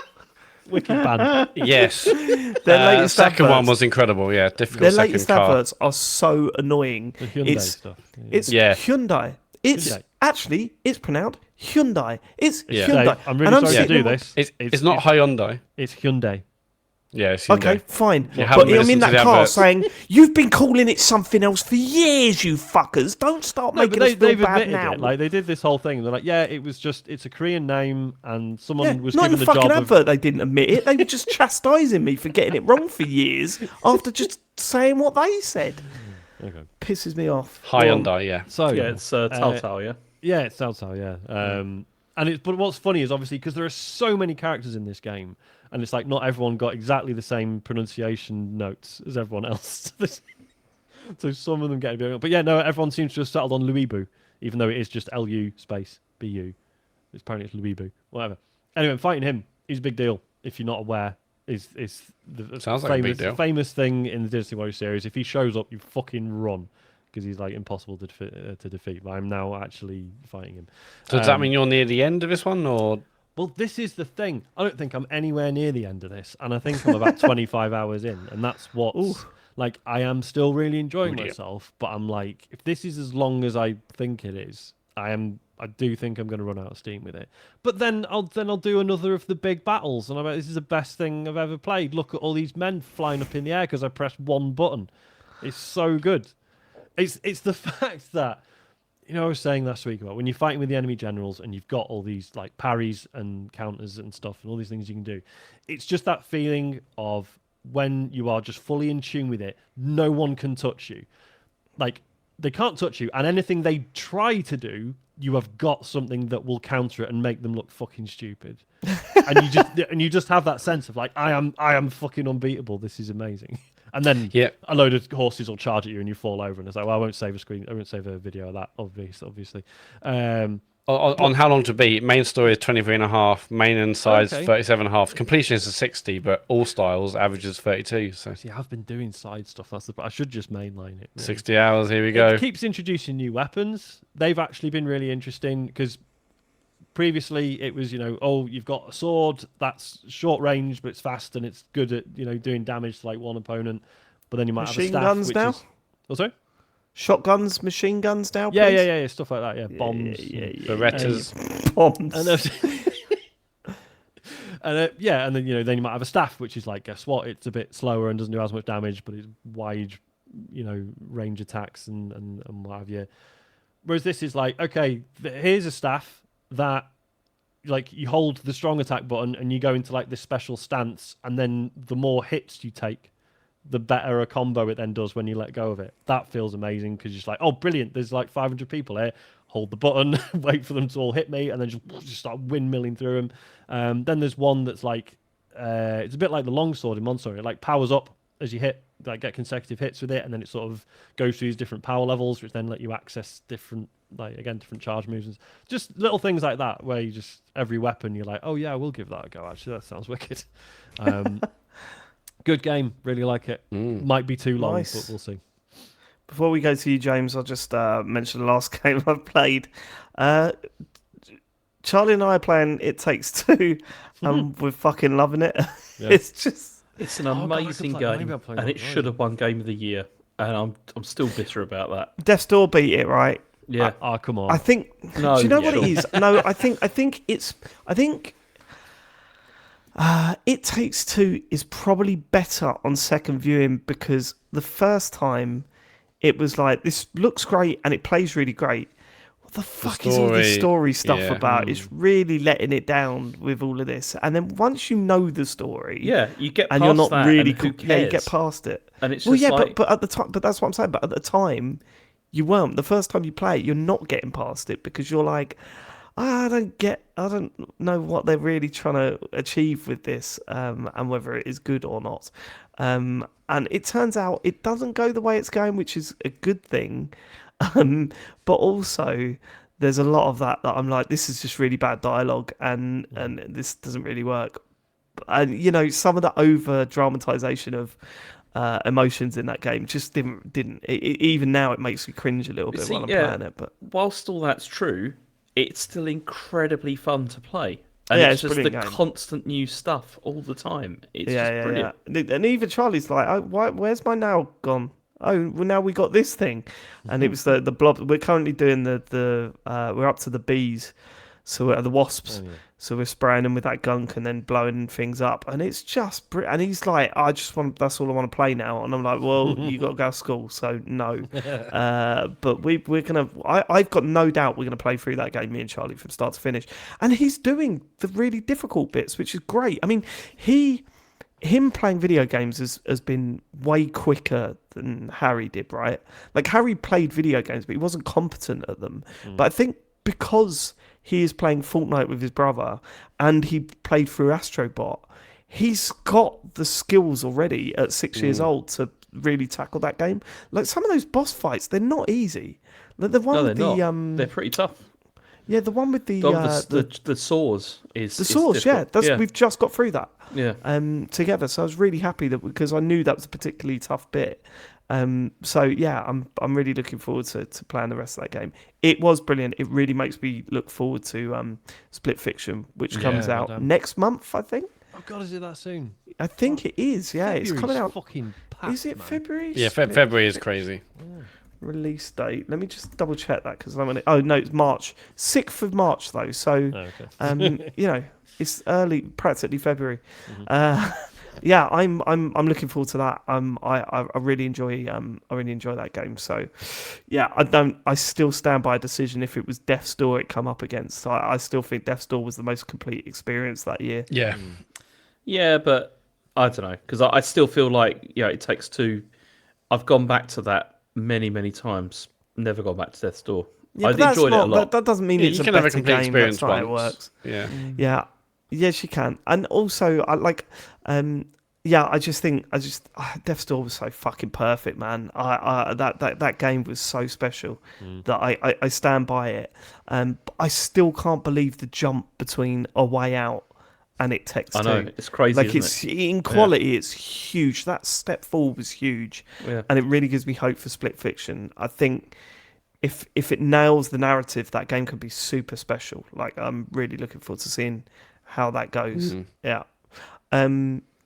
Wicked band. Yes. Their latest second adverts, one was incredible, yeah. Difficult Their second latest car. adverts are so annoying. The Hyundai It's stuff. Yeah. It's Yeah. Hyundai. It's Hyundai. actually it's pronounced Hyundai. It's Yeah. Hyundai. Dave, I'm really And sorry to sitting do there- this. It's not Hyundai. It's Hyundai. Yeah, it's Okay, Hyundai. fine. You But haven't I'm in listened to that the car advert. saying, you've been calling it something else for years, you fuckers. Don't start No, making but us feel they've bad admitted now. it. Like, they did this whole thing. They're like, yeah, it's a Korean name, and someone Yeah, was not in given the the fucking job advert they didn't admit it. They were just chastising me for getting it wrong for years after just saying what they said. Okay. Pisses me off. Hyundai, yeah. So Yeah, it's Telltale, yeah. yeah, it's Telltale, yeah. But what's funny is obviously because there are so many characters in this game, and it's like not everyone got exactly the same pronunciation notes as everyone else. So some of them get a bit. But yeah, no, everyone seems to have settled on Louis Bu, even though it is just LU space BU. Apparently it's Louis Bu. Whatever. Anyway, fighting him is a big deal. If you're not aware, is the Sounds like a big deal. famous thing in the Dynasty Warriors series. If he shows up, you fucking run, because he's like impossible to defeat. But I'm now actually fighting him. So does that mean you're near the end of this one, or? Well, this is the thing. I don't think I'm anywhere near the end of this, and I think I'm about 25 hours in, and that's what's like. I am still really enjoying myself, but I'm like, if this is as long as I think it is, I do think I'm going to run out of steam with it. But then I'll do another of the big battles, and I'm like, this is the best thing I've ever played. Look at all these men flying up in the air because I pressed one button. It's so good. It's the fact that, you know, I was saying last week about when you're fighting with the enemy generals and you've got all these like parries and counters and stuff and all these things you can do. It's just that feeling of when you are just fully in tune with it, no one can touch you. Like, they can't touch you, and anything they try to do, you have got something that will counter it and make them look fucking stupid. and you just have that sense of like, I am fucking unbeatable. This is amazing. And then a load of horses will charge at you and you fall over, and it's like, well, I won't save a video of that, obviously. On how long to beat, main story is 23 and a half, main and sides 37 and a half. Completion is a 60, but all styles averages 32. So see, I've been doing side stuff. I should just mainline it. Really. 60 hours. Here we go. It keeps introducing new weapons. They've actually been really interesting because previously it was, you've got a sword that's short range, but it's fast and it's good at, doing damage to like one opponent. But then you might have a staff. Machine guns now? Oh, sorry? Shotguns, machine guns now, please? Yeah, stuff like that. Yeah, bombs, Berettas, bombs. And then then you might have a staff, which is like, guess what? It's a bit slower and doesn't do as much damage, but it's wide, range attacks and what have you. Whereas this is like, okay, here's a staff that, like, you hold the strong attack button and you go into like this special stance, and then the more hits you take, the better a combo it then does when you let go of it. That feels amazing because you're just like, oh, brilliant, there's like 500 people here. Hold the button, wait for them to all hit me, and then just start windmilling through them. Then there's one that's like, it's a bit like the longsword in Monster. It like powers up as you hit, like get consecutive hits with it, and then it sort of goes through these different power levels, which then let you access different charge moves. Just little things like that where you just, every weapon you're like, oh yeah, I will give that a go. Actually, that sounds wicked. Good game, really like it. Might be too long, but we'll see. Before we go to you, James, I'll just mention the last game I've played. Charlie and I are playing It Takes Two, and we're fucking loving it. Yeah. It's an amazing game, and it should have won Game of the Year, and I'm still bitter about that. Death's Door beat it, right? Yeah. Come on. I think. No, do you know what it is? No, I think It Takes Two is probably better on second viewing because the first time it was like, this looks great and it plays really great. What the fuck is all this story stuff about? It's really letting it down with all of this. And then once you know the story, you get past and you're not that, really and who you get cares? past it. And it's just but at the time, but that's what I'm saying. But at the time, you weren't. The first time you play it, you're not getting past it because you're like, I don't know what they're really trying to achieve with this, and whether it is good or not. And it turns out it doesn't go the way it's going, which is a good thing. But also there's a lot of that I'm like, this is just really bad dialogue, and this doesn't really work. And some of the over dramatization of emotions in that game just didn't. Even now it makes me cringe a little bit while I'm playing it. But whilst all that's true, it's still incredibly fun to play. And yeah, it's just the game. constant new stuff all the time. It's just brilliant. Yeah. And even Charlie's like, oh, where's my nail gone? Oh, well, now we got this thing. And it was the blob. We're currently doing we're up to the bees. So we're the wasps. Oh, yeah. So we're spraying them with that gunk and then blowing things up. And it's just and he's like, that's all I want to play now. And I'm like, well, you got to go to school, so no. But we're going to, I've got no doubt we're going to play through that game, me and Charlie, from start to finish. And he's doing the really difficult bits, which is great. I mean, him playing video games has been way quicker than Harry did, right? Like, Harry played video games, but he wasn't competent at them. But I think because he is playing Fortnite with his brother and he played through Astrobot, he's got the skills already at 6 years old to really tackle that game. Like, some of those boss fights, they're not easy. Like the one they're not. They're pretty tough. Yeah, the one with the The saws is the source. Yeah, difficult. we've just got through that. Yeah. Together. So I was really happy that because I knew that was a particularly tough bit. So yeah, I'm really looking forward to playing the rest of that game. It was brilliant. It really makes me look forward to Split Fiction, which comes well out done. next month, I think. Oh God, is it that soon? I think it is. Yeah, it's coming February's out. Fucking packed, Is it man. February? Yeah, Split February is crazy. Release date. Let me just double check that because I'm gonna. Oh no, it's March. 6th of March though. So Oh, okay. it's early, practically February. Mm-hmm. Yeah, I'm looking forward to that. I really enjoy that game. So yeah, I still stand by a decision. If it was Death's Door it come up against, I still think Death's Door was the most complete experience that year. Yeah. Yeah, but I don't know because I still feel like it takes two. I've gone back to that many times. Never gone back to Death's Door. Yeah, I but that's enjoyed it a not, lot. that doesn't mean Yeah, it's you a can have a better complete game. experience That's not how it once. works. Yeah. Yeah, yes, you can. And also, I just think Death's Door was so fucking perfect, man. That game was so special that I stand by it. But I still can't believe the jump between A Way Out and It Takes Two. I know it's crazy. Like isn't it? in quality, it's huge. That step forward was huge, and it really gives me hope for Split Fiction. I think if it nails the narrative, that game could be super special. Like I'm really looking forward to seeing how that goes. Yeah.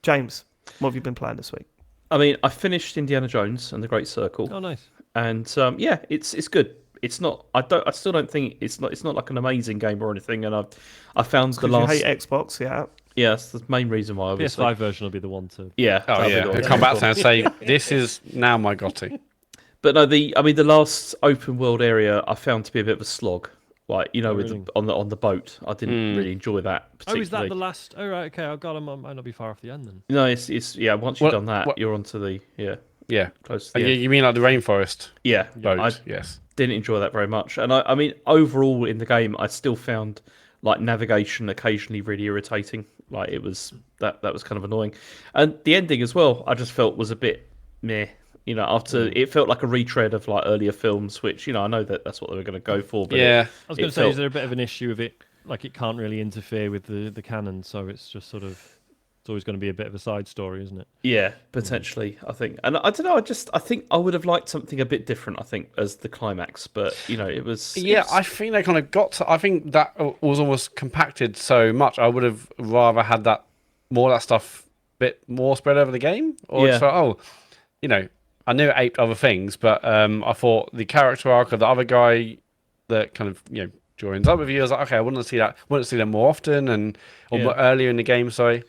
James, what have you been playing this week? I mean, I finished Indiana Jones and the Great Circle, Oh, nice. and it's good. It's not. I still don't think it's not like an amazing game or anything. And I found the 'Cause last. you hate Xbox, yeah. Yeah, that's the main reason why. Obviously. PS5 version will be the one to. Yeah. Oh that'll be yeah. the one. He'll come back and say, "This is now my Gotti." But no, the last open world area I found to be a bit of a slog. Like with really? on the boat, I didn't really enjoy that Oh, particularly. is that the last? Oh, right. Okay. I got him. I might not be far off the end then. No, it's once you've done that, you're onto the Yeah. close to the end. You mean like the rainforest Yeah, boat? I Yes. didn't enjoy that very much. And I mean, overall in the game, I still found like navigation occasionally really irritating. Like it was that was kind of annoying, and the ending as well. I just felt was a bit meh. After it felt like a retread of like earlier films, which I know that's what they were going to go for. But Yeah. I was going to say, is there a bit of an issue with it? Like it can't really interfere with the canon, so it's just sort of. It's always going to be a bit of a side story, isn't it? Yeah, potentially. I think, and I don't know. I think I would have liked something a bit different. I think as the climax, but it was. Yeah, I think they kind of got to. I think that was almost compacted so much. I would have rather had that more of that stuff bit more spread over the game. Or Yeah. it's like, I knew it aped other things, but I thought the character arc of the other guy that kind of joins up with you. I was like, okay, I want to see that. I want to see them more often or more earlier in the game. Sorry.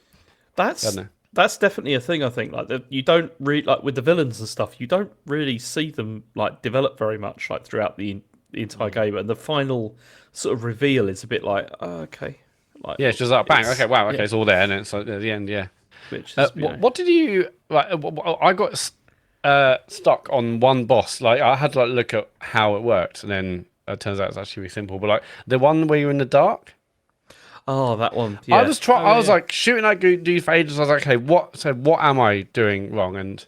That's definitely a thing. I think you don't really like with the villains and stuff. You don't really see them like develop very much like throughout the entire game, and the final sort of reveal is a bit like, oh, okay, like Yeah, it's just like bang. Okay, wow. Okay, yeah. it's all there, and it's like at the end. Yeah. Which is, What did you like? I got stuck on one boss. Like I had to look at how it worked, and then it turns out it's actually really simple. But like the one where you're in the dark. Oh, that one. Yeah. I was like shooting that dude for ages. I was like, okay, what am I doing wrong? And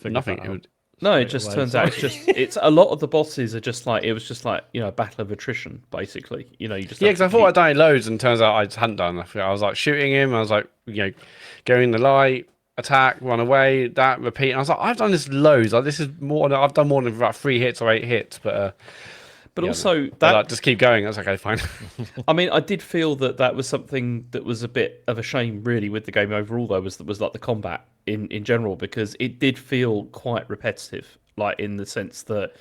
nothing. No, it just turns out it's a lot of the bosses are just like it was just like a battle of attrition basically. You just because I thought I'd done it loads, and turns out I just hadn't done enough. I was like shooting him. I was like going in the light, attack, run away, that repeat. And I was like, I've done this loads. Like this is more. I've done more than about 3 hits or 8 hits, but. But also that just keep going. That's okay, fine. I mean, I did feel that was something that was a bit of a shame, really, with the game overall. Though was like the combat in general, because it did feel quite repetitive, like in the sense that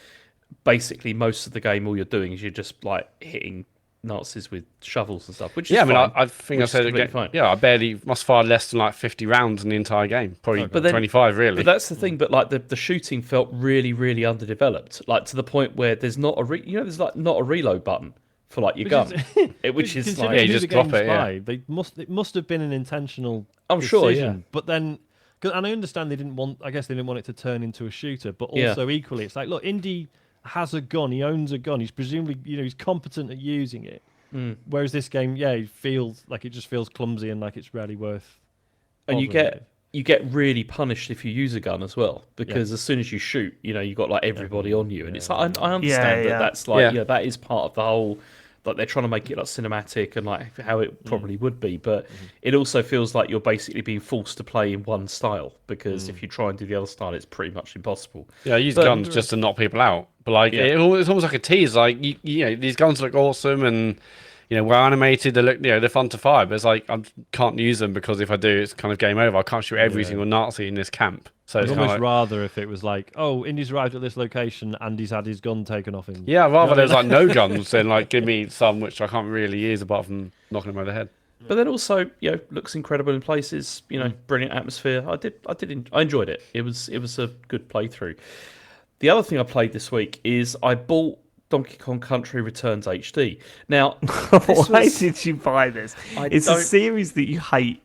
basically most of the game, all you're doing is you're just like hitting Nazis with shovels and stuff. Which is fine, I think I said it again. Fine. Yeah, I barely must fire less than like 50 rounds in the entire game. Probably But then- 25 really. But that's the thing. But like the shooting felt really, really underdeveloped. Like to the point where there's not there's like not a reload button for like your gun, which is considering like you who just the drop game's it, yeah. by, it must have been an intentional. I'm sure, decision. yeah. But then, and I understand they didn't want. I guess they didn't want it to turn into a shooter. But Yeah. also equally, it's like, look, Indy has a gun. He owns a gun. He's presumably, he's competent at using it. Whereas this game, it feels like it just feels clumsy and like it's really worth. And you bothering get with. you get really punished if you use a gun as well, because as soon as you shoot, you got like everybody on you, and it's like I understand that that's like that is part of the whole. Like they're trying to make it like cinematic and like how it probably would be, but it also feels like you're basically being forced to play in one style, because if you try and do the other style, it's pretty much impossible. Yeah, I use guns just to knock people out, but like it's almost like a tease. Like these guns look awesome, and we're animated. They look, they're fun to fire, but it's like I can't use them because if I do, it's kind of game over. I can't shoot every single Nazi in this camp. So I'd it's almost rather if it was like, oh, Indy's arrived at this location and he's had his gun taken off him. Yeah, rather there's like no guns than like give me some which I can't really use apart from knocking them over the head. But then also, looks incredible in places. Brilliant atmosphere. I enjoyed it. It was a good playthrough. The other thing I played this week is I bought Donkey Kong Country Returns HD. Now, why did you buy this? It's a series that you hate.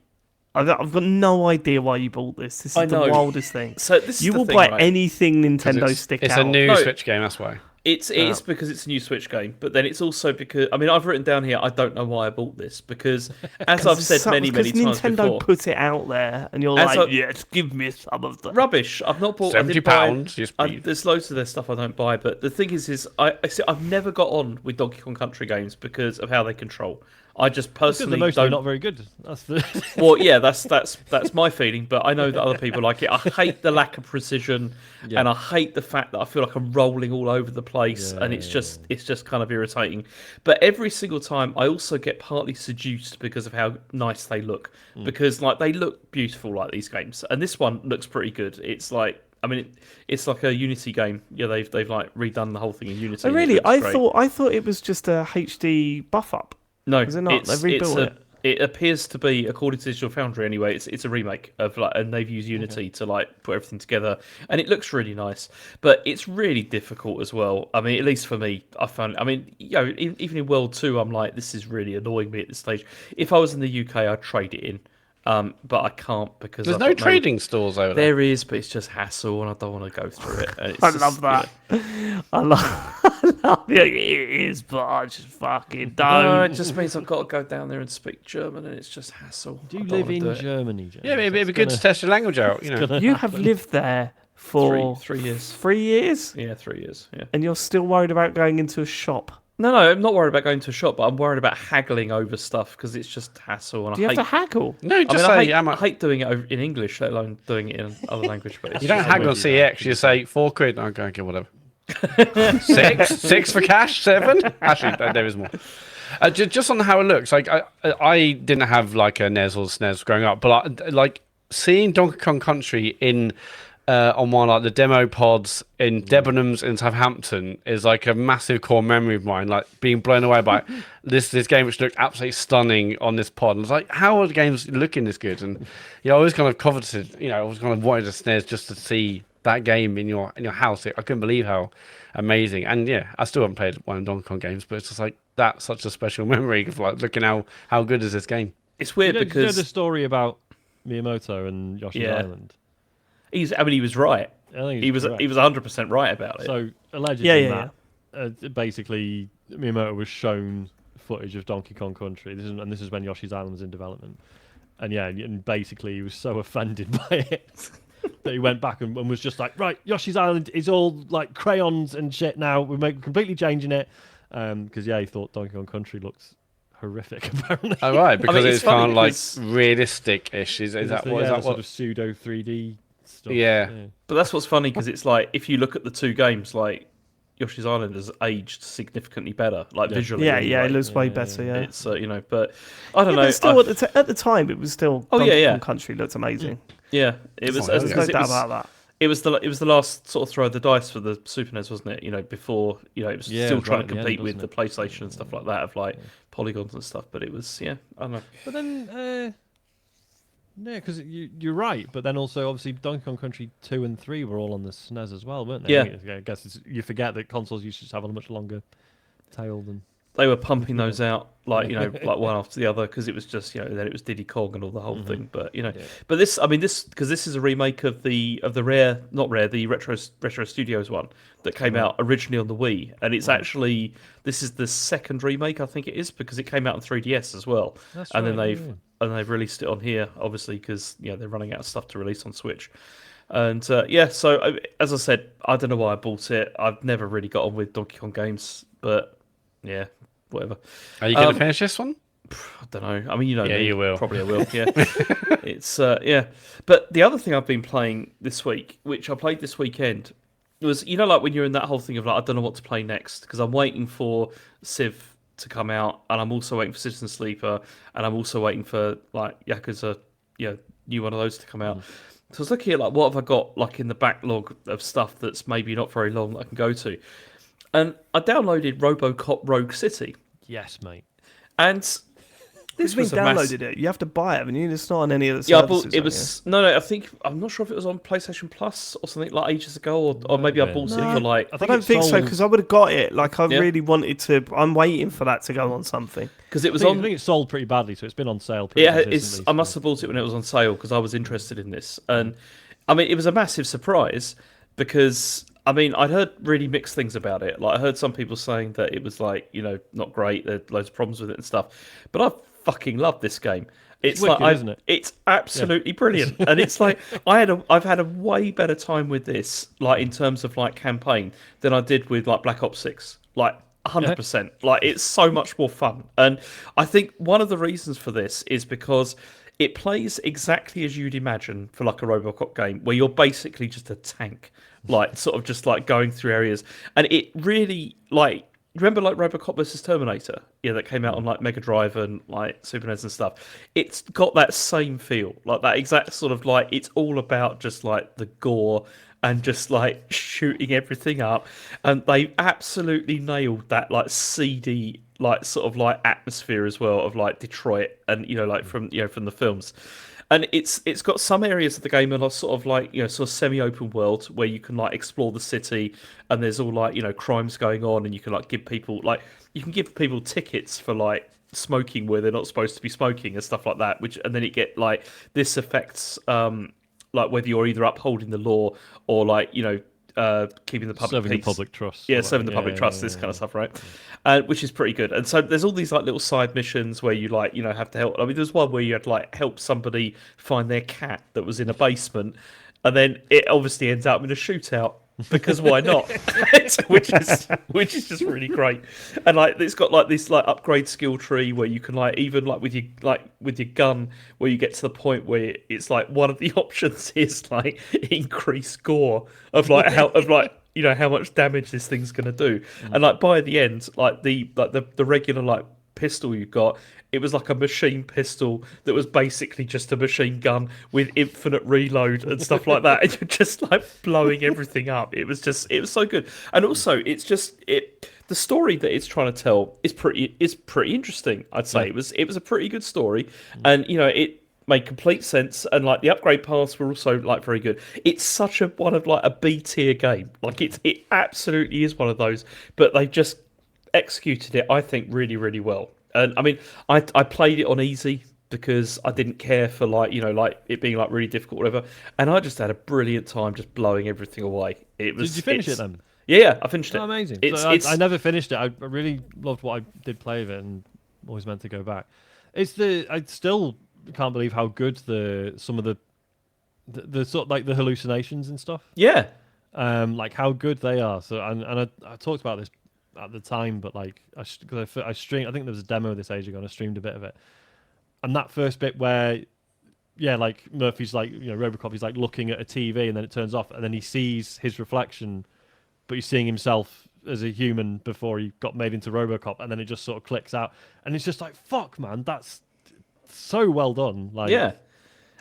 I've got no idea why you bought this. This is the wildest thing. So this you is will the buy thing, right? anything Nintendo stick out. It's a new Switch game, that's why. It is because it's a new Switch game, but then it's also because I've written down here I don't know why I bought this, because as I've said many times Nintendo before, put it out there, and you're like, yes, give me some of that. Rubbish. I've not bought £70. There's loads of their stuff I don't buy, but the thing is I've never got on with Donkey Kong Country games because of how they control. I just personally they're mostly don't. Not very good. That's the. Well, yeah, that's my feeling, but I know that other people like it. I hate the lack of precision, and I hate the fact that I feel like I'm rolling all over the place, and it's just kind of irritating. But every single time, I also get partly seduced because of how nice they look, because like they look beautiful, like these games, and this one looks pretty good. It's like. It's like a Unity game. Yeah, they've like redone the whole thing in Unity. Oh, really? I thought it was just a HD buff up. No, is it not? They've rebuilt it. It appears to be, according to Digital Foundry anyway, it's a remake of and they've used Unity to like put everything together, and it looks really nice. But it's really difficult as well. At least for me, I found. Even in World 2, I'm like, this is really annoying me at this stage. If I was in the UK, I'd trade it in. But I can't because there's no trading stores over there. There is, but it's just hassle, and I don't want to go through it. I love that. I love it. It is, but I just fucking don't. No, it just means I've got to go down there and speak German, and it's just hassle. Do you live in Germany, James? Yeah, it'd be good to test your language out. You have lived there for 3 years. 3 years? Yeah, 3 years. Yeah. And you're still worried about going into a shop? No, I'm not worried about going to a shop, but I'm worried about haggling over stuff because it's just hassle. And Do you have to haggle? No, just say I hate doing it in English, let alone doing it in other language. But you don't haggle on CX. You say £4. Okay, whatever. 6 for cash. 7. Actually, there is more. Just on how it looks, like I didn't have like a NES or SNES growing up, but like seeing Donkey Kong Country in. On one like the demo pods in Debenhams in Southampton is like a massive core memory of mine, like being blown away by this game which looked absolutely stunning on this pod. And I was like, how are the games looking this good? And I always kind of coveted, I was kind of wanted a SNES just to see that game in your house. I couldn't believe how amazing. And yeah, I still haven't played one of the Donkey Kong games, but it's just like that's such a special memory of like looking how good is this game. It's weird because you know the story about Miyamoto and Yoshi's Island. He was right. He was 100% right about it. So allegedly, basically Miyamoto was shown footage of Donkey Kong Country. This is when Yoshi's Island was in development, and basically he was so offended by it that he went back and was just like, right, Yoshi's Island is all like crayons and shit now. We're completely changing it because he thought Donkey Kong Country looks horrific apparently. Oh right, because it's kind of like realistic-ish. Is that what sort of pseudo 3D? Stuff. Yeah, but that's what's funny because it's like if you look at the two games, like Yoshi's Island has aged significantly better, like visually. It looks way better. Yeah, it's but I don't know. But still, at the time, it was still. Donkey Kong Country looked amazing. Yeah, it was. There's no doubt about that. It was the last sort of throw of the dice for the Super NES, wasn't it? Before it was still trying to compete with the PlayStation and stuff like that of like polygons and stuff. But it was I don't know. But then. Yeah, because you're right, but then also obviously Donkey Kong Country 2 and 3 were all on the SNES as well, weren't they? Yeah. I guess you forget that consoles used to have a much longer tail than... They were pumping those out like like one after the other because it was just then it was Diddy Kong and all the whole thing. But but this because this is a remake of the the Retro Studios one that came out originally on the Wii, and it's actually this is the second remake I think it is because it came out on 3DS as well. That's and right, then and they've released it on here, obviously, because they're running out of stuff to release on Switch. And so as I said, I don't know why I bought it. I've never really got on with Donkey Kong games, but yeah, whatever. Are you going to finish this one? I don't know. I mean, Yeah, me. you will. Probably I will. Yeah, it's yeah. But the other thing I've been playing this week, which I played this weekend, was like when you're in that whole thing of like I don't know what to play next because I'm waiting for Civ to come out, and I'm also waiting for Citizen Sleeper, and I'm also waiting for like Yakuza, new one of those to come out. So I was looking at like what have I got like in the backlog of stuff that's maybe not very long that I can go to, and I downloaded Robocop Rogue City, Yes, mate. and This was been a downloaded it. You have to buy it, haven't you? It's not on any of the yeah, I services. bought it was no. I think I'm not sure if it was on PlayStation Plus or something like ages ago, or maybe I bought it for like. I don't think so sold- because I would have got it. Like I Yeah. really wanted to. I'm waiting for that to go on something. Because it was I on. think it's sold pretty badly, so it's been on sale pretty Yeah, consistently. I must have bought it when it was on sale because I was interested in this, and I mean it was a massive surprise because I mean I'd heard really mixed things about it. Like I heard some people saying that it was like not great, there loads of problems with it and stuff, but I fucking love this game. It's wicked, like isn't it? It's absolutely brilliant, and it's like I've had a way better time with this, like in terms of like campaign, than I did with like Black Ops 6. Like 100%. Like it's so much more fun, and I think one of the reasons for this is because it plays exactly as you'd imagine for like a Robocop game, where you're basically just a tank, like sort of just like going through areas, and it really like. Remember, like Robocop versus Terminator, that came out on like Mega Drive and like Super NES and stuff. It's got that same feel, like that exact sort of like it's all about just like the gore and just like shooting everything up, and they absolutely nailed that like seedy like sort of like atmosphere as well of like Detroit and like from from the films. And it's got some areas of the game that are sort of like sort of semi-open world where you can like explore the city, and there's all like crimes going on, and you can like give people tickets for like smoking where they're not supposed to be smoking and stuff like that. And then it get like this affects like whether you're either upholding the law or like keeping the public Serving peace. the public trust. Yeah, serving the public trust, this kind of stuff, right? Which is pretty good. And so there's all these like little side missions where you like have to help. I mean, there's one where you had to like help somebody find their cat that was in a basement, and then it obviously ends up in a shootout because why not? which is just really great. And like it's got like this like upgrade skill tree where you can like even like with your gun where you get to the point where it's like one of the options is like increase gore of like how much damage this thing's gonna do. And like by the end, like the regular like pistol you got, it was like a machine pistol that was basically just a machine gun with infinite reload and stuff like that, and you're just like blowing everything up. It was so good. And also the story that it's trying to tell is pretty interesting, I'd say. It was a pretty good story, and it made complete sense, and like the upgrade paths were also like very good. It's such a one of like a B tier game. Like it absolutely is one of those, but they've just executed it, I think, really, really well. And I mean, I played it on easy because I didn't care for like like it being like really difficult, or whatever. And I just had a brilliant time just blowing everything away. Did you finish it then? Yeah, I finished it. Oh, amazing. It's, I never finished it. I really loved what I did play of it, and always meant to go back. I still can't believe how good some of the sort of like the hallucinations and stuff. Yeah. Like how good they are. So and I talked about this at the time, but like I streamed. I think there was a demo of this age ago, and I streamed a bit of it. And that first bit where, like Murphy's like Robocop, he's like looking at a TV, and then it turns off, and then he sees his reflection, but he's seeing himself as a human before he got made into Robocop, and then it just sort of clicks out, and it's just like fuck, man, that's so well done. Like yeah.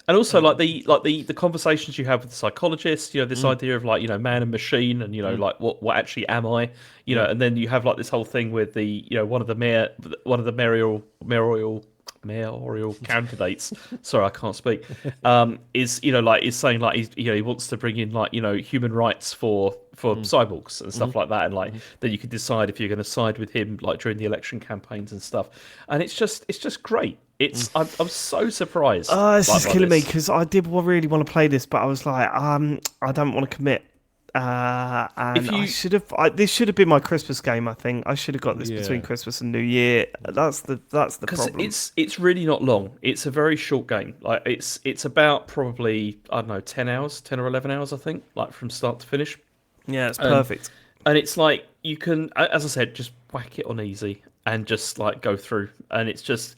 And also, like the conversations you have with the psychologist, this idea of like man and machine, and like what actually am I, and then you have like this whole thing with the one of the mayoral candidates. Sorry, I can't speak. Is saying like he wants to bring in like human rights for cyborgs and stuff like that, and like then you can decide if you're going to side with him like during the election campaigns and stuff. And it's just great. I'm so surprised. This is killing me because I did really want to play this, but I was like, I don't want to commit And you- I should have. This should have been my Christmas game. I think I should have got this between Yeah. Christmas and New Year. That's the Because problem. it's really not long. It's a very short game. Like it's about probably, I don't know, 10 hours, 10 or 11 hours, I think, like from start to finish. Yeah, it's perfect. And it's like you can, as I said, just whack it on easy and just like go through, and it's just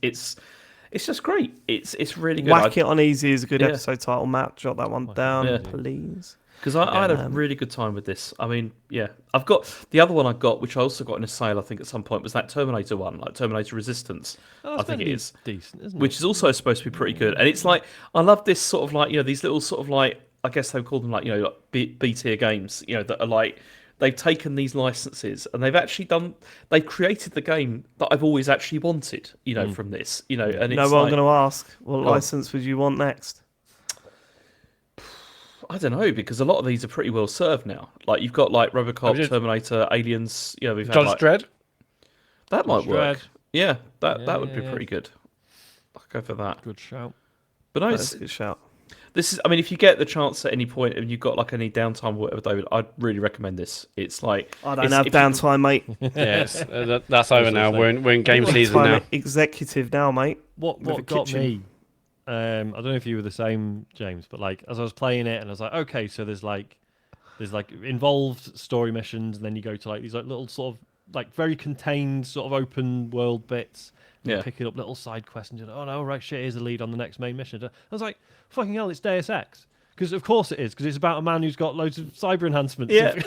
great. It's really good. Whack it on easy is a good Yeah. episode title. Matt, jot that one down, Yeah. please. Because I had a really good time with this. I mean, yeah, I've got the other one I got, which I also got in a sale, I think, at some point, was that Terminator one, like Terminator Resistance. Oh, I think it is, decent, isn't which it? is also supposed to be pretty good. And it's like I love this sort of like these little sort of like, I guess they would call them like like B tier games, that are like they've taken these licenses and they've created the game that I've always actually wanted, from this, and it's No, what I'm like, going to ask, what Go on. license would you want next? I don't know, because a lot of these are pretty well served now. Like you've got like Robocop, just- Terminator, Aliens. We've had Judge like, Dredd. that might Judge work. Dredd. Yeah, that Yeah, would be yeah. pretty good. I'll go for that. Good shout. But no, That's a good shout. this is. I mean, if you get the chance at any point and you've got like any downtime or whatever, David, I'd really recommend this. It's like I don't it's- have if you- downtime, mate. Yes, that's over now. We're in game season I'm now. an executive now, mate. What With a got kitchen. me? I don't know if you were the same, James, but like as I was playing it, and I was like, okay, so there's like involved story missions, and then you go to like these like little sort of like very contained sort of open world bits. And Yeah. you're picking up little side quests and you're like, oh no, right, shit, here's the lead on the next main mission. I was like, fucking hell, it's Deus Ex. Because of course it is, because it's about a man who's got loads of cyber enhancements. Yeah.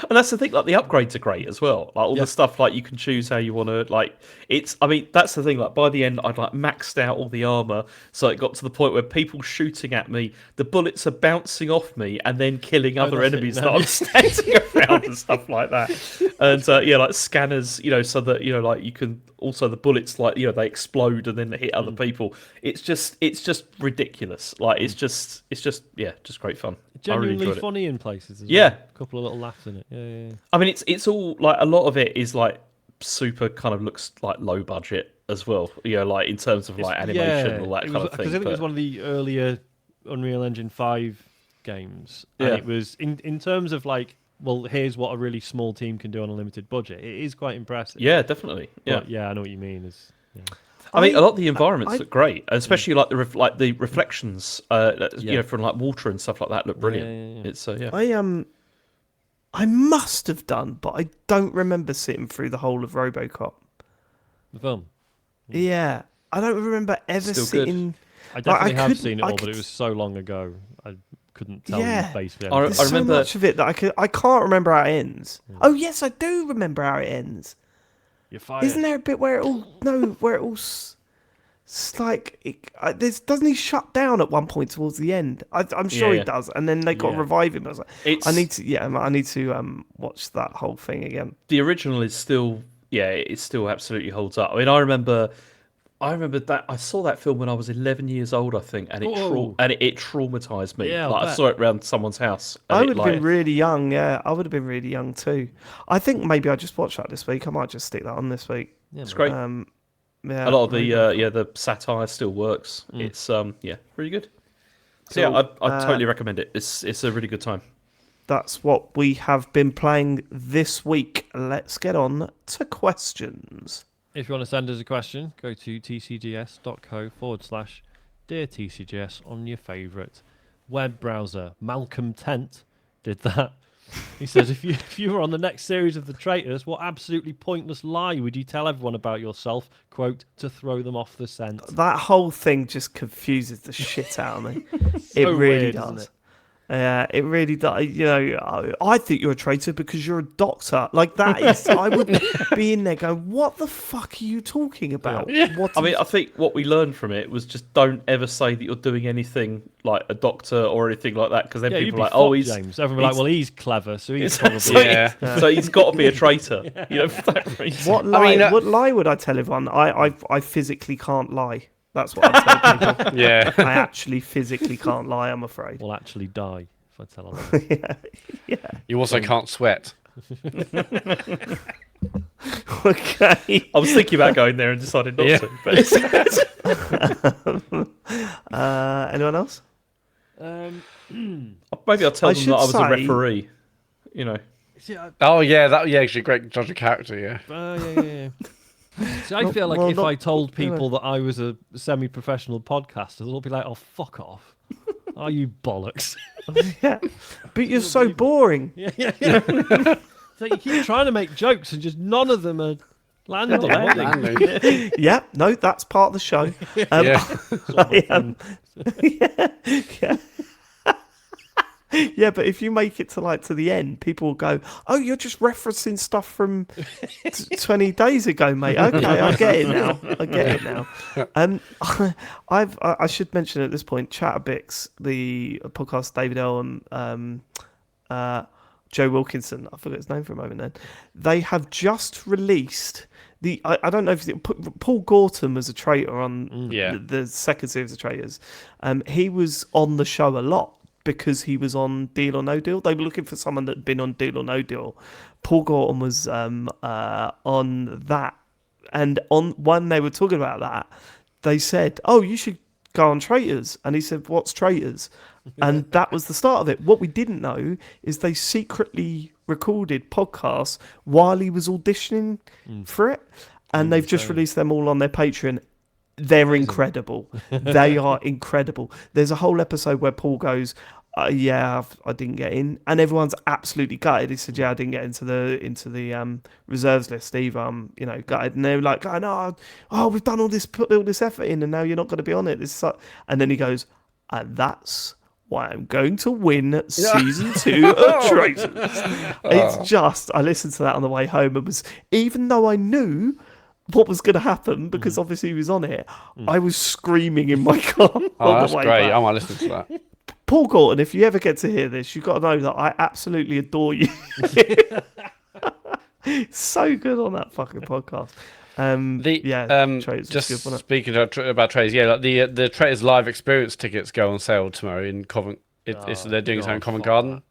And that's the thing, like the upgrades are great as well. Like all Yeah. the stuff, like you can choose how you want to, like I mean, that's the thing, like by the end, I'd like maxed out all the armor. So it got to the point where people shooting at me, the bullets are bouncing off me and then killing other that's it, enemies no. that I'm standing around and stuff like that. And like scanners, so that, like you can also the bullets, like, they explode and then they hit other people. It's just ridiculous. Like it's just great fun. I really Genuinely enjoyed it. funny in places as Yeah. well. A couple of little laughs in it. Yeah. I mean, it's all like a lot of it is like super kind of looks like low budget as well. Like in terms of like animation and all that kind of thing. Because I think it was but- one of the earlier Unreal Engine 5 games. And Yeah. it was in terms of like, well, here's what a really small team can do on a limited budget. It is quite impressive. Yeah, definitely. Yeah. But yeah, I know what you mean. I mean, a lot of the environments I- look great, especially like the reflections, from like water and stuff like that look brilliant. Yeah. It's yeah. I must have done, but I don't remember sitting through the whole of Robocop. The film. Yeah, I don't remember ever Still good. sitting. I definitely have couldn't- seen it I all, but could- it was so long ago. I couldn't tell Yeah. you basically. I anything. There's remember- so much of it that I can't remember how it ends. Oh yes, I do remember how it ends. You're fired. Isn't there a bit where it all doesn't he shut down at one point towards the end? I'm sure Yeah. he does, and then they got to Yeah. revive him. I was like, It's I need to watch that whole thing again. the original is still it still absolutely holds up. I mean, I remember that I saw that film when I was 11 years old, I think, and Whoa. it traumatized me. Yeah, like I bet. saw it around someone's house. I and would it, have been really young. Yeah, I would have been really young too. I think maybe I just watch that this week. I might just stick that on this week. Yeah, It's man. great. Yeah, A lot of maybe. the satire still works. It's really good. So yeah, Cool. I totally recommend it. It's a really good time. That's what we have been playing this week. Let's get on to questions. If you want to send us a question, go to tcgs.co/Dear TCGS on your favourite web browser. Malcolm Tent did that. He says, if you were on the next series of the Traitors, what absolutely pointless lie would you tell everyone about yourself, quote, to throw them off the scent? That whole thing just confuses the shit out of me. It So really weird, isn't does. it? Yeah, it really does. I think you're a traitor because you're a doctor. Like that is, I would be in there going, "What the fuck are you talking about?" What? I mean, I think what we learned from it was just don't ever say that you're doing anything like a doctor or anything like that, because then Yeah, you'd people be are like, "Oh, fucked, he's." James. Everyone like, well, he's clever, so he's So, probably... Yeah. so he's got to be a traitor, for that reason. what lie? mean, what lie would I tell everyone? I physically can't lie. That's what I tell people. Yeah. I actually physically can't lie. I'm afraid. will actually die if I tell him. Yeah. You also can't sweat. Okay. I was thinking about going there and decided not Yeah. to. But it's, Anyone else? Maybe I'll tell I them should that I was a say- referee. You know. See, Oh yeah, actually great judge of character. Yeah. yeah. See, I feel like well, if not- I told you know. people that I was a semi-professional podcaster, they'll be like, "Oh, fuck off! Are you bollocks?" Yeah, but you're so boring. yeah. So you keep trying to make jokes, and just none of them are landing. Landing. Yeah, no, that's part of the show. Yeah. Yeah. Yeah, but if you make it to the end, people will go, "Oh, you're just referencing stuff from 20 days ago, mate." Okay, I get it now. I should mention at this point, Chatterbix, the podcast, David L and Joe Wilkinson. I forgot his name for a moment. Then they have just released I don't know if Paul Gorton was a traitor on the second series of Traitors. He was on the show a lot because he was on Deal or No Deal. They were looking for someone that had been on Deal or No Deal. Paul Gorton was on that, and when they were talking about that, they said, "Oh, you should go on Traitors," and he said, "What's Traitors?" And that was the start of it. What we didn't know is they secretly recorded podcasts while he was auditioning for it, and they've just released them all on their Patreon. They're incredible. They are incredible. There's a whole episode where Paul goes, "Yeah, I didn't get in," and everyone's absolutely gutted. He said, "Yeah, I didn't get into the reserves list either. Gutted." And they're like, "Oh, we've done put all this effort in, and now you're not going to be on it." And then he goes, "And that's why I'm going to win season 2 of Traitors." It's just, I listened to that on the way home and even though I knew what was going to happen because obviously he was on it, I was screaming in my car on That's the way great. back. I might listen to that. Paul Gorton, if you ever get to hear this, you've got to know that I absolutely adore you. So good on that fucking podcast. Traitors just was good, wasn't it? speaking about Traitors, like the Traitors live experience tickets go on sale tomorrow in Covent. They're doing something in Covent Garden.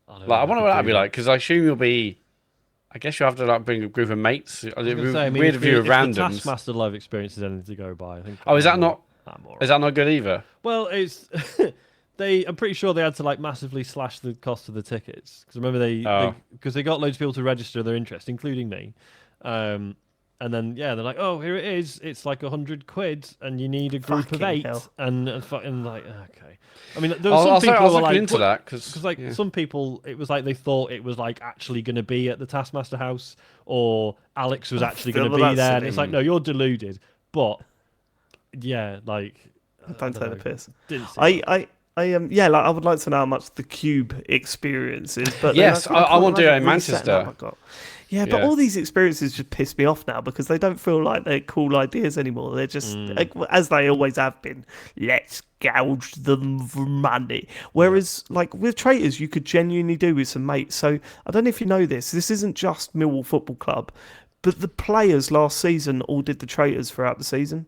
I wonder what that'd be like because I assume I guess you have to bring a group of mates. Weird view of if randoms. the Taskmaster live experience is anything to go by, I think. Is that not? I'm all Is that not good either? Well, it's I'm pretty sure they had to massively slash the cost of the tickets because remember because they got loads of people to register their interest, including me. And then they're like, "Oh, here it is. It's like £100, and you need a group of Fucking 8." hell. And fucking okay. I mean, there were some I people was who were looking like, into that because some people, it was like they thought it was actually going to be at the Taskmaster house, or Alex was actually going to be there. And it's like, no, you're deluded. But yeah, don't take the piss. Didn't see I would like to know how much the Cube experience is. But Yes, then I want to do it in really setting Manchester. up my goal. Yeah, but all these experiences just piss me off now because they don't feel like they're cool ideas anymore. They're just, as they always have been, let's gouge them for money. Whereas, with Traitors, you could genuinely do with some mates. So, I don't know if you know this. This isn't just Millwall Football Club. But the players last season all did the Traitors throughout the season.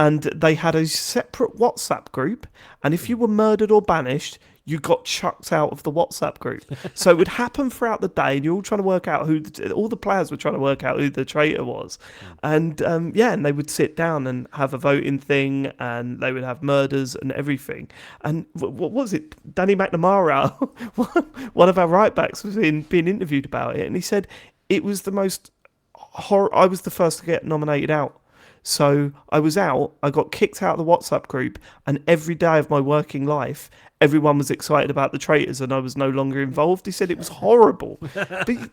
And they had a separate WhatsApp group. And if you were murdered or banished, you got chucked out of the WhatsApp group. So it would happen throughout the day, and you're all trying to work out all the players were trying to work out who the traitor was. And and they would sit down and have a voting thing, and they would have murders and everything. And what was it? Danny McNamara, one of our right backs, was being interviewed about it, and he said it was the most I was the first to get nominated out. So I was out, I got kicked out of the WhatsApp group, and every day of my working life, everyone was excited about the Traitors and I was no longer involved. He said it was horrible. But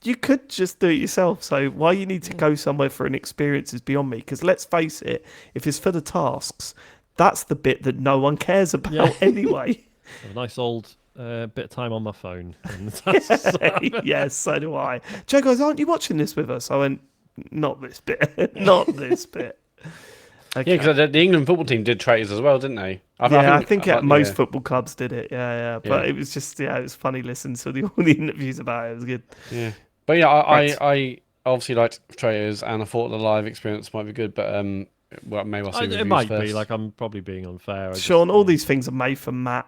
you could just do it yourself. So why you need to go somewhere for an experience is beyond me. Because let's face it, if it's for the tasks, that's the bit that no one cares about anyway. A nice old bit of time on my phone. Yes, so do I. Joe goes, "Aren't you watching this with us?" I went, "Not this bit. Not this bit." Okay. Yeah, because the England football team did Traitors as well, didn't they? I think most football clubs did it. Yeah. But it was just, it was funny listening to all the interviews about it. It was good. Yeah. But yeah, I obviously liked Traitors, and I thought the live experience might be good, but maybe I'll see it might first. be. I'm probably being unfair. Sean, all these things are made for Matt.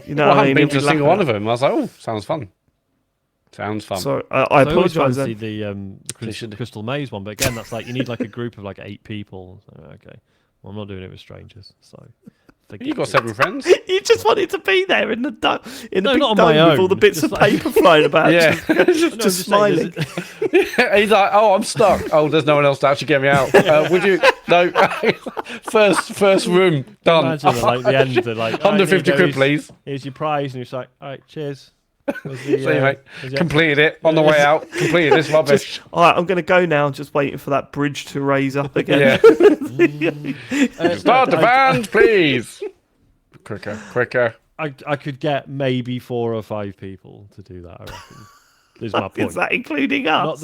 You know, I haven't been He'll to a be single laughing one at- of them. I was like, oh, sounds fun. Sounds fun. Sorry, I So I always try apologise. to see then. the Crystal Maze one, but again, that's you need a group of 8 people. So, okay, well, I'm not doing it with strangers, so You got 7 friends. You just wanted to be there in the big not on dome my with all the own, bits of just like- paper flying about. Yeah. just smiling. He's like, oh, I'm stuck. Oh, there's no one else to actually get me out. Would you? No. first room done. Imagine like the end, they're like 150 quid, quid, please. Here's your prize, and you're just like, all right, cheers. Was So you mate, completed it on the way out. Completed this rubbish. All right, I'm going to go now. Just waiting for that bridge to raise up again. Yeah. Start the band, please. Quicker. I could get maybe 4 or 5 people to do that. I reckon. Is my point. Is that including us?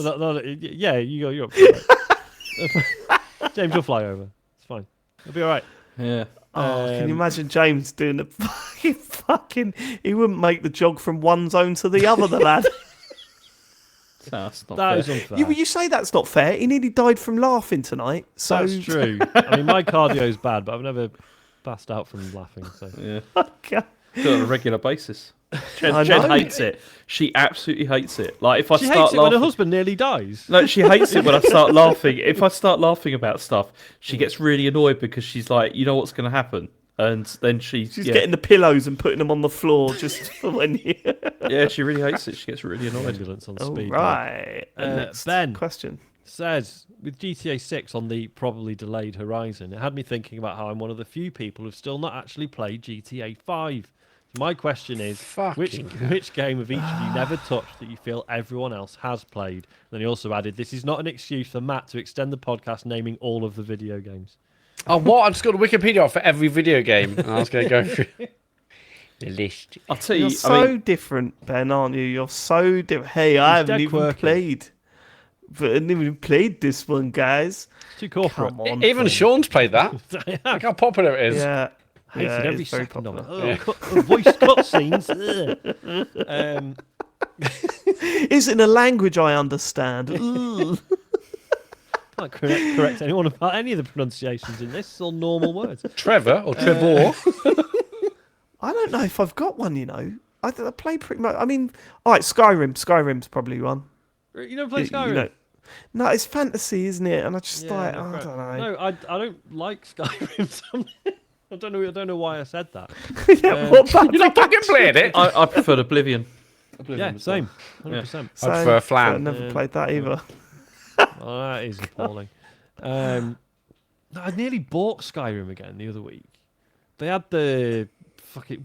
Yeah, you're up for it. James will fly over. It's fine. It'll be all right. Yeah. Oh, can you imagine James doing the fucking? He wouldn't make the jog from one zone to the other, the lad. That's not That fair. is unfair. You say that's not fair. He nearly died from laughing tonight. So That's true. I mean, my cardio's bad, but I've never passed out from laughing. So Yeah. Okay. Do it on a regular basis. I Jen know. hates it. She absolutely hates it. Like if I she start hates it when laughing, her husband nearly dies. no, she hates it when I start laughing. If I start laughing about stuff, she gets really annoyed because she's like, you know what's going to happen, and then She's getting the pillows and putting them on the floor just for when you. yeah, she really hates it. She gets really annoyed. Ambulance on All speed. right. Next Ben. question. Says, with GTA 6 on the probably delayed horizon, it had me thinking about how I'm one of the few people who've still not actually played GTA 5. My question is, which game of each of you never touched that you feel everyone else has played? Then he also added, this is not an excuse for Matt to extend the podcast naming all of the video games. Oh, what? I've just got a Wikipedia for every video game. And I was going to go through the list. I'll tell You're you. so different, Ben, aren't you? You're so different. Hey, I haven't dead even quirky. played. But I haven't even played this one, guys. It's too corporate. Come on. Even Sean's played that. I Look how popular it is. Yeah. hated Yeah, every it's very second of it. popular. Voice cutscenes. Is it in a language I understand? Ugh. Can't correct anyone about any of the pronunciations in this. It's all normal words. Trevor or Trevor. I don't know if I've got one, you know. I play pretty much. I mean, all right, Skyrim. Skyrim's probably one. You don't play You Skyrim? know. No, it's fantasy, isn't it? And I just Yeah, like, no, I correct. don't know. No, I don't like Skyrim. I don't know why I said that. Yeah, what about You not fucking played it? I preferred Oblivion. Yeah, was same. done. 100%. I prefer Flan. I've never played that either. Oh, that is appalling. I nearly bought Skyrim again the other week. They had the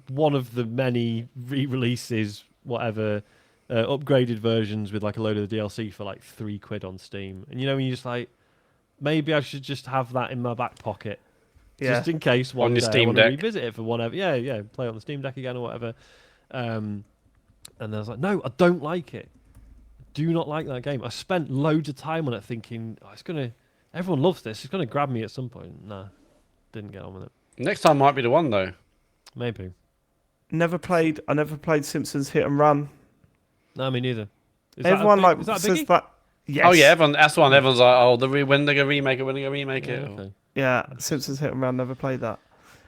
one of the many re-releases, whatever, upgraded versions with like a load of the DLC for like £3 on Steam. And you know, when you just like, maybe I should just have that in my back pocket, Yeah. just in case one your day I Steam want to Deck. revisit it for whatever. Yeah, play it on the Steam Deck again or whatever. And I was like, no, I don't like it. Do not like that game. I spent loads of time on it thinking, everyone loves this. It's gonna grab me at some point. Nah, didn't get on with it. Next time might be the one though. Maybe. I never played Simpsons Hit and Run. No, me neither. Is Everyone that a big, is that a says biggie? that. Yes. Oh yeah, everyone. That's the one. Everyone's like, oh, when they're gonna remake it, when they're gonna remake Yeah, it. okay. Yeah, Simpsons Hit and Run. Never played that.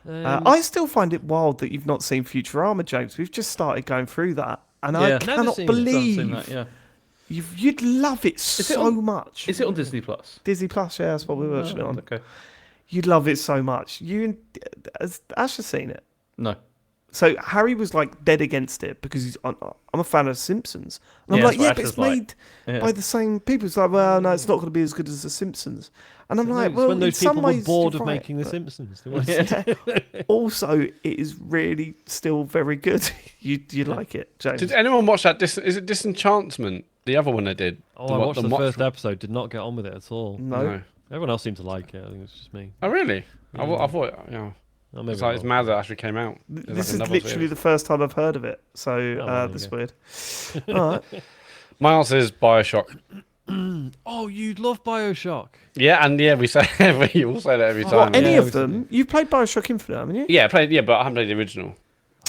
Um, I still find it wild that you've not seen Futurama, James. We've just started going through that, and I Yeah. Never cannot seen it. believe Seen that, yeah. you'd love it it so on- much. Is it on Disney Plus? Disney Plus? Yeah, that's what we're watching it on. Okay. You'd love it so much. Has Ash has seen it. No. So Harry was like dead against it because I'm a fan of Simpsons. And I'm Yeah, like, that's what yeah, Ash but was it's like. made Yeah. by the same people. It's like, well, no, it's not going to be as good as The Simpsons. And I'm like, it's well, when in those some people were ways, bored you're of right, making The but- Simpsons. They wanted Yeah. Also, it is really still very good. You like it, James? Did anyone watch that? Is it Disenchantment? The other one they did. I watched the first episode. Did not get on with it at all. No. Everyone else seemed to like it. I think it's just me. Oh really? I thought. Yeah. Oh, maybe It's like I it's will. mad that it actually came out. There's This like is another literally series. the first time I've heard of it. So well, there you that's go. weird. All right. My answer is Bioshock. Oh, you'd love Bioshock. Yeah, and yeah, we say you all say that every time. What, any Yeah, of we them? You've played Bioshock Infinite, haven't you? Yeah, but I haven't played the original.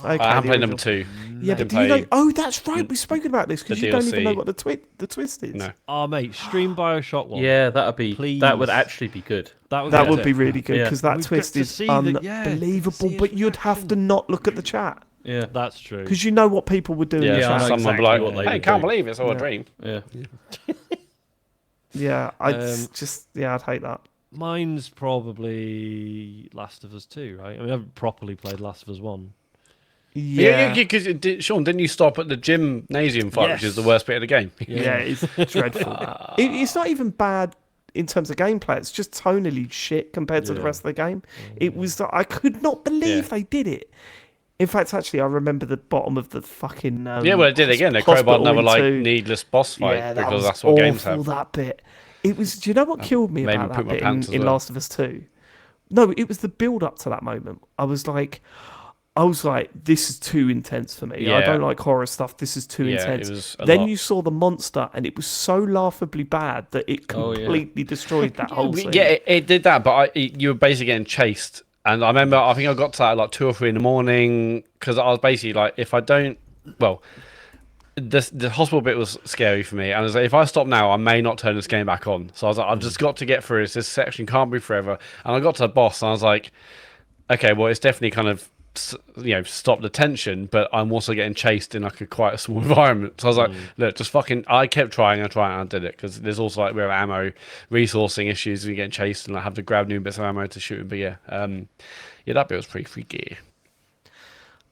Okay, I haven't the played number original. 2. Yeah, but Didn't do you play know? Oh, that's right. We've spoken about this because the you don't even DLC. know what the twist is. No. Oh, mate, stream Bioshock 1. Yeah, that would Please. actually be good. That would, That be would it. be really good Yeah. because that We've got twist to is see the- yeah, unbelievable. see But his you'd have to reaction. not look at the chat Yeah. That's true. because you know what people would do in Yeah, the Yeah, I chat. know someone exactly like, what they hey, would can't do. believe it's all Yeah. a dream. Yeah. Yeah, I'd Um, just I'd hate that. Mine's probably Last of Us 2, right? I mean, I haven't properly played Last of Us 1. Yeah, Because Sean, didn't you stop at the gymnasium fight, which is the worst bit of the game? yeah, it's dreadful. It's not even bad in terms of gameplay. It's just tonally shit compared to the Yeah. rest of the game. It was. I could not believe they did it. In fact, actually, I remember the bottom of the fucking. Yeah, well, it did again. They hospital crowbarred another like into- needless boss fight Yeah, that because was that's what awful, games have. that bit. It was. Do you know what killed me made me about poop that my bit pants as in well. Last of Us 2? No, it was the build up to that moment. I was like, this is too intense for me. I Yeah. don't like horror stuff. This is too Yeah, intense. it was a Then lot. you saw the monster, and it was so laughably bad that it Oh, yeah. completely destroyed that whole scene. Yeah, it did that, but you were basically getting chased. And I remember, I think I got to that at like 2 or 3 in the morning because I was basically like, if I don't, well, the hospital bit was scary for me. And I was like, if I stop now, I may not turn this game back on. So I was like, I've just got to get through this. This section can't be forever. And I got to the boss, and I was like, okay, well, it's definitely kind of, stop the tension, but I'm also getting chased in like quite a small environment. So I was like, look, just fucking, I kept trying and trying, and I did it because there's also like we have ammo resourcing issues. We getting chased and I have to grab new bits of ammo to shoot him. But yeah, that bit was pretty freaky.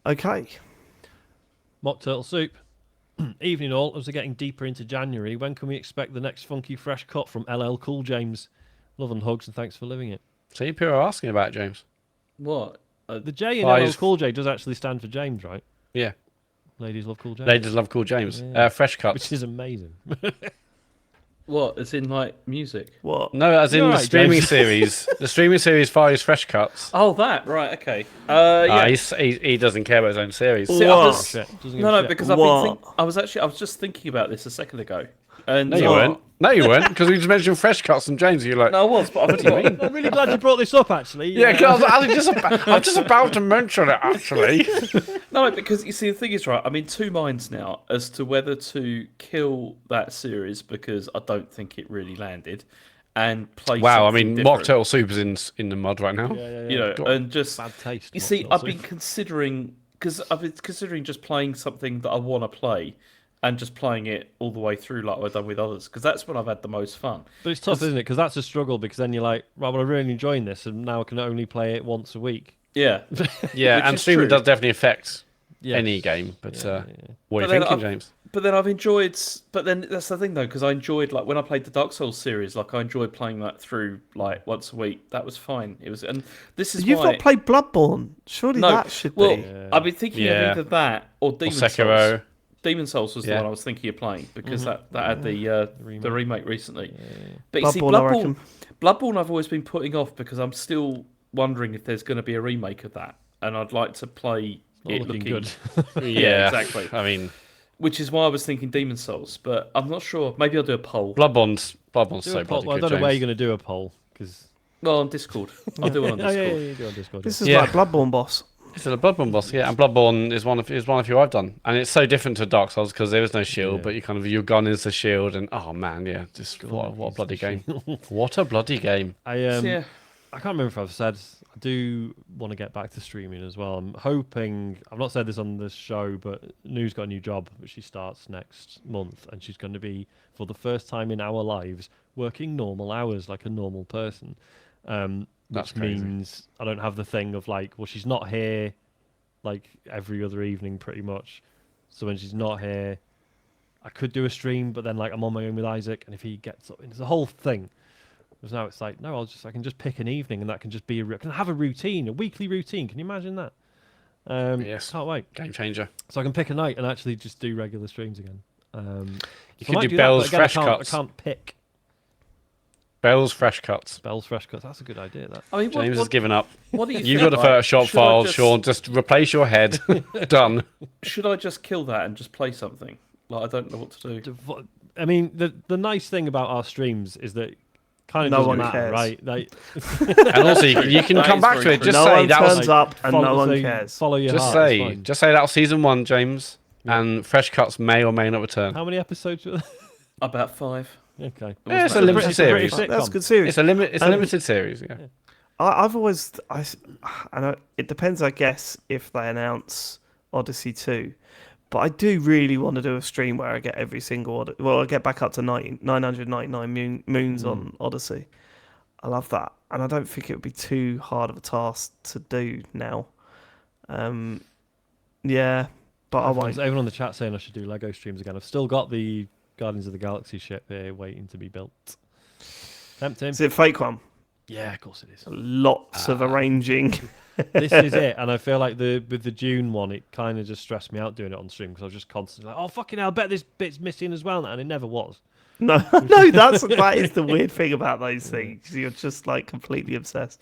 Okay. Mock Turtle Soup. Evening all, as we're getting deeper into January, when can we expect the next funky fresh cut from LL Cool James? Love and hugs and thanks for living it. So people are asking about it, James. What? The J in Pies. LL Cool J does actually stand for James, right? Yeah, Ladies love Cool James. they just love Cool James. Yeah. Fresh Which cuts. is amazing. What? As in like music? What? No, as in You're the right, streaming James. series. The streaming series follows Fresh Cuts. Oh, that right? Okay. Yeah. He doesn't care about his own series. See, I What? was- Shit, doesn't give no, a no, shit. because What? I was just thinking about this a second ago, and No, you weren't. No, you weren't, because we just mentioned Fresh Cuts and James. You're like, No, I was, but I've got, I'm really glad you brought this up, actually. yeah, because I'm just about to mention it, actually. no, because you see, the thing is, right, I'm in two minds now as to whether to kill that series because I don't think it really landed, and play. Wow, I something mean, different, Mock Turtle Soup is in the mud right now. you know, Go on. and just Bad taste. you Mock see, Turtle I've been Soup. considering just playing something that I want to play. And just playing it all the way through like I've done with others, because that's when I've had the most fun. But it's tough, isn't it? Because that's a struggle, because then you're like, right, well, I'm really enjoying this, and now I can only play it once a week. Yeah, Yeah, Which and is streaming true. does definitely affect Yes. any game. But what are But you then thinking, I've- James? But then I've enjoyed. But then that's the thing though, because I enjoyed like when I played the Dark Souls series, like I enjoyed playing that through like once a week. That was fine. It was, and this is You've why. not played Bloodborne. Surely No, that should well, be. I've been thinking Yeah. of either that or Demon Or Sekiro. Souls. Demon Souls was the Yeah. one I was thinking of playing because that had the remake recently. But you see, Bloodborne, I reckon. Bloodborne, I've always been putting off because I'm still wondering if there's going to be a remake of that, and I'd like to play Not it looking looking good. Yeah, exactly. I mean, Which is why I was thinking Demon Souls, but I'm not sure. Maybe I'll do a poll. Bloodborne's Do so a poll. bloody Well, I good, don't know where James. you're going to do a poll, because... Well, on Discord. I'll do one on Oh, Discord. yeah, you do on Discord. This is Yeah. like Bloodborne boss. It's a Bloodborne boss, yeah, and Bloodborne is one of who I've done, and it's so different to Dark Souls because there is no shield, Yeah. but your gun is the shield, and oh man, yeah, just what a bloody game! What a bloody game! I Yeah. I can't remember if I've said, I do want to get back to streaming as well. I'm hoping, I've not said this on this show, but Nu's got a new job, but she starts next month, and she's going to be, for the first time in our lives, working normal hours like a normal person. That's Which crazy. means I don't have the thing of like, well, she's not here like every other evening pretty much. So when she's not here, I could do a stream, but then like I'm on my own with Isaac, and if he gets up, it's the whole thing. Because now it's like, no, I can just pick an evening, and that can just be I can have a routine, a weekly routine. Can you imagine that? Yes. Can't wait. Game changer. So I can pick a night and actually just do regular streams again. You So I might could do that, but Bell's again, Fresh I Cuts. can't pick Bell's Fresh Cuts. Bell's Fresh Cuts. That's a good idea. That. I mean, James has given up. what do you You've think, got a right? Photoshop Should I file, just- Sean. Just replace your head. Done. Should I just kill that and just play something? Like, I don't know what to do. I mean, the nice thing about our streams is that kind of No doesn't one matter, cares. right? Like, And also, you can That come is back to very it. true. Just No say one that was. turns up and no one so cares. Follow your Just heart. it's fine. say that was season 1, James. And Fresh Cuts may or may not return. How many episodes? Were there? About 5. Okay. Yeah, it's a It's limited It's a British series. sitcom. That's a good series. It's a Um, limited series. Yeah. I've always, I know it depends, I guess, if they announce Odyssey 2. But I do really want to do a stream where I get every single, I get back up to 999 moons on Odyssey. I love that, and I don't think it would be too hard of a task to do now. Yeah, but I won't. Everyone on the chat saying I should do Lego streams again. I've still got the Guardians of the Galaxy ship here waiting to be built. Tempting. Is it a fake one? Yeah, of course it is. Lots of arranging. This is it, and I feel like with the Dune one, it kind of just stressed me out doing it on stream because I was just constantly like, "Oh fucking hell, I bet this bit's missing as well," and it never was. No, no, that is the weird thing about those things. You're just like completely obsessed.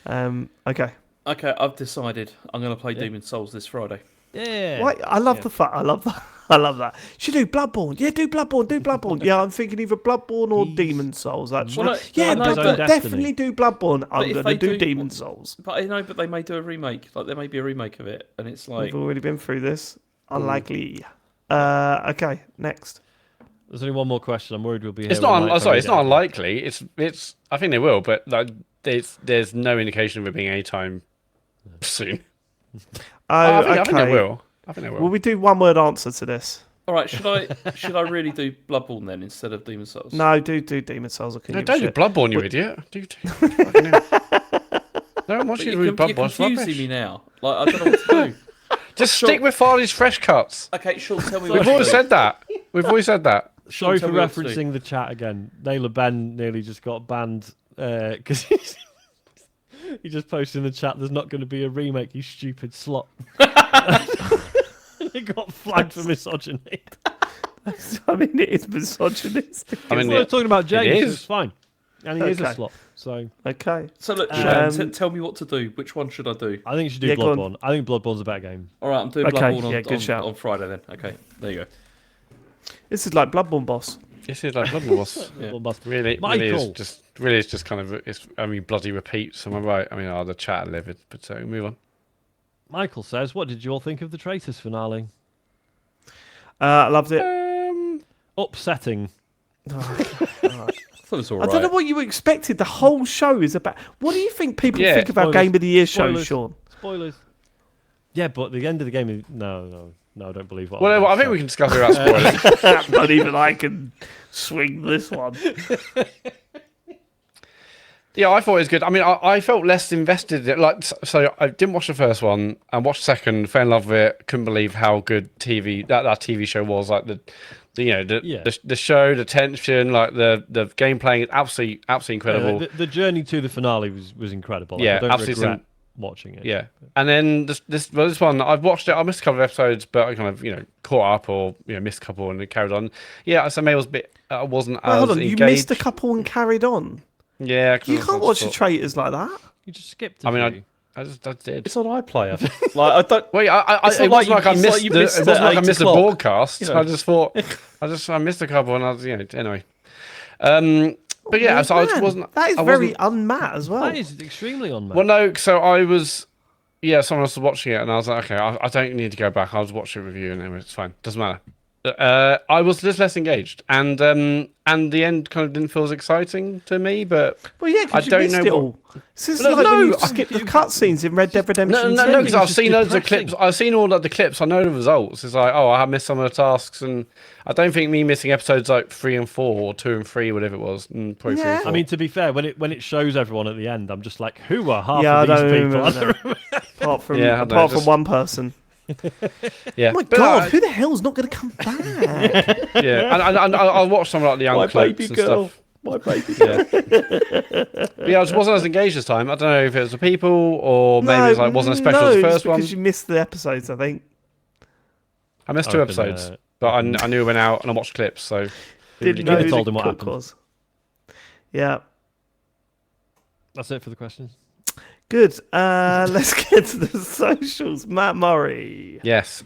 Okay. Okay, I've decided I'm going to play Demon's Souls this Friday. Yeah. Right, I love the fact. I love that. I love that. Should do Bloodborne. Yeah, do Bloodborne. Do Bloodborne. Yeah, I'm thinking either Bloodborne or Demon's Souls. Actually, Well, yeah, no, but Destiny. definitely do Bloodborne. I'm if going they to do do- Demon's Souls. But I know, but they may do a remake. Like there may be a remake of it, and it's like We've already been through this. Unlikely. Okay, next. There's only one more question. I'm worried we'll be here. It's all not. night Sorry, trying it's to not get unlikely. It's. I think they will, but like, there's no indication of it being anytime soon. Oh, I think they okay. will. I think they will. Will we do one word answer to this? all right. Should I really do Bloodborne then instead of Demon's Souls? No, do Demon's Souls. I couldn't No, give a don't do shit. Bloodborne, you idiot. Fucking hell. No one wants But you to do you're Bloodborne. It's confusing rubbish. me now. Like I don't know what to do. Just stick with Farley's fresh cuts. Okay, Sean, tell me what We've to always do. said that. We've always said that. Sorry for tell me what to do. referencing the chat again. Naylor Ben nearly just got banned because he just posted in the chat. There's not going to be a remake. You stupid slot. He got flagged for misogyny. I mean, it is misogynistic. I mean, Well, we're talking about James. is. It's fine, and he is a Okay. slot. So Okay. So look, Um, Sean, tell me what to do. Which one should I do? I think you should do Yeah, go on. Bloodborne. I think Bloodborne's a better game. All right, I'm doing Okay, Bloodborne yeah, good shout. on Friday then. Okay, there you go. This is like Bloodborne boss. This is like Bloodborne was. Bloodborne must- Really is Michael. just kind of. It's. I mean, bloody repeats. Am I right? I mean, the chat are livid. But move on. Michael says, "What did you all think of the Traitors finale? I loved it. Upsetting. I thought it was all I right. don't know what you expected. The whole show is about. What do you think people Yeah, think about spoilers. Game of the Year shows, Spoilers. Sean? Spoilers. Yeah, but the end of the game is no. I don't believe what. Well, I think we can discuss it about spoilers. Not even I can swing this one. Yeah, I thought it was good. I mean, I felt less invested. Like, so I didn't watch the first one. I watched the second, fell in love with it. Couldn't believe how good that TV show was. Like the show, the tension, like the gameplay, absolutely incredible. The journey to the finale was incredible. Like, Yeah, I don't absolutely. regret watching it. Yeah, and then this one, I've watched it. I missed a couple of episodes, but I kind of caught up or missed a couple and it carried on. Yeah, so maybe I was a bit. I wasn't Wait, as hold on, you engaged. missed a couple and carried on. Yeah, You can't watch the Traitors like that. You just skipped. I mean, I did. It's on iPlayer. Like I don't. Wait, It's it not wasn't like I it's missed. you It wasn't like I 8 missed the o'clock. broadcast. You know. I just thought, I missed a couple, and I was, anyway. But yeah, so I Man, wasn't. That is I very wasn't- unmat as well. that is extremely unmatched. Well, no. So I was. Yeah, someone else was watching it, and I was like, okay, I don't need to go back. I'll just watch it with you, and anyway, it's fine. Doesn't matter. I was just less engaged, and the end kind of didn't feel as exciting to me. But Well, yeah, I because you don't missed know it what- all. This is No, like when you no, skip the cutscenes in Red Dead Redemption. no, 2. because I've just seen loads of depressing. clips. I've seen all of the clips. I know the results. It's like, oh, I have missed some of the tasks, and I don't think me missing episodes like 3 and 4 or 2 and 3, whatever it was, probably 3 Yeah. and 4. I mean, to be fair, when it shows everyone at the end, I'm just like, who are half Yeah, I of these don't people? remember that. Apart from Yeah, I know, from just- one person. yeah. Oh my But God, I- who the hell's not going to come back? yeah, and I'll watch some of like the young My clips baby and girl. stuff. My baby. Yeah. But yeah, I just wasn't as engaged this time. I don't know if it was the people or maybe it wasn't as special no, as the it's first one. because you missed the episodes, I think. I missed I 2 reckon, episodes, but I knew it went out and I watched clips. So Didn't You know could've who told the him what cook happened. was. Yeah. That's it for the questions. Good. Let's get to the socials. Matt Murray. yes,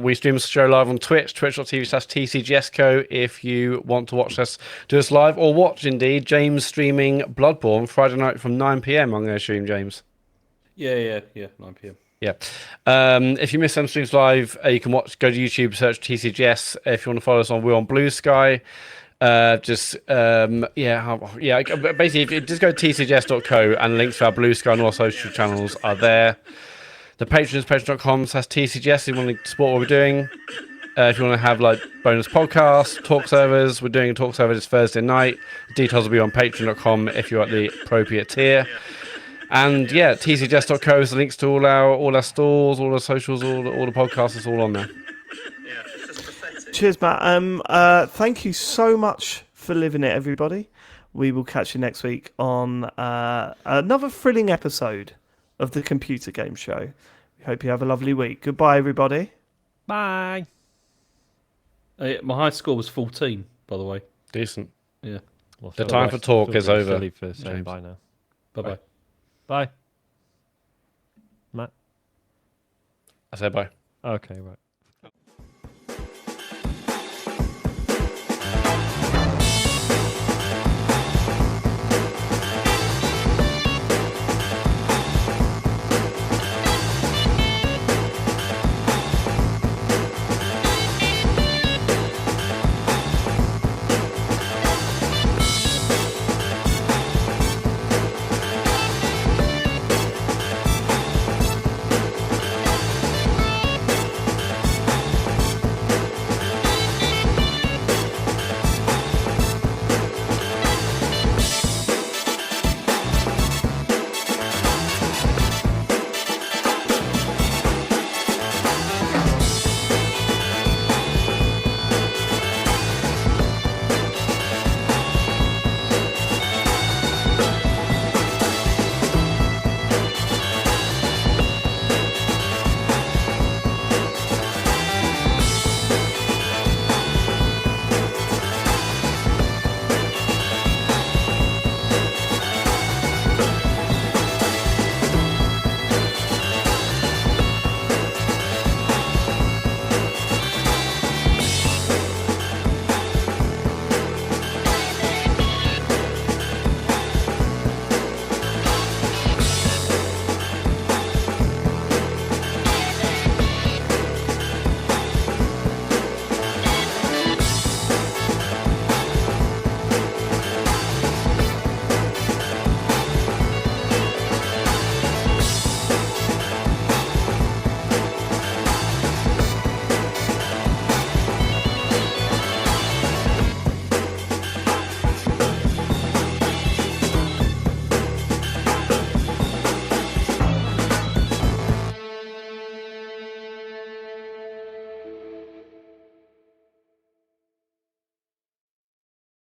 we stream the show live on Twitch, twitch.tv/TCGSco. If you want to watch us, do us live or watch indeed James streaming Bloodborne Friday night from 9 p.m. I'm going to stream James. Yeah. 9 p.m. Yeah. If you miss some streams live, you can go to YouTube, search TCGS. If you want to follow us we're on Blue Sky. Basically, if you just go to tcgs.co and links to our Blue Sky and all our social channels are there. The Patreon is patreon.com/TCGS if you want to support what we're doing. If you want to have like bonus podcasts, talk servers, we're doing a talk server this Thursday night. Details will be on patreon.com if you're at the appropriate tier. And yeah, tcjs.co is the links to all our stores, all the socials, all the podcasts. It's all on there. Cheers, Matt. Thank you so much for living it, everybody. We will catch you next week on another thrilling episode of the Computer Game Show. We hope you have a lovely week. Goodbye, everybody. Bye. My high score was 14, by the way. Decent. Yeah. Well, The time for talk is over. Silly for saying James. bye now. Bye-bye. Bye. Matt. I said bye. Okay, right.